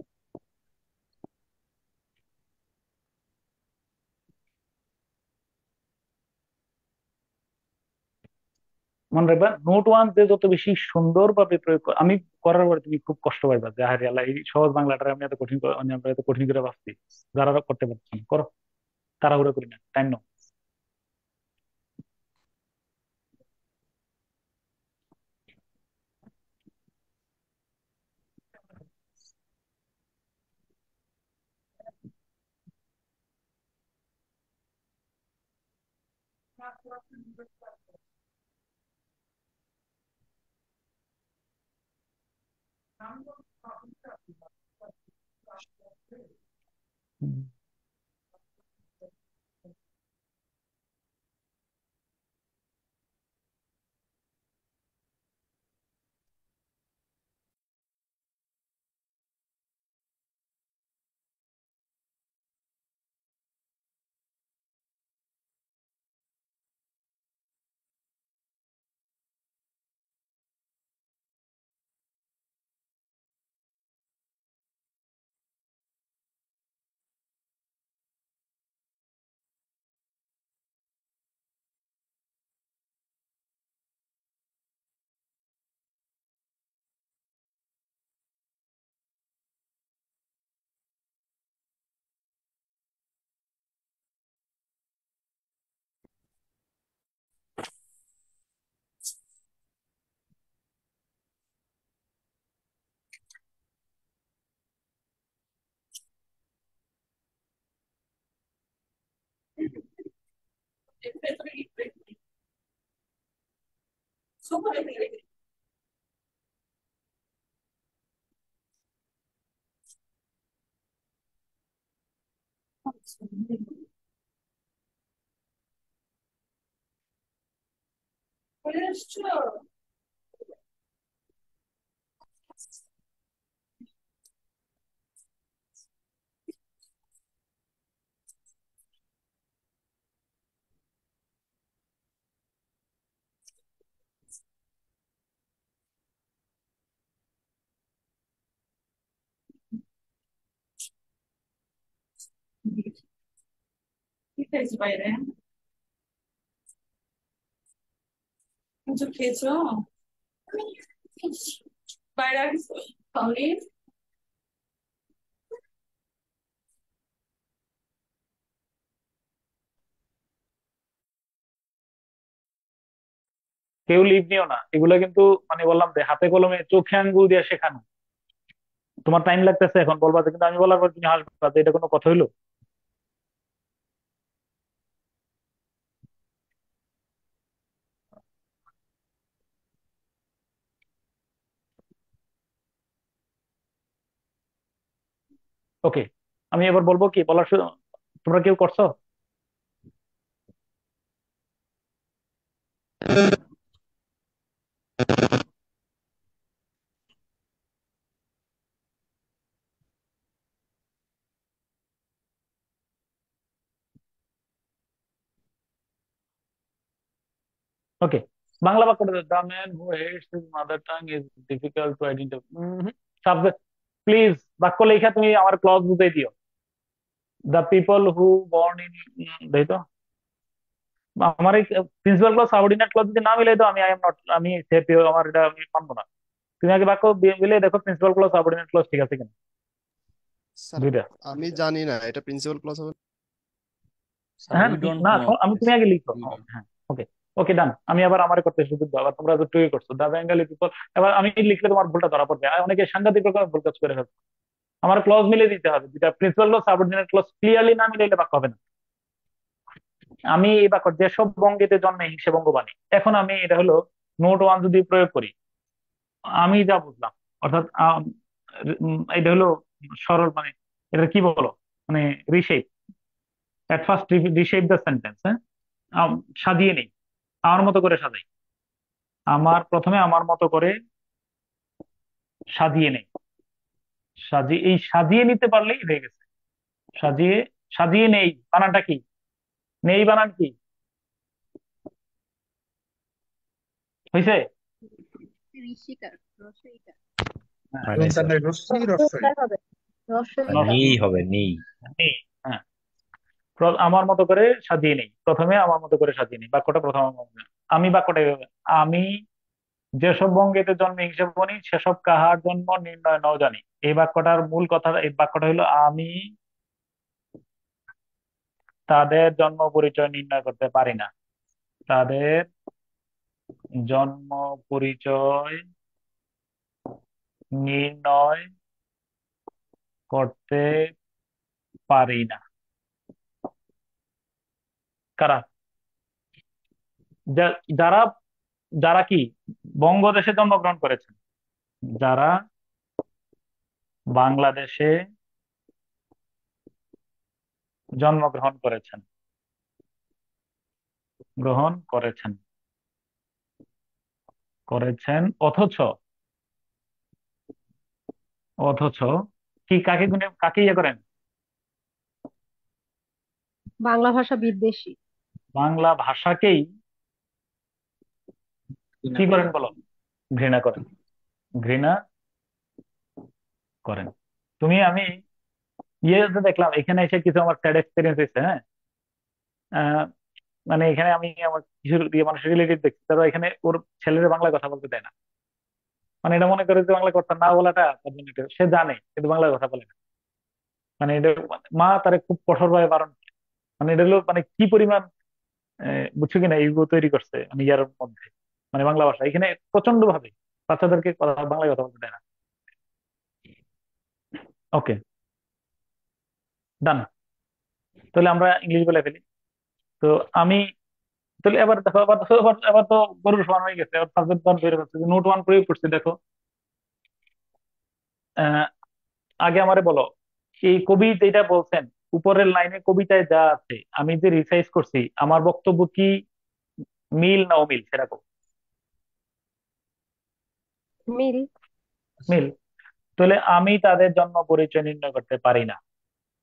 মনে রাখবা নোট ওয়ান যে যত বেশি সুন্দর ভাবে প্রয়োগ আমি করার পরে তুমি খুব কষ্ট পাইবা যে আরে আল্লাহ এই সহজ বাংলাটা আমি এত কঠিন আমরা এত কঠিন করে ভাবছি, যারা করতে পারছি না। করো, তাড়াহুড়া করি না, টাইম নাও। কেউ লিভ নিও না, এগুলা কিন্তু মানে বললাম যে হাতে কলমে চোখে আঙ্গুল দিয়ে শেখানো। তোমার টাইম লাগতেছে এখন বলবা যে, কিন্তু আমি বলার পর তুমি হাসবা যে এটা কোনো কথা হইলো। ওকে, আমি এবার বলবো কি বলার তোমরা কেউ করছো? ওকে, বাংলা বাক্যটা the man who hates his mother tongue is difficult to identify. Subject please, বাক্য লেখা তুমি আমার ক্লজ বুঝাই দিও। The people who born in, তাই তো। আমার এই প্রিন্সিপাল ক্লজ সাবঅর্ডিনেট ক্লজ যদি না মিলাই তো আমি আই এম নট, আমি সেফ, আমার এটা আমি মানবো না। তুমি আগে বাক্য মিলে দেখো প্রিন্সিপাল ক্লজ সাবঅর্ডিনেট ক্লজ ঠিক আছে কিনা, স্যার দুইটা। আমি জানি না এটা প্রিন্সিপাল ক্লজ হবে। স্যার হ্যাঁ উই ডোন্ট না, নো। আমি, তুমি আগে লিখো। হ্যাঁ, ওকে, ওকে ডান। আমি আবার আমার করতে শুরু করবো, আবার তোমরা তো টুই করছো দা বেঙ্গলি পিপল। এবার আমি লিখলে তোমার ভুলটা ধরা পড়বে, আর অনেকে সাংঘাতিক রকমের ভুল কাজ করে ফেলছে। আমার ক্লজ মিলে দিতে হবে, যেটা principal clause subordinate clause clearly না মিলাইলে বাক্য হবে না। আমি এই বাক্য যেসব বঙ্গেতে জন্মে হিংসে বঙ্গবাণী, এখন আমি এটা হলো নোট ওয়ান যদি প্রয়োগ করি, আমি যা বুঝলাম, অর্থাৎ এটা হলো সরল, মানে এটা কি বলো, মানে reshape, at first reshape the sentence. হ্যাঁ, সাজিয়ে নেই, আমার মতো করে সাজাই। প্রথমে আমার মতো করে সাজিয়ে নেই, এই সাজিয়ে নিতে পারলেই হয়ে গেছে। সাজিয়ে, সাজিয়ে নেই বানানটা কি, নেই বানান কি হয়েছে? ঋষিকার রসইকার হ্যাঁ, এবং স্যার রশ্মি রস্বই রসই হবে, রসই নেই হবে, নেই। নেই, হ্যাঁ। আমার মতো করে সাজিয়ে নেই, প্রথমে আমার মতো করে সাজিয়ে নেই, বাক্যটা প্রথম আমার মতো। আমি বাক্যটা এভাবে, আমি যেসব বঙ্গেতে জন্মে হিসেব বনি, সেসব কাহার জন্ম নির্ণয় নও জানি। এই বাক্যটার মূল কথা, এই বাক্যটা হলো আমি তাদের জন্ম পরিচয় নির্ণয় করতে পারি না, তাদের জন্ম পরিচয় নির্ণয় করতে পারি না। কারা? যারা, যারা কি বঙ্গদেশে জন্মগ্রহণ করেছেন, যারা বাংলাদেশে জন্মগ্রহণ করেছেন, গ্রহণ করেছেন, করেছেন, অথচ, অথচ কি, কাকে গুণে, কাকে ইয়ে করেন? বাংলা ভাষা বিদ্বেষী। বাংলা ভাষাকেই কি করেন বলো? ঘৃণা করেন, ঘৃণা করেন। তুমি, আমি ইয়েতে দেখলাম, এখানে এসে কিছু আমার স্যাড এক্সপিরিয়েন্স হয়েছে। হ্যাঁ, আহ, মানে এখানে আমি আমার কিছু মানুষের রিলেটিভ দেখছি, তারা এখানে ওর ছেলের বাংলা কথা বলতে দেয় না। মানে এটা মনে করে যে বাংলা কথা না বলাটা তার জন্য সে জানে কিন্তু বাংলা কথা বলে না। মানে এটা মা তারে খুব কঠোর ভাবে বারণ করে। মানে এটা হলো মানে কি পরিমাণ বুঝছো কিনা ইগো তৈরি করছে মানে ইয়ার মধ্যে, মানে বাংলা ভাষা এখানে প্রচন্ড ভাবে বাচ্চাদেরকে বাংলা কথা বলতে দেয় না। ওকে ডান, তাহলে আমরা ইংলিশ বলে ফেলি। তো আমি, তাহলে এবার দেখো, এবার তো গরুর সমান হয়ে গেছে, এবার সাবজেক্ট ভার্ব বের হচ্ছে, নোট ওয়ান প্রয়োগ করছি দেখো। আহ, আগে আমারে বলো, এই কবি যেটা বলছেন উপরের লাইনে কবিতায় যা আছে আমি যে রিসাইজ করছি, আমার বক্তব্য কি মিল না অমিল সেটা কও। মিল। মিল। তাহলে আমি তাদের জন্ম পরিচয় নির্ণয় করতে পারি না।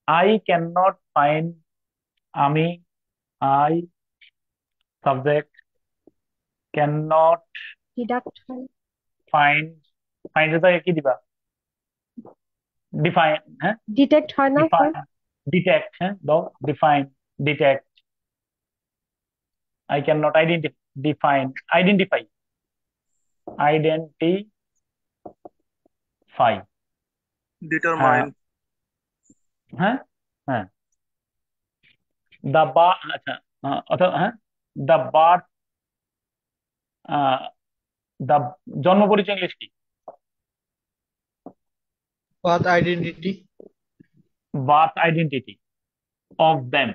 আই ক্যান নট ফাইন্ড, আমি, I subject, can not deduct হয়। ফাইন্ড, ফাইন্ড এর জায়গায় কি দিবা? ডিফাইন। হ্যাঁ, ডিটেক্ট হয় না স্যার? Define, detect. হ্যাঁ দাও, define, detect. I cannot define, identify, identify। হ্যাঁ, ডিটারমাইন। হ্যাঁ, হ্যাঁ, দা বা, আচ্ছা, অথবা হ্যাঁ, দা বার্থ, দা জন্ম পরিচয় ইংলিশ কি? Birth identity. Birth identity of them.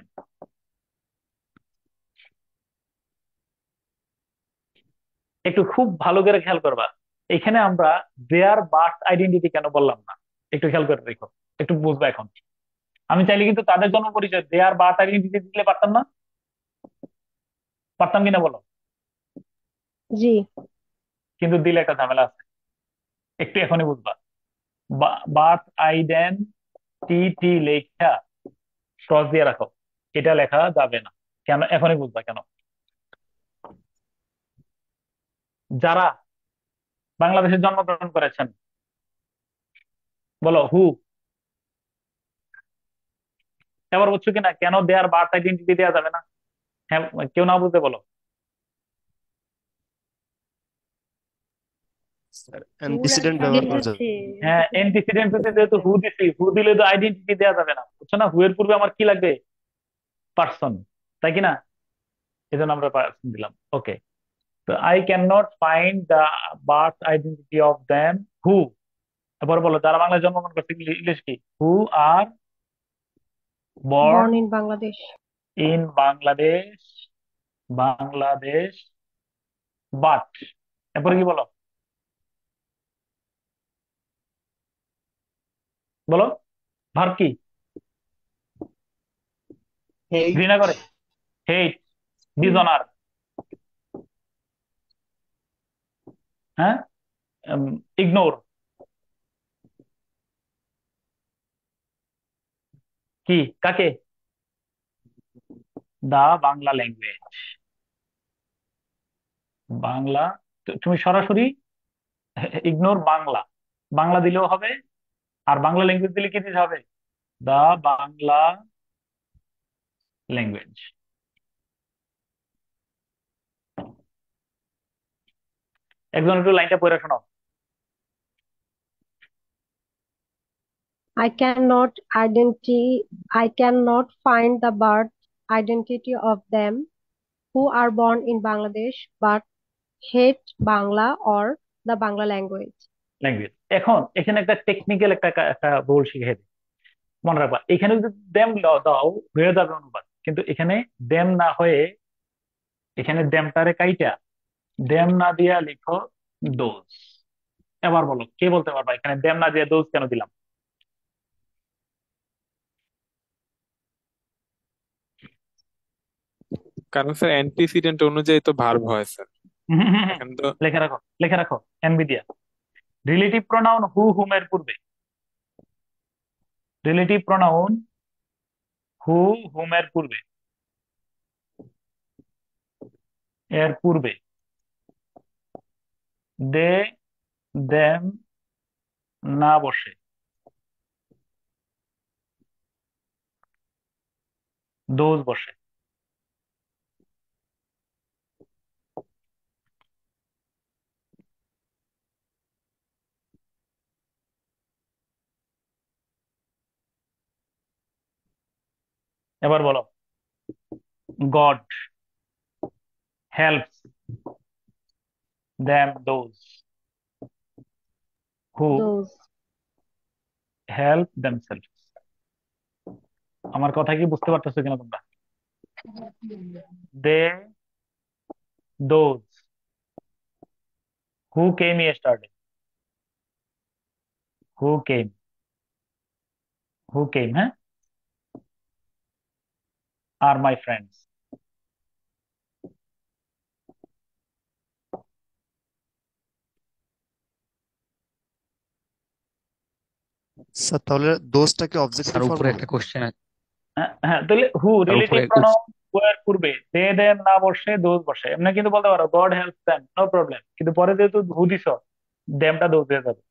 একটু খুব ভালো করে খেয়াল করবা, এখানে আমরা দেয়ার বার্থ আইডেন্টিটি কেন বললাম না, একটু খেয়াল করে দেখো, একটু বুঝবা এখন। আমি চাইলে কিন্তু তাদের জন্ম পরিচয় দেয়ার বার্থ আইডেন্টিটি দিলে পারতাম না? পারতাম কিনা বলো? জি। কিন্তু দিলে একটা ঝামেলা আছে, একটু এখনই বুঝবা। বার্থ আইডেন্টিটি লেখা ক্রস দিয়ে রাখো, এটা লেখা যাবে না। কেন? এখনই বুঝবা কেন। যারা বাংলাদেশে জন্মগ্রহণ করেছেন, বলো হু। এবার বুঝছো কিনা কেন দেয়ার বার্থ আইডেন্টিটি দেওয়া যাবে না? হ্যাঁ, কেউ না বুঝতে বলো। স্যার অ্যান্টিসিডেন্ট আগে ব্যবহার করা যাবে। আছে হ্যাঁ, অ্যান্টিসিডেন্ট যেহেতু হু দিছি, হু দিলে তো আইডেন্টিটি দেওয়া যাবে না, বুঝছো না? হু এর পূর্বে আমার কি লাগবে? পার্সন, তাই কি না? এই জন্য আমরা পার্সন দিলাম। ওকে, তো I can not find the birth identity of them who. এরপর বলো, যারা বাংলায় জন্মগ্রহণ করছে, ইংলিশ কি? Who are born born in Bangladesh. In Bangladesh, Bangladesh but. এরপরে কি বলো? বলো, ভার্ব কি? ঘৃণা করে, হেট, ডিসঅনার, হ্যাঁ, ইগনোর, কি, কাকে? দা বাংলা ল্যাঙ্গুয়েজ, বাংলা। তুমি সরাসরি ইগনোর বাংলা, বাংলা দিলেও হবে, আর বাংলা ল্যাঙ্গুয়েজ দিলে কি দিতে হবে? দা বাংলা ল্যাঙ্গুয়েজ। একজন একটু লাইনটা পড়ে শোনাও। I cannot find the birth identity of them who are born in Bangladesh but hate Bangla or the Bangla language. Language. এখন এখানে একটা টেকনিক্যাল একটা রোল শিখে দিই, মনে রাখবা। এখানে যদি দেম দাও হয়ে যাবে অনুবাদ, কিন্তু এখানে দেম না হয়ে, এখানে দেমটারে কাইটা দেম না দিয়া লিখো দোজ। এবার বলো, কে বলতে পারবা এখানে দেম না দিয়ে দোজ কেন দিলাম? কারণ স্যার অ্যান্টিসিডেন্ট অনুযায়ী তো ভার্ব হয় স্যার, এখন তো লেখা রাখো, লেখা রাখো, এনবি দিয়া। রিলেটিভ প্রোনাউন হু হুমের পূর্বে, রিলেটিভ প্রোনাউন হু হুমের পূর্বে, এর পূর্বে দে দেম না বসে দোজ বসে। এবার বলো, God helps them those who Those. Help themselves. আমার কথা কি বুঝতে পারতেছো কিনা তোমরা? দে দোজ হু কেম ইয়েস্টারডে, হু কেম, হু কেম, হ্যাঁ, আর মাই ফ্রেন্ডস। স্যার তাহলে দোষটা কি অবজেক্টিভ স্যার ফর্ম উপরে হবে? একটা কোশ্চেন আছে, হ্যাঁ, তাহলে হু স্যার রিলেটিভ উপরে প্রোনাউন হু এর পূর্বে দে দেম না বসে দোজ বসে, এমনি কিন্তু বলতে পারো God helps them, no problem. কিন্তু পরে যেহেতু হু দিছ, দেমটা দোজ দিয়ে যাবে।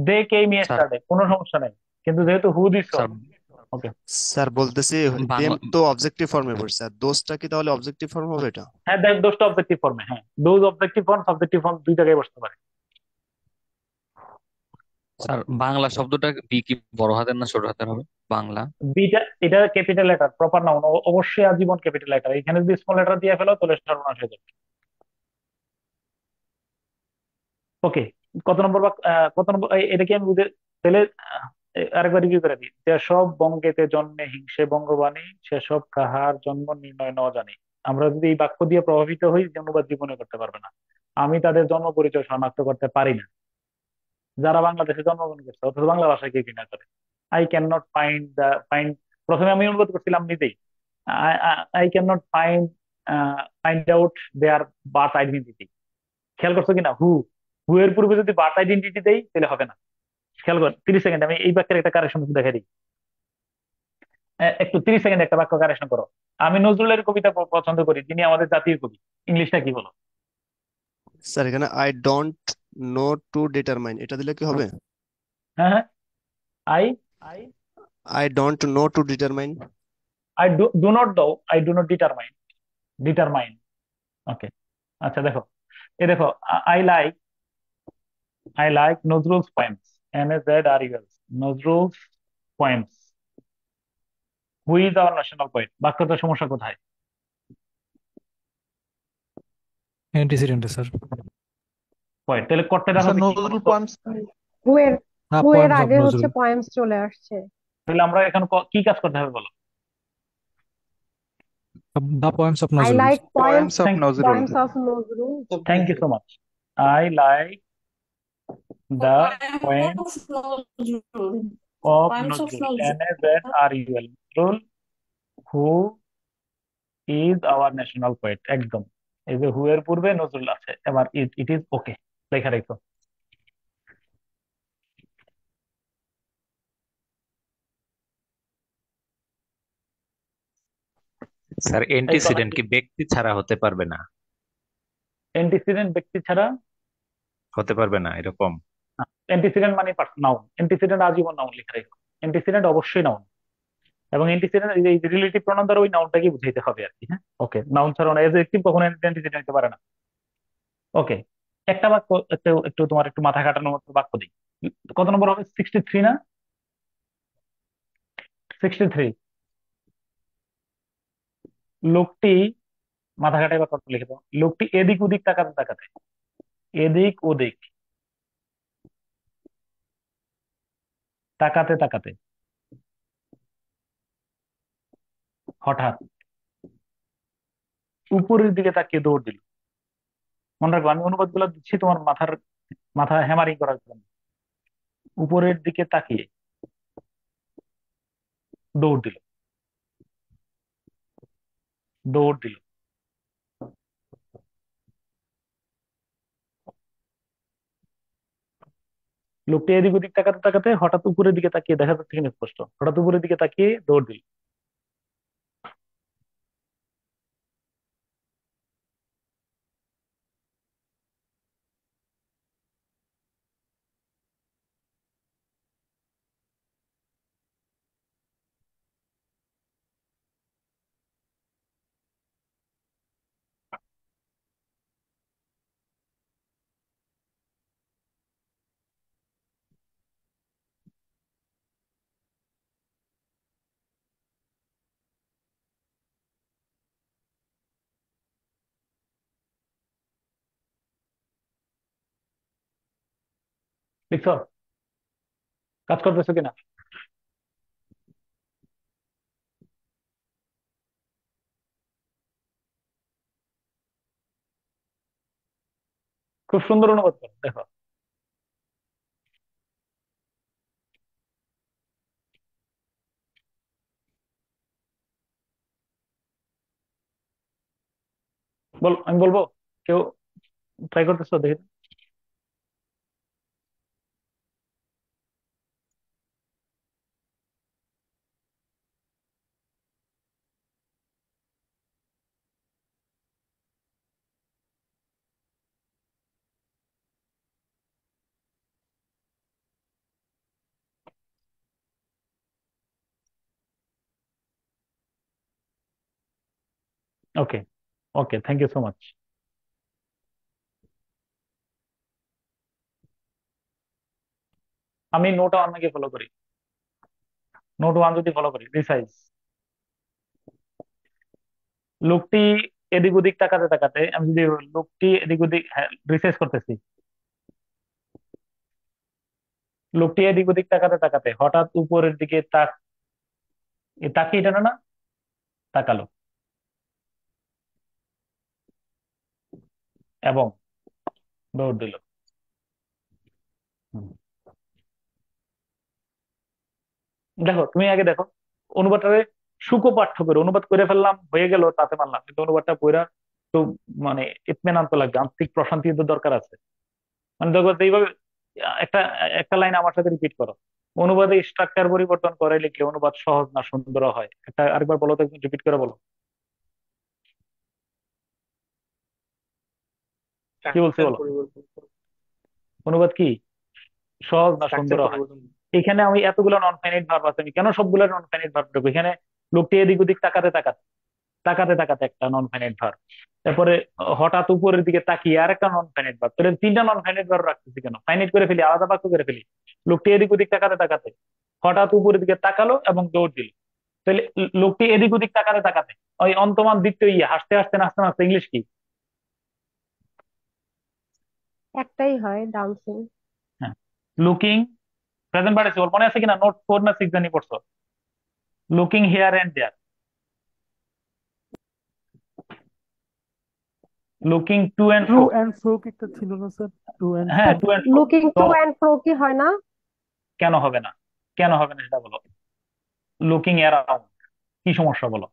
দে কেম স্যার ইয়েস্টারডে, কোনো সমস্যা নেই, কিন্তু যেহেতু হু দিছ, স্যার ওকে। স্যার বলতেছি দেম বাংলা তো অবজেক্টিভ ফর্মে পড়ছে, আর দোষটা কি তাহলে অবজেক্টিভ ফর্ম হবে এটা? হ্যাঁ, দেখ, দোষটা অবজেক্টিভ ফর্মে, হ্যাঁ, those objective form, subjective form দুই জায়গায় বসতে পারে। স্যার বাংলা শব্দটা বি কি বড় হাতের না ছোট হাতের হবে? বাংলা বিটা, এটা ক্যাপিটাল লেটার, প্রপার নাউন, অবশ্যই আজীবন ক্যাপিটাল লেটার। এখানে যদি স্মল লেটার দিয়ে ফেলো তাহলে সর্বনাশ হয়ে যাবে। ওকে, কত নম্বর বা কত নম্বর এটা কি আমি বুঝে, তাহলে আরেকবার রিভিউ করে দিই। যেসব বঙ্গেতে জন্মে হিংসে বঙ্গবাণী, সেসব কাহার জন্ম নির্ণয় ন জানি। আমরা যদি এই বাক্য দিয়ে প্রভাবিত হই, যে অনুবাদ জীবনে করতে পারবে না। আমি তাদের জন্ম পরিচয় শনাক্ত করতে পারি না, যারা বাংলাদেশে জন্মগ্রহণ করছে অথচ বাংলা ভাষাকে ঘৃণা করে। আই ক্যান নট ফাইন্ড, প্রথমে আমি অনুবাদ করছিলাম নিজেই, I can not find out their birth identity. খেয়াল করছো কিনা? হু, হু এর পূর্বে যদি বার্থ আইডেন্টিটি দেই তাহলে হবে না। খেয়াল কর, 30 সেকেন্ড আমি এই বাক্যের একটা কারেকশন দেখাই দিই। একটু 30 সেকেন্ড একটা বাক্য কারেকশন করো। আমি নজরুলের কবিতা পছন্দ করি, তিনি আমাদের জাতীয় কবি। ইংলিশটা কি বলো? স্যার এখানে I don't know to determine এটা দিলে কি হবে? হ্যাঁ, হ্যাঁ, I I don't know to determine. I do not দাও, I do not determine. Determine. Okay, আচ্ছা দেখো, এ দেখো, I like Nazrul's poems, NAZRULs, Nazrul's poems. Who is our national poet? বাক্যটার সমস্যা কোথায়? অ্যান্টিসিডেন্টে স্যার। পোয়েট, তাহলে কর্তাটা স্যার হবে কি নজরুল বলো তো? পোয়েমস। হু এর হ্যাঁ, হু এর পয়েমস অফ আগে হচ্ছে নজরুল। পয়েমস চলে আসছে। তাহলে আমরা এখন কি কাজ করতে হবে বলো? The poems of I Nazrul. like poems of Nazrul. poems of Nazrul. Thank you so much. I like the poem Poems of Nazrul. Of Poems of Nazrul, Nazrul. NAZRUL, Nazrul who is our national poet. একদম, এই যে হু এর পূর্বে নজরুল আছে, এবার ইট ইজ ওকে লেখা রাখো। স্যার অ্যান্টিসিডেন্ট কি ব্যক্তি ছাড়া হতে পারবে না? অ্যান্টিসিডেন্ট ব্যক্তি ছাড়া হতে পারবে না এরকম? অ্যান্টিসিডেন্ট মানে নাউন, অ্যান্টিসিডেন্ট আজীবন নাউন লেখা রাখো। অ্যান্টিসিডেন্ট অবশ্যই নাউন, এবং অ্যান্টিসিডেন্ট এই রিলেটিভ প্রনাউন দ্বারা ওই নাউনটাকে বুঝাইতে হবে আর কি। হ্যাঁ, ওকে, নাউন ছাড়া না, অ্যাডজেক্টিভ কখনো অ্যান্টিসিডেন্ট নিতে পারে না। ওকে, একটা বাক্য একটু একটু তোমার একটু মাথা কাটানোর মতো বাক্য দিই। কত নম্বর হবে? 63 না? 63। লোকটি, মাথা কাটাই বাক্য লিখে দাও। লোকটি এদিক ওদিক তাকাতে তাকাতে, এদিক ওদিক তাকাতে তাকাতে হঠাৎ উপরের দিকে তাকিয়ে দৌড় দিল। মনে রাখবো, আমি অনুবাদ গুলো দিচ্ছি তোমার মাথা হ্যামারিং করার জন্য। উপরের দিকে তাকিয়ে দৌড় দিল, দৌড় দিল। লোকটি এদিক ওদিক তাকাতে তাকাতে হঠাৎ উপরের দিকে তাকিয়ে, দেখা যাচ্ছে কিনা স্পষ্ট, হঠাৎ উপরের দিকে তাকিয়ে দৌড় দিল। লিখছো? কাজ করতেছো কিনা? খুব সুন্দর অনুবাদ করো, দেখো। আমি বলবো, কেউ ট্রাই করতেছো দেখি। ওকে, ওকে, থ্যাংক ইউ সো মাচ। আমি নোট ওয়ান নাকি ফলো করি, নোট ওয়ান যদি ফলো করি, রিসাইজ। লোকটি এদিক ওদিক তাকাতে তাকাতে, আমি যদি লোকটি এদিক ওদিক, হ্যাঁ রিসাইজ করতেছি। লোকটি এদিক ওদিক তাকাতে তাকাতে হঠাৎ উপরের দিকে তাকিয়ে, এটা না, তাকালো এবং দৌড় দিল। হুম। দেখো, তুমি আগে দেখো অনুবাদটারে সুকো পাঠ্য করে, অনুবাদ করে ফেললাম হয়ে গেল তাতে মানলাম, কিন্তু অনুবাদটা পড়া তো মানে ইতমেন আনতে লাগবে, আন্তরিক প্রশান্তি তো দরকার আছে। মানে দেখো এইভাবে একটা একটা লাইন আমার সাথে রিপিট করো। অনুবাদে স্ট্রাকচার পরিবর্তন করে লিখলে অনুবাদ সহজ না সুন্দর হয়। একটা আরেকবার বলো তো, রিপিট করে বলো। কি বলছি বলো? অনুবাদ কি সহজ না সুন্দর হয়? এখানে আমি এতগুলো নন ফাইনাইট ভার্ব আছে, আমি কেন সবগুলো নন ফাইনাইট ভার্ব রাখবো এখানে? লোকটি এদিক ওদিক তাকাতে তাকাতে, তাকাতে তাকাতে একটা নন ফাইনাইট ভার্ব, তারপরে হঠাৎ উপরের দিকে তাকিয়ে আর একটা নন ফাইনাইট ভার্ব। তাহলে তিনটা নন ফাইনাইট ভার্ব রাখতেছি কেন? ফাইনাইট করে ফেলি, আলাদা বাক্য করে ফেলি। লোকটি এদিক ওদিক তাকাতে তাকাতে হঠাৎ উপরের দিকে তাকালো এবং দৌড় দিল। তাহলে লোকটি এদিক ওদিক তাকাতে তাকাতে, ওই অন্তমান দ্বিতীয় ইয়ে হাসতে হাসতে নাচতে নাচতে, ইংলিশ কি? একটাই হয়, ডান্সিং। হ্যাঁ, লুকিং প্রেজেন্ট পার্টিসিপল, মনে আছে কিনা? নোট 4 না 6 জানি পড়ছো? Looking here and there, looking to and true fro. And fro একটা ছিল না স্যার? ট্রু এন্ড হ্যাঁ, টু এন্ড ফ্রো। লুকিং তো টু অ্যান্ড ফ্রো কি হয় না? কেন হবে না? কেন হবে না সেটা বলো। লুকিং অ্যারাউন্ড, কি সমস্যা বলো?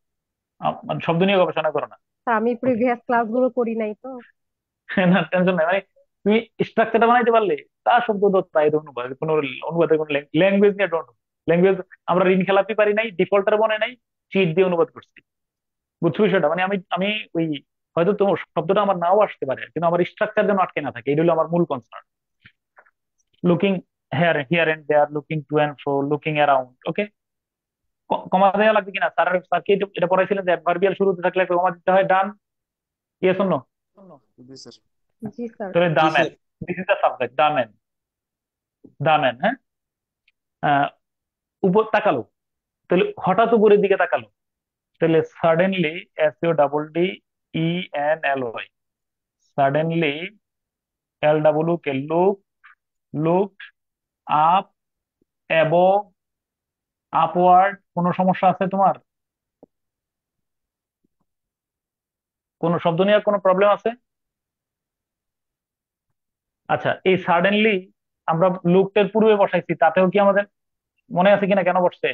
মানে শব্দ নিয়ে গবেষণা করো না। স্যার আমি প্রিভিয়াস ক্লাসগুলো করি নাই তো। না, টেনশন নাই, মানে তুমি স্ট্রাকচারটা বানাইতে পারলে তা শব্দ তো তাই অনুবাদ, কোনো অনুবাদের কোনো ল্যাঙ্গুয়েজ নিয়ে ডোন্ট। ল্যাঙ্গুয়েজ আমরা ঋণ খেলাপি পারি নাই, ডিফল্টার বনে নাই, চিট দিয়ে অনুবাদ করছি। বুঝছো বিষয়টা? মানে আমি আমি ওই হয়তো তোমার শব্দটা আমার নাও আসতে পারে, কিন্তু আমার স্ট্রাকচার যেন আটকে না থাকে, এটা হলো আমার মূল concern. Looking here and there, looking to and fro, looking around. Okay, comma দেওয়া লাগবে কিনা? স্যার কি এটা পড়াইছিলেন যে অ্যাডভার্বিয়াল শুরুতে থাকলে একটা কমা দিতে হয়? Done, yes or no? জি স্যার। জি স্যার। তাহলে জি the man, sir. This is the subject, the man. The man, হ্যাঁ। আহ, উপর তাকালো, তাহলে হঠাৎ উপরের দিকে তাকালো, তাহলে suddenly, SUDDENLY, suddenly, LWK, look, looked, up, above, upward. কোনো সমস্যা আছে তোমার? কোনো শব্দ নিয়ে কোনো প্রবলেম আছে? আচ্ছা, এই সাডেনলি আমরা লুকটের পূর্বে বসাইছি, তাতেও কি আমাদের মনে আছে কিনা কেন বসছে?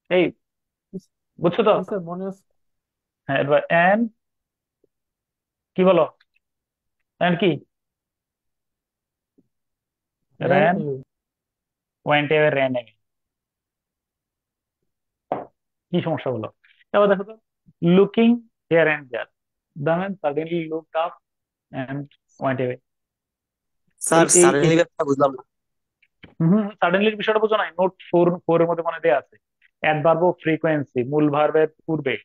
এই বুঝছো তো? স্যার মনে আছে। হ্যাঁ, এবার এন্ড কি বলো? এন্ড কি? Ran, went away, ran away. কি সমস্যা বলো? এবার দেখো তো, looking here and there, the man suddenly looked up and went away. Sir suddenly ব্যাপারটা বুঝলাম না। সাডেনলির বিষয়টা বোঝো নাই? নোট 4 এর মধ্যে মনে দেয়া আছে। অ্যাডভার্ব অফ ফ্রিকোয়েন্সি মূল ভার্বের পূর্বে,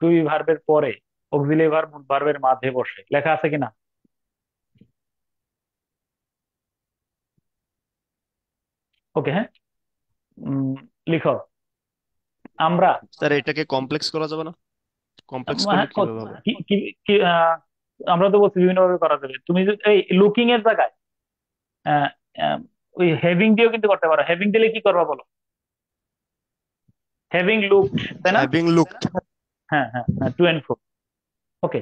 টু বি ভার্বের পরে, অক্সিলারি ভার্ব মূল ভার্বের মাঝে বসে, লেখা আছে কিনা? ওকে, হ্যাঁ। লিখো, আমরা। স্যার এটাকে কমপ্লেক্স করা যাবে না? কমপ্লেক্স করলে হ্যাঁ, কিভাবে হবে? আমরা তো বলছি বিভিন্ন ভাবে করা যাবে। তুমি যদি এই লুকিং এর জায়গায় আহ, আহ, ওই হ্যাভিং দিয়েও কিন্তু করতে পারো। হ্যাভিং দিলে কি করবা বলো? হ্যাভিং লুকড, তাই না? Having looked. হ্যাঁ হ্যাঁ হ্যাঁ, to and fro. Okay,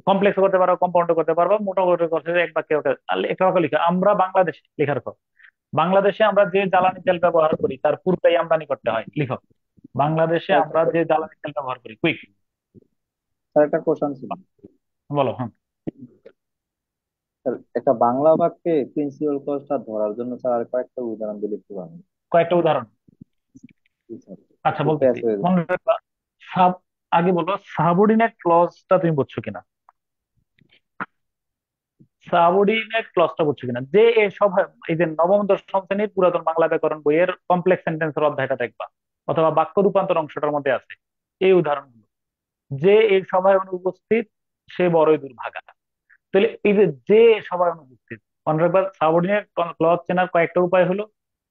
complex করতে পারো, কম্পাউন্ড করতে পারবো, মোটা করতে এক বাক্যে ওকে। একটা বাক্য লিখো, আমরা বাংলাদেশে, লেখার পর বাংলাদেশে আমরা যে জ্বালানি তেল ব্যবহার করি তার পূর্বেই আমদানি করতে হয়। লিখো, বাংলাদেশে আমরা যে জ্বালানি তেল ব্যবহার করি। কুইক, স্যার একটা কোশ্চেন ছিল। বলো। হ্যাঁ, স্যার একটা বাংলা বাক্যে প্রিন্সিপাল ক্লজটা ধরার জন্য স্যার আর কয়েকটা উদাহরণ দিলে একটু ভালো হতো। কয়েকটা উদাহরণ। জি স্যার। আচ্ছা, একটু বলতেছি, প্যাচ হয়ে যায়। মনে রাখবা। আগে বলো সাবঅর্ডিনেট ক্লজটা তুমি বুঝছো কিনা? সাবঅর্ডিনেট ক্লজটা বুঝছো কিনা? যে এসব, এই যে নবম দশম শ্রেণীর পুরাতন বাংলা ব্যাকরণ বইয়ের কমপ্লেক্স সেন্টেন্সের অধ্যায়টা দেখবা, অথবা বাক্য রূপান্তর অংশটার মধ্যে আছে এই উদাহরণগুলো। যে এই সভায় অনুপস্থিত সে বড়ই দুর্ভাগা। তাহলে এই যে সবাই অনুপস্থিত, মনে রাখবা সাবঅর্ডিনেট ক্লজ চেনার কয়েকটা উপায় হলো,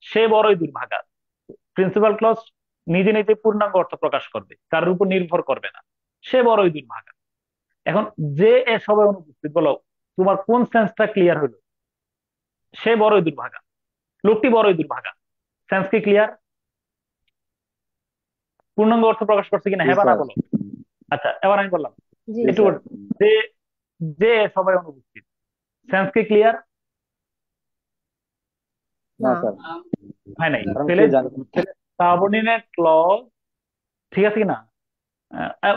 সে বড়ই দুর্ভাগা। প্রিন্সিপাল ক্লজ নিজে নিজে পূর্ণাঙ্গ অর্থ প্রকাশ করবে, কারোর উপর নির্ভর করবে না। সে বড়ই দুর্ভাগা। এখন যে এ সবাই অনুপস্থিত, বলো তোমার কোন সেন্সটা ক্লিয়ার হলো? সে বড়ই দুর্ভাগা, লোকটি বড়ই দুর্ভাগা, সেন্স কি ক্লিয়ার? পূর্ণাঙ্গ অর্থ প্রকাশ করছে কিনা, হ্যাঁ বা না বলো। আচ্ছা, এবার আমি বললাম একটু, যে যে এ সবাই অনুপস্থিত, সেন্স কি ক্লিয়ার? না স্যার, হয় নাই। কারণ তাহলে কে জানে। সাবঅর্ডিনেট ক্লজ, ঠিক আছে কিনা?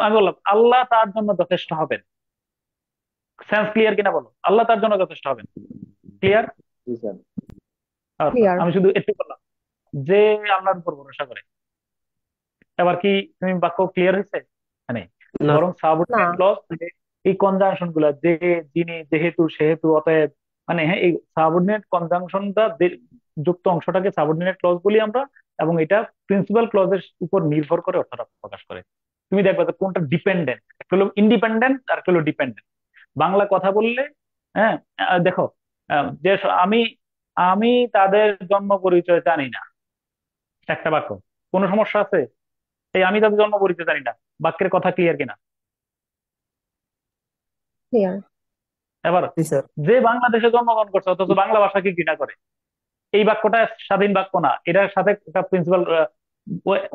আমি বললাম আল্লাহ তার জন্য যথেষ্ট হবেন, সেন্স ক্লিয়ার কিনা বলো? আল্লাহ তার জন্য যথেষ্ট হবেন, ক্লিয়ার? জি স্যার। আমি শুধু একটু বললাম, যে আল্লাহর উপর ভরসা করে। এবার কি তুমি বাক্য ক্লিয়ার হয়েছে? মানে বরং সাবঅর্ডিনেট ক্লজ এই কনজাংশন গুলা, যে, যিনি, যেহেতু, সেহেতু, অতএব, মানে হ্যাঁ, এই সাবঅর্ডিনেট কনজাংশনটা যুক্ত অংশটাকে সাবঅর্ডিনেট ক্লজ বলি আমরা। এবং এটা প্রিন্সিপাল ক্লজের উপর নির্ভর করে অর্থটা প্রকাশ করে। তুমি দেখবে যে কোনটা ডিপেন্ডেন্ট, একটা হলো ইন্ডিপেন্ডেন্ট আর একটা হলো ডিপেন্ডেন্ট। বাংলা কথা বললে, হ্যাঁ, দেখো, যে আমি আমি তাদের জন্ম পরিচয় জানি না, একটা বাক্য, কোনো সমস্যা আছে? এই আমি তাদের জন্ম পরিচয় জানি না বাক্যের কথা ক্লিয়ার কিনা? ক্লিয়ার। এবার জি স্যার। যে বাংলাদেশে জন্মগ্রহণ করছে অথচ বাংলা ভাষাকে ঘৃণা করে, এই বাক্যটা স্বাধীন বাক্য না, এটার সাথে একটা প্রিন্সিপাল,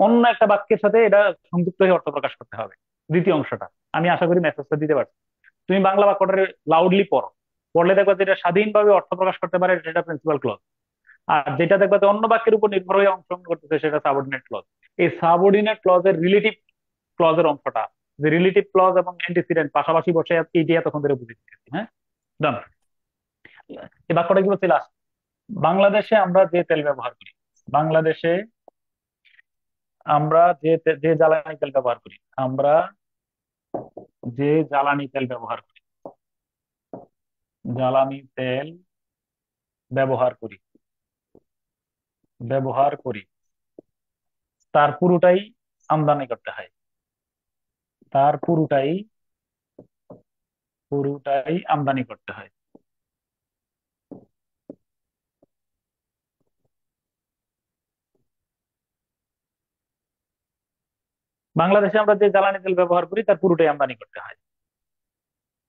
অন্য একটা বাক্যের সাথে এটা সংযুক্ত হয়ে অর্থ প্রকাশ করতে হবে। দ্বিতীয় অংশটা আমি আশা করি মেসেজটা দিতে পারছি। তুমি বাংলা বাক্যটা লাউডলি পড়ো, পড়লে দেখবে যেটা স্বাধীনভাবে অর্থ প্রকাশ করতে পারে সেটা প্রিন্সিপাল ক্লজ, আর যেটা দেখবে যে অন্য বাক্যের উপর নির্ভর হয়ে অংশগ্রহণ করতেছে সেটা সাবঅর্ডিনেট ক্লজ। এই সাবঅর্ডিনেট ক্লজের রিলেটিভ ক্লজের অংশটা, যে রিলেটিভ ক্লজ এবং অ্যান্টিসিডেন্ট পাশাপাশি বসে এইটা তখন ধরে বুঝে দিতেছি। হ্যাঁ, ডান। এই বাক্যটা কি বলছি লাস্ট, বাংলাদেশে আমরা যে তেল ব্যবহার করি, বাংলাদেশে আমরা যে জ্বালানি তেল ব্যবহার করি, আমরা যে জ্বালানি তেল ব্যবহার করি, জ্বালানি তেল ব্যবহার করি, ব্যবহার করি, তার পুরোটাই আমদানি করতে হয়, তার পুরোটাই আমদানি করতে হয়। বাংলাদেশে আমরা যে জ্বালানি তেল ব্যবহার করি তার পুরোটাই আমদানি করতে হয়।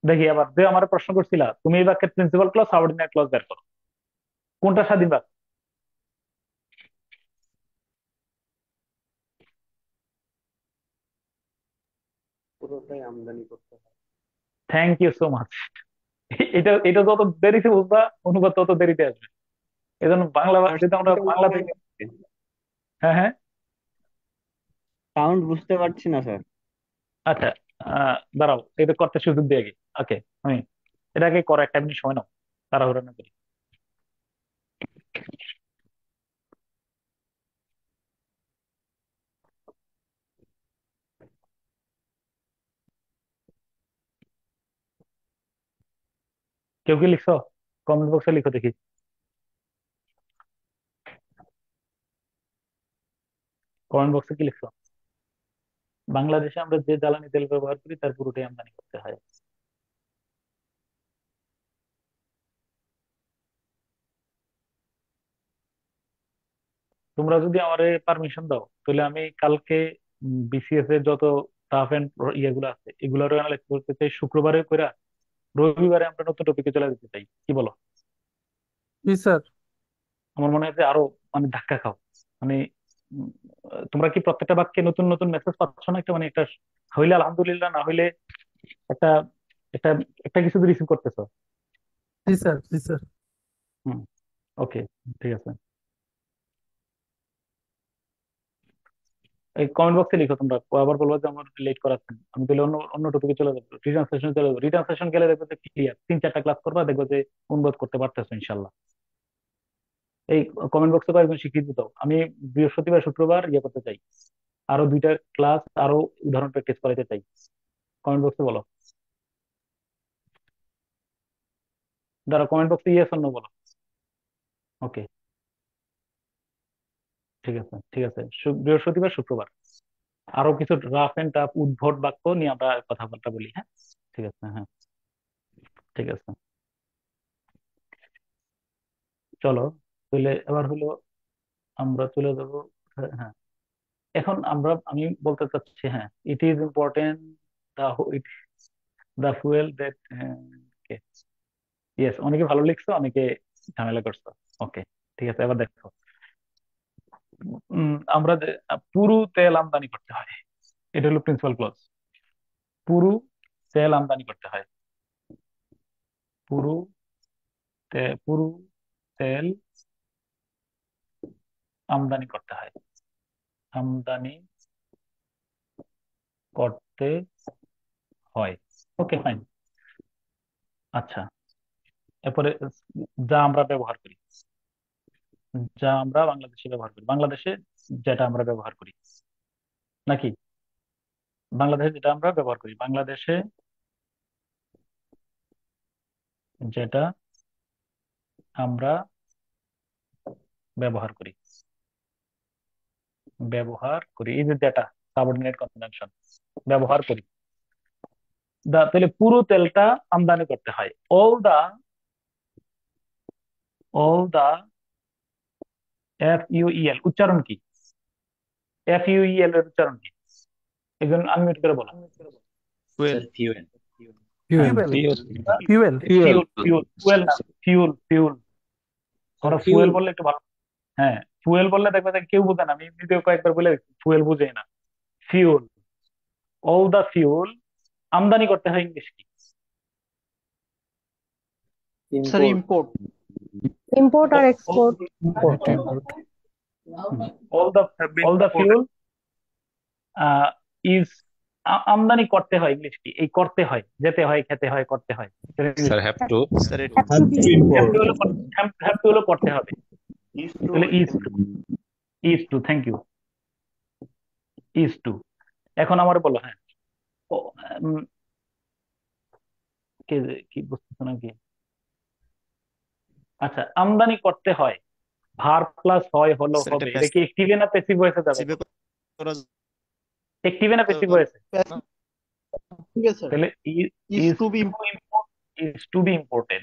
দেখি আবার, যে আমার প্রশ্ন করছিলা তুমি এই বাক্যের প্রিন্সিপাল ক্লজ সাবঅর্ডিনেট ক্লজ বের করো, কোনটা স্বাধীন বাক্য? পুরোটাই আমদানি করতে হয়। Thank you so much. এটা এটা যত দেরিতে বুঝবা অনুবাদ তত দেরিতে আসবে। এজন্য বাংলা যদি আমরা বাংলা থেকে, হ্যাঁ হ্যাঁ, সাউন্ড বুঝতে পারছি না স্যার। আচ্ছা, দাঁড়াও এটা করতে সুযোগ দিয়ে আগে। ওকে, আমি এটাকে করো, একটা মিনিট সময় নাও, তাড়াহুড়া না করি। কেউ কি লিখছো? কমেন্ট বক্সে লিখো দেখি। কমেন্ট বক্সে কি লিখছো? বাংলাদেশে আমরা যে জ্বালানি তেল ব্যবহার করি তার পুরোটাই আমদানি করতে হয়। তোমরা যদি আমারে পারমিশন দাও তাহলে আমি কালকে বিসিএস এর যত টাফ এন্ড ইয়েগুলো আছে এগুলোর অ্যানালাইজ করতে চাই শুক্রবারে কইরা, রবিবারে আমরা নতুন টপিকে চলে যেতে চাই, কি বলো? জি স্যার। আমার মনে হয় যে আরো মানে ধাক্কা খাও, মানে উম, তোমরা কি প্রত্যেকটা বাক্যে নতুন নতুন মেসেজ পাচ্ছ না? একটা মানে একটা হইলে আলহামদুলিল্লাহ, না হইলে একটা একটা একটা কিছু রিসিভ করতেছো। জি স্যার। জি স্যার। হুম, ওকে, ঠিক আছে। এই কমেন্ট বক্সে লিখো তোমরা, আবার বলবো যে আমার লেট করাচ্ছেন, আমি তাহলে অন্য অন্য টপিকে চলে যাবো, রিটার্ন সেশনে চলে যাবো। রিটার্ন সেশন গেলে দেখবো যে ক্লিয়ার, 3-4টা ক্লাস করবা, দেখবো যে অনুবাদ করতে পারতেছো ইনশাল্লাহ। এই কমেন্ট বক্সে কয়েকজন স্বীকৃতি দাও, আমি বৃহস্পতিবার শুক্রবার ইয়ে করতে চাই, আরো 2টা ক্লাস, আরো উদাহরণ প্র্যাকটিস করাইতে চাই। কমেন্ট বক্সে বলো, যারা কমেন্ট বক্সে ইয়েস অর নো বলো। ওকে, ঠিক আছে ঠিক আছে, বৃহস্পতিবার শুক্রবার আরো কিছু রাফ এন্ড টাফ উদ্ভট বাক্য নিয়ে আমরা কথাবার্তা বলি। হ্যাঁ, ঠিক আছে, হ্যাঁ, ঠিক আছে। চলো, তাহলে এবার হলো আমরা চলে যাবো। হ্যাঁ, এখন আমি বলতে চাচ্ছি, হ্যাঁ, it is important the the fuel that, yes, অনেকে ভালো লিখছো, অনেকে ঝামেলা করছো। ওকে, ঠিক আছে, এবার দেখো, আমরা যে পুরো তেল আমদানি করতে হয়, এটা হলো প্রিন্সিপাল ক্লজ। পুরো তেল আমদানি করতে হয়, পুরো পুরো তেল আমদানি করতে হয়, আমদানি করতে হয়। ওকে, ফাইন। আচ্ছা, এরপরে যা আমরা ব্যবহার করি, যা আমরা বাংলাদেশে ব্যবহার করি, বাংলাদেশে যেটা আমরা ব্যবহার করি, নাকি বাংলাদেশে যেটা আমরা ব্যবহার করি, বাংলাদেশে যেটা আমরা ব্যবহার করি, ব্যবহার করি, এই যে যেটা সাবঅর্ডিনেট কনজাংশন, ব্যবহার করি। তাহলে পুরো তেলটা আমদানি করতে হয়। all the FUEL উচ্চারণ কি? FUEL এর উচ্চারণ কি? একজন আনমিউট করে বলো। Fuel fuel. fuel fuel fuel fuel আমরা ফুয়েল বললে একটু ভালো। হ্যাঁ, ফুয়েল বললে দেখবে যে কেউ বোঝে না, আমি এমনিতেও কয়েকবার বলে ফুয়েল বুঝে না। ফিউল, অল দা ফিউল আমদানি করতে হয় ইংলিশ কি? Sir import Import or export? all the fuel is আমদানি করতে হয় ইংলিশ কি? এই করতে হয়, যেতে হয়, খেতে হয়, করতে হয়। Sir, have to. Sir have to হলো করতে হবে। তাহলে is to, thank you, is to। এখন আমার বলো, হ্যাঁ কি বুঝতেছো নাকি? আচ্ছা, আমদানি করতে হয়, ভার প্লাস হয় হলো হবে, এটা কি অ্যাক্টিভে না প্যাসিভ ভয়েসে যাবে? অ্যাক্টিভে না প্যাসিভ ভয়েসে? ঠিক আছে তাহলে is to be is to be imported,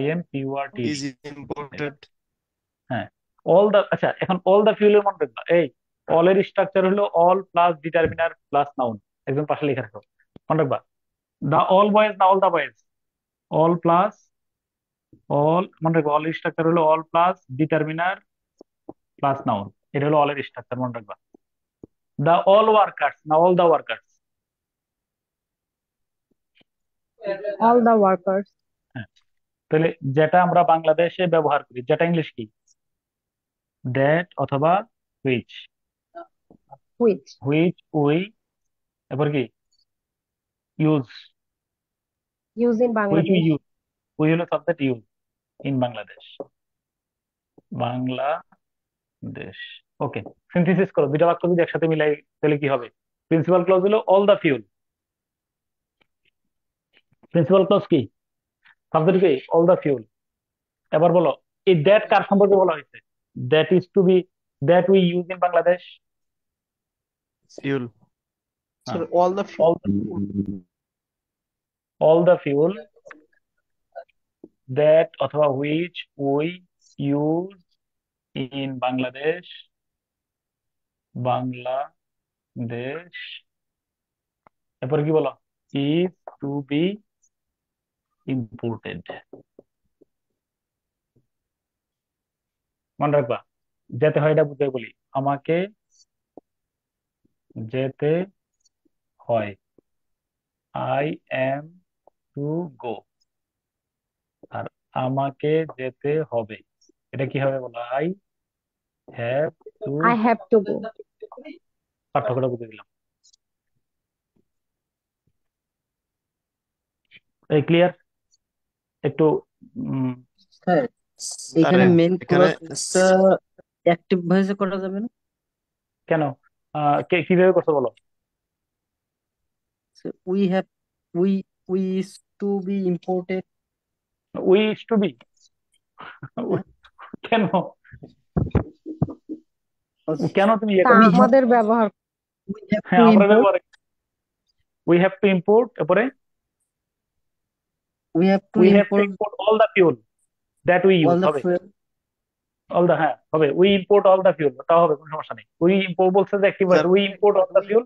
IMPORT is imported। হ্যাঁ, আচ্ছা এখন all the fuel এর মনে রাখবা, এই all এর স্ট্রাকচার হলো all plus determiner plus noun, একদম পাশে লিখে রাখো, মনে রাখবা। the all boys না all the boys, all plus all, মনে রাখবা all এর স্ট্রাকচার হলো all plus determiner plus noun, এটা হলো all এর স্ট্রাকচার, মনে রাখবা। the all workers না all the workers, All the workers. হ্যাঁ, তাহলে যেটা আমরা বাংলাদেশে ব্যবহার করি, যেটা ইংলিশ কি? দ্যাট অথবা হুইচ, Which? উই, এরপর কি? Use, Use in which Bangladesh. Use, we হলো subject, use in Bangladesh, Bangladesh. Okay, synthesis করো, দুইটা বাক্য যদি একসাথে মিলাই তাহলে কি হবে? প্রিন্সিপাল ক্লজ হলো all the fuel, principal clause কি? সাবজেক্ট কি? All the fuel. এবার বলো, এই দ্যাট কার সম্পর্কে বলা হয়েছে? That is to be, that we use in Bangladesh, fuel. Sir all the all the fuel that অথবা which we use in Bangladesh, এরপর কি বলো? is to be imported, মনে রাখবা। যেতে হয় এটা বুঝে বলি, আমাকে যেতে হয়, I am to go, আর আমাকে যেতে হবে এটা কি হবে বলো? I have to, I have to go. পার্থক্যটা বুঝে দিলাম। এই ক্লিয়ার? একটু স্যার এখানে মেন ক্লজটা অ্যাক্টিভ ভয়েসে করা যাবে না কেন? কিভাবে করছো বলো? We have we is to be imported, we is to be কেন? কেন তুমি তা আমাদের ব্যবহার হ্যাঁ আমরা ব্যবহার, উই হ্যাভ টু ইম্পোর্ট, এরপরে we have to import all the fuel that we use, হবে all the, হ্যাঁ হবে, we import all the fuel, তাও হবে, কোনো সমস্যা নেই। we import বলছে যে কি বলে, we import all the fuel,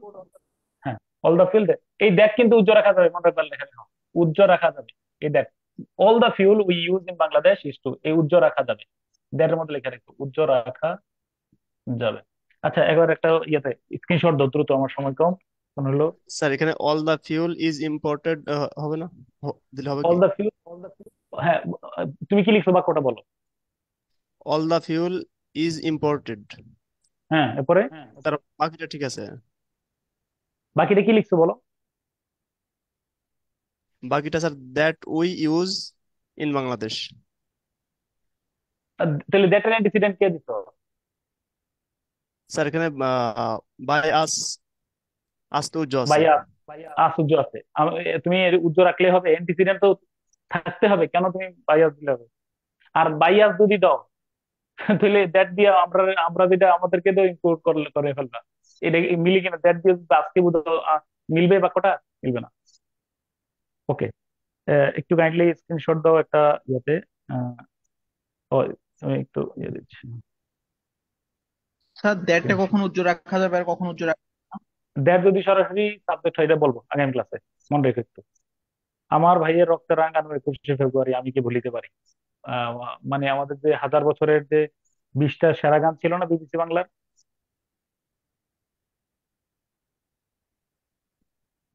হ্যাঁ all the fuel, এই দ্যাট কিন্তু উজ্জ্বল রাখা যাবে, মনে রাখবেন, লেখা দেখো উজ্জ্বল রাখা যাবে, এই that all the fuel we use in Bangladesh is to, এই উজ্জ্বল রাখা যাবে, দ্যাটের মধ্যে লেখা রাখো, উজ্জ্বল রাখা যাবে। আচ্ছা এবার একটা ইয়েতে স্ক্রিনশট দাও দ্রুত, আমার সময় কম। কোন হলো স্যার এখানে all the fuel is imported হবে না? দিলে হবে অল কি? দা ফিউল, হ্যাঁ তুমি কি লিখছো বাক্যটা বলো? All the fuel is imported, হ্যাঁ এরপরে তার বাকিটা ঠিক আছে। বাকিটা কি লিখছো বলো? বাকিটা sir that we use in Bangladesh. তাহলে দ্যাট এর অ্যান্টিসিডেন্ট কে দিছো? স্যার এখানে বাই আস, আস তো উজ্জ্বল আছে, বাই আস উজ্জ্বল আছে, তুমি উজ্জ্বল রাখলে হবে, অ্যান্টিসিডেন্ট তো থাকতে হবে, কেন তুমি বাই আস দিলে হবে? আর বাই আস যদি দাও তাহলে দ্যাট দিয়ে আমরা আমরা যেটা আমাদেরকে তো ইনক্লুড করে ফেলবা, এটা মিলে কিনা? দ্যাট দিয়ে যদি আজকে মিলবে বাক্যটা? মিলবে না। ওকে, একটু কাইন্ডলি স্ক্রিনশট দাও একটা ইয়েতে। আহ, ও, আমি একটু ইয়ে দিচ্ছি। স্যার দ্যাটটা কখন উজ্জ্বল রাখা যাবে আর কখন উজ্জ্বল রাখা যাবে না? দ্যাট যদি সরাসরি সাবজেক্ট হয়, এটা বলবো আগামী ক্লাসে, মনে রেখো একটু। আমার ভাইয়ের রক্তে রাঙানো 21শে ফেব্রুয়ারি আমি কি ভুলিতে পারি? আহ, মানে আমাদের যে 1000 বছরের যে 20টা সেরা গান ছিল না বিবিসি বাংলার,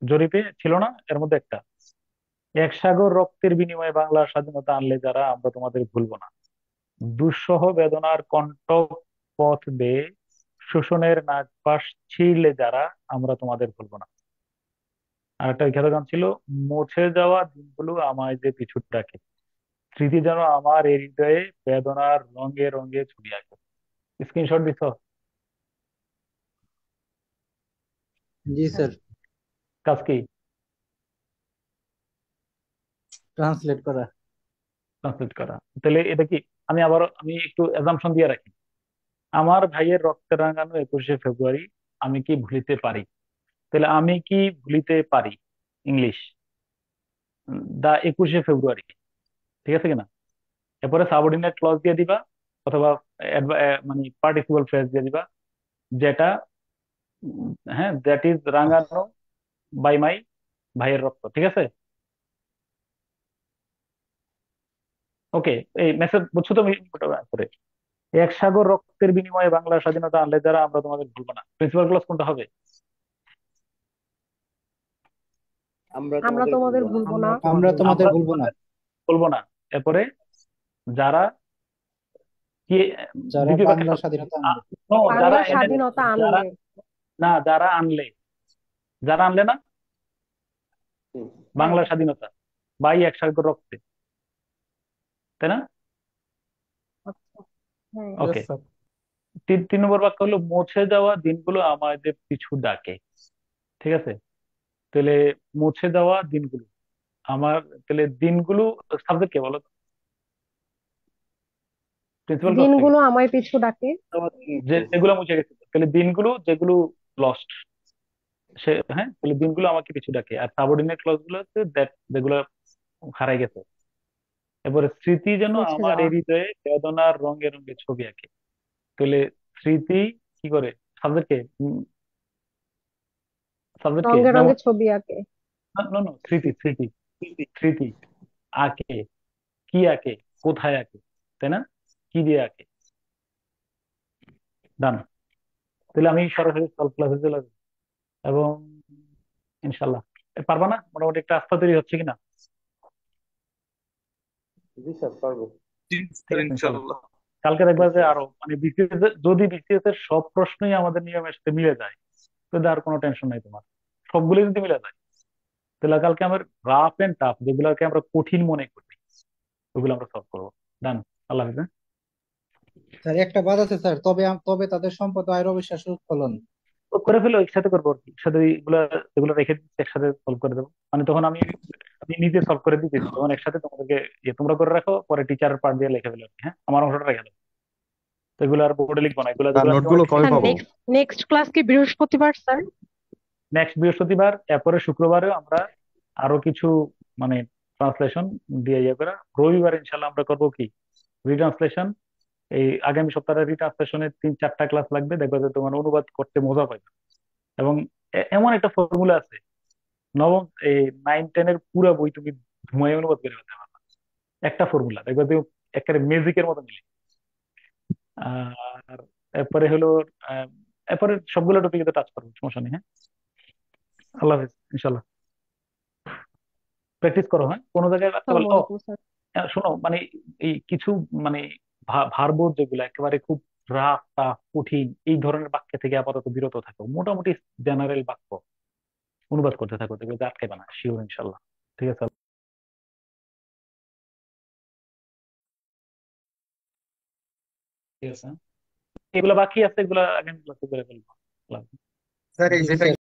জরিপে ছিল না এর মধ্যে একটা, এক সাগর রক্তের বিনিময়ে বাংলার স্বাধীনতা আনলে যারা আমরা তোমাদের ভুলবো না, দুঃসহ বেদনার কণ্টক পথ বেয়ে শোষণের নাগপাশ ছিঁড়লে যারা আমরা তোমাদের ভুলবো না। আর একটা বিখ্যাত গান ছিল, মুছে যাওয়া দিনগুলো আমায় যে পিছু ডাকে, স্মৃতি যেন আমার এই হৃদয়ে বেদনার রঙে রঙে ছবি আঁকে। স্ক্রিনশট দিছ? জি স্যার, কাজ কি? ট্রান্সলেট করা। ট্রান্সলেট করা। তাহলে এটা কি, আমি একটু অ্যাজাম্পশন দিয়ে রাখি, আমার ভাইয়ের রক্তে রাঙানো 21শে ফেব্রুয়ারি আমি কি ভুলিতে পারি? তাহলে আমি কি ভুলিতে পারি, ইংলিশ দা 21শে ফেব্রুয়ারি, ঠিক আছে কিনা? এরপরে সাবঅর্ডিনেট ক্লজ দিয়ে দিবা, অথবা মানে পার্টিসিপল ফ্রেজ দিয়ে দিবা, যেটা হ্যাঁ, দ্যাট ইজ রাঙানো বাই মাই ভাইয়ের রক্ত, ঠিক আছে? ওকে, এই মেসেজ বুঝছো তো? করে এক সাগর রক্তের বিনিময়ে বাংলার স্বাধীনতা আনলে যারা আমরা তোমাদের ভুলবো না, প্রিন্সিপাল ক্লজ কোনটা হবে? আমরা আমরা তোমাদের তোমাদের ভুলবো না। ভুলবো না। আমরা তোমাদের আমরা ভুলবো না। বলবো না। এরপরে যারা কি, যারা দ্বিতীয় বাংলার বাক্যে স্বাধীনতা আনবে। no, যারা বাংলার স্বাধীনতা যারা আনলে। না, যারা আনলে, যারা আনলে না হুম। বাংলার স্বাধীনতা বাই এক সাগর রক্তে, তাই না? আচ্ছা, হ্যাঁ। ওকে, Yes, sir. 3 নম্বর বাক্য হলো, মুছে যাওয়া দিনগুলো আমাদের পিছু ডাকে, ঠিক আছে? তাহলে মুছে যাওয়া দিনগুলো আমার, তাহলে দিনগুলো সাবজেক্ট কে বলো? প্রিন্সিপাল ক্লজ থেকে দিনগুলো আমায় পিছু ডাকে। যেগুলো মুছে গেছে, তাহলে দিনগুলো যেগুলো লস্ট, সে হ্যাঁ, তাহলে দিনগুলো আমাকে পিছু ডাকে। আর সাবঅর্ডিনেট ক্লজ গুলো হচ্ছে দ্যাট, যেগুলো হারাই গেছে। এবারে স্মৃতি যেন মুছে আমার যাওয়া। এই হৃদয়ে বেদনার রঙে রঙে ছবি আঁকে, তাহলে স্মৃতি কি করে? সাবজেক্ট কে? সাবজেক্ট কে? রঙে যেমন রঙে ছবি আঁকে। নো নো, স্মৃতি স্মৃতি স্মৃতি আঁকে, কি আঁকে, কোথায় আঁকে, তাই না? কি দিয়ে আঁকে? ডান। তাহলে আমি সরাসরি সলভ ক্লাসে চলে যাবো, এবং ইনশাল্লাহ পারবা না? মোটামুটি একটা আস্থা তৈরি হচ্ছে কিনা? জি স্যার, পারবো। জি ঠিক স্যার, আছে, ইনশাল্লাহ। ইনশাল্লাহ। কালকে দেখবা যে আরো মানে বিসিএস, যদি বিসিএস এর সব প্রশ্নই আমাদের নিয়মের সাথে মিলে যায়, তাহলে আর কোনো টেনশন নাই তোমার। সবগুলো যদি মিলে যায়, তাহলে কালকে আমার রাফ এন্ড টাফ যেগুলোকে আমরা কঠিন মনে করি, ওগুলো আমরা সলভ করবো। ডান। আল্লাহ হাফেজ। হ্যাঁ? স্যার একটা বাদ আছে স্যার, তবে তাদের সম্পদ ও আয়ের অবিশ্বাস্য উৎফলন। তো করে ফেলো, একসাথে করবো আর কি, একসাথে এগুলো এগুলো রেখে দিচ্ছি, একসাথে সলভ করে দেবো। মানে তখন আমি আমি নিজে সলভ করে দিতেছি, তখন একসাথে তোমাদেরকে তোমরা করে রাখো, পরে টিচার পার্ট দিয়ে লিখে ফেলো আর কি। হ্যাঁ, আমার অংশটা রেখে দেবো। তো এগুলো আর বোর্ডে লিখবো না, এগুলো যেগুলো নোটগুলো কবে স্যার পাবো? নেক্সট ক্লাস কি বৃহস্পতিবার স্যার? নেক্সট বৃহস্পতিবার, এরপরে শুক্রবারেও আমরা আরো কিছু মানে ট্রান্সলেশন দিয়ে ইয়ে করে, রবিবার ইনশাল্লাহ আমরা করবো কি, রিট্রান্সলেশন। এই আগামী সপ্তাহে রিট্রান্সলেশনের 3-4টা ক্লাস লাগবে, দেখবে যে তোমার অনুবাদ করতে মজা পাবে। এবং এমন একটা ফর্মুলা আছে, নবম এই 9-10 এর পুরো বই তুমি ঘুমাই অনুবাদ করে ফেলতে পারবে, একটা ফর্মুলা দেখবে তুমি একেবারে ম্যাজিকের মতো মিলে। আর এরপরে হলো আহ, এরপরে সবগুলো টপিকে টাচ করবো, সমস্যা নেই। হ্যাঁ, আল্লাহ হাফিজ, ইনশাল্লাহ। প্র্যাকটিস করো। হ্যাঁ, কোনো জায়গায় রাখতে পারলে আসসালামু আলাইকুম স্যার। শোনো, মানে এই কিছু মানে ভার্ব যেগুলো একেবারে খুব রাফ টাফ কঠিন, এই ধরনের বাক্য থেকে আপাতত বিরত থাকো। মোটামুটি জেনারেল বাক্য অনুবাদ করতে থাকো, দেখবে যে আটকাবে না, শিওর ইনশাল্লাহ। ঠিক আছে, ঠিক আছে। এগুলো বাকি আছে, এগুলো আগামী ক্লাসে করে ফেলবো। স্যার এই যেটা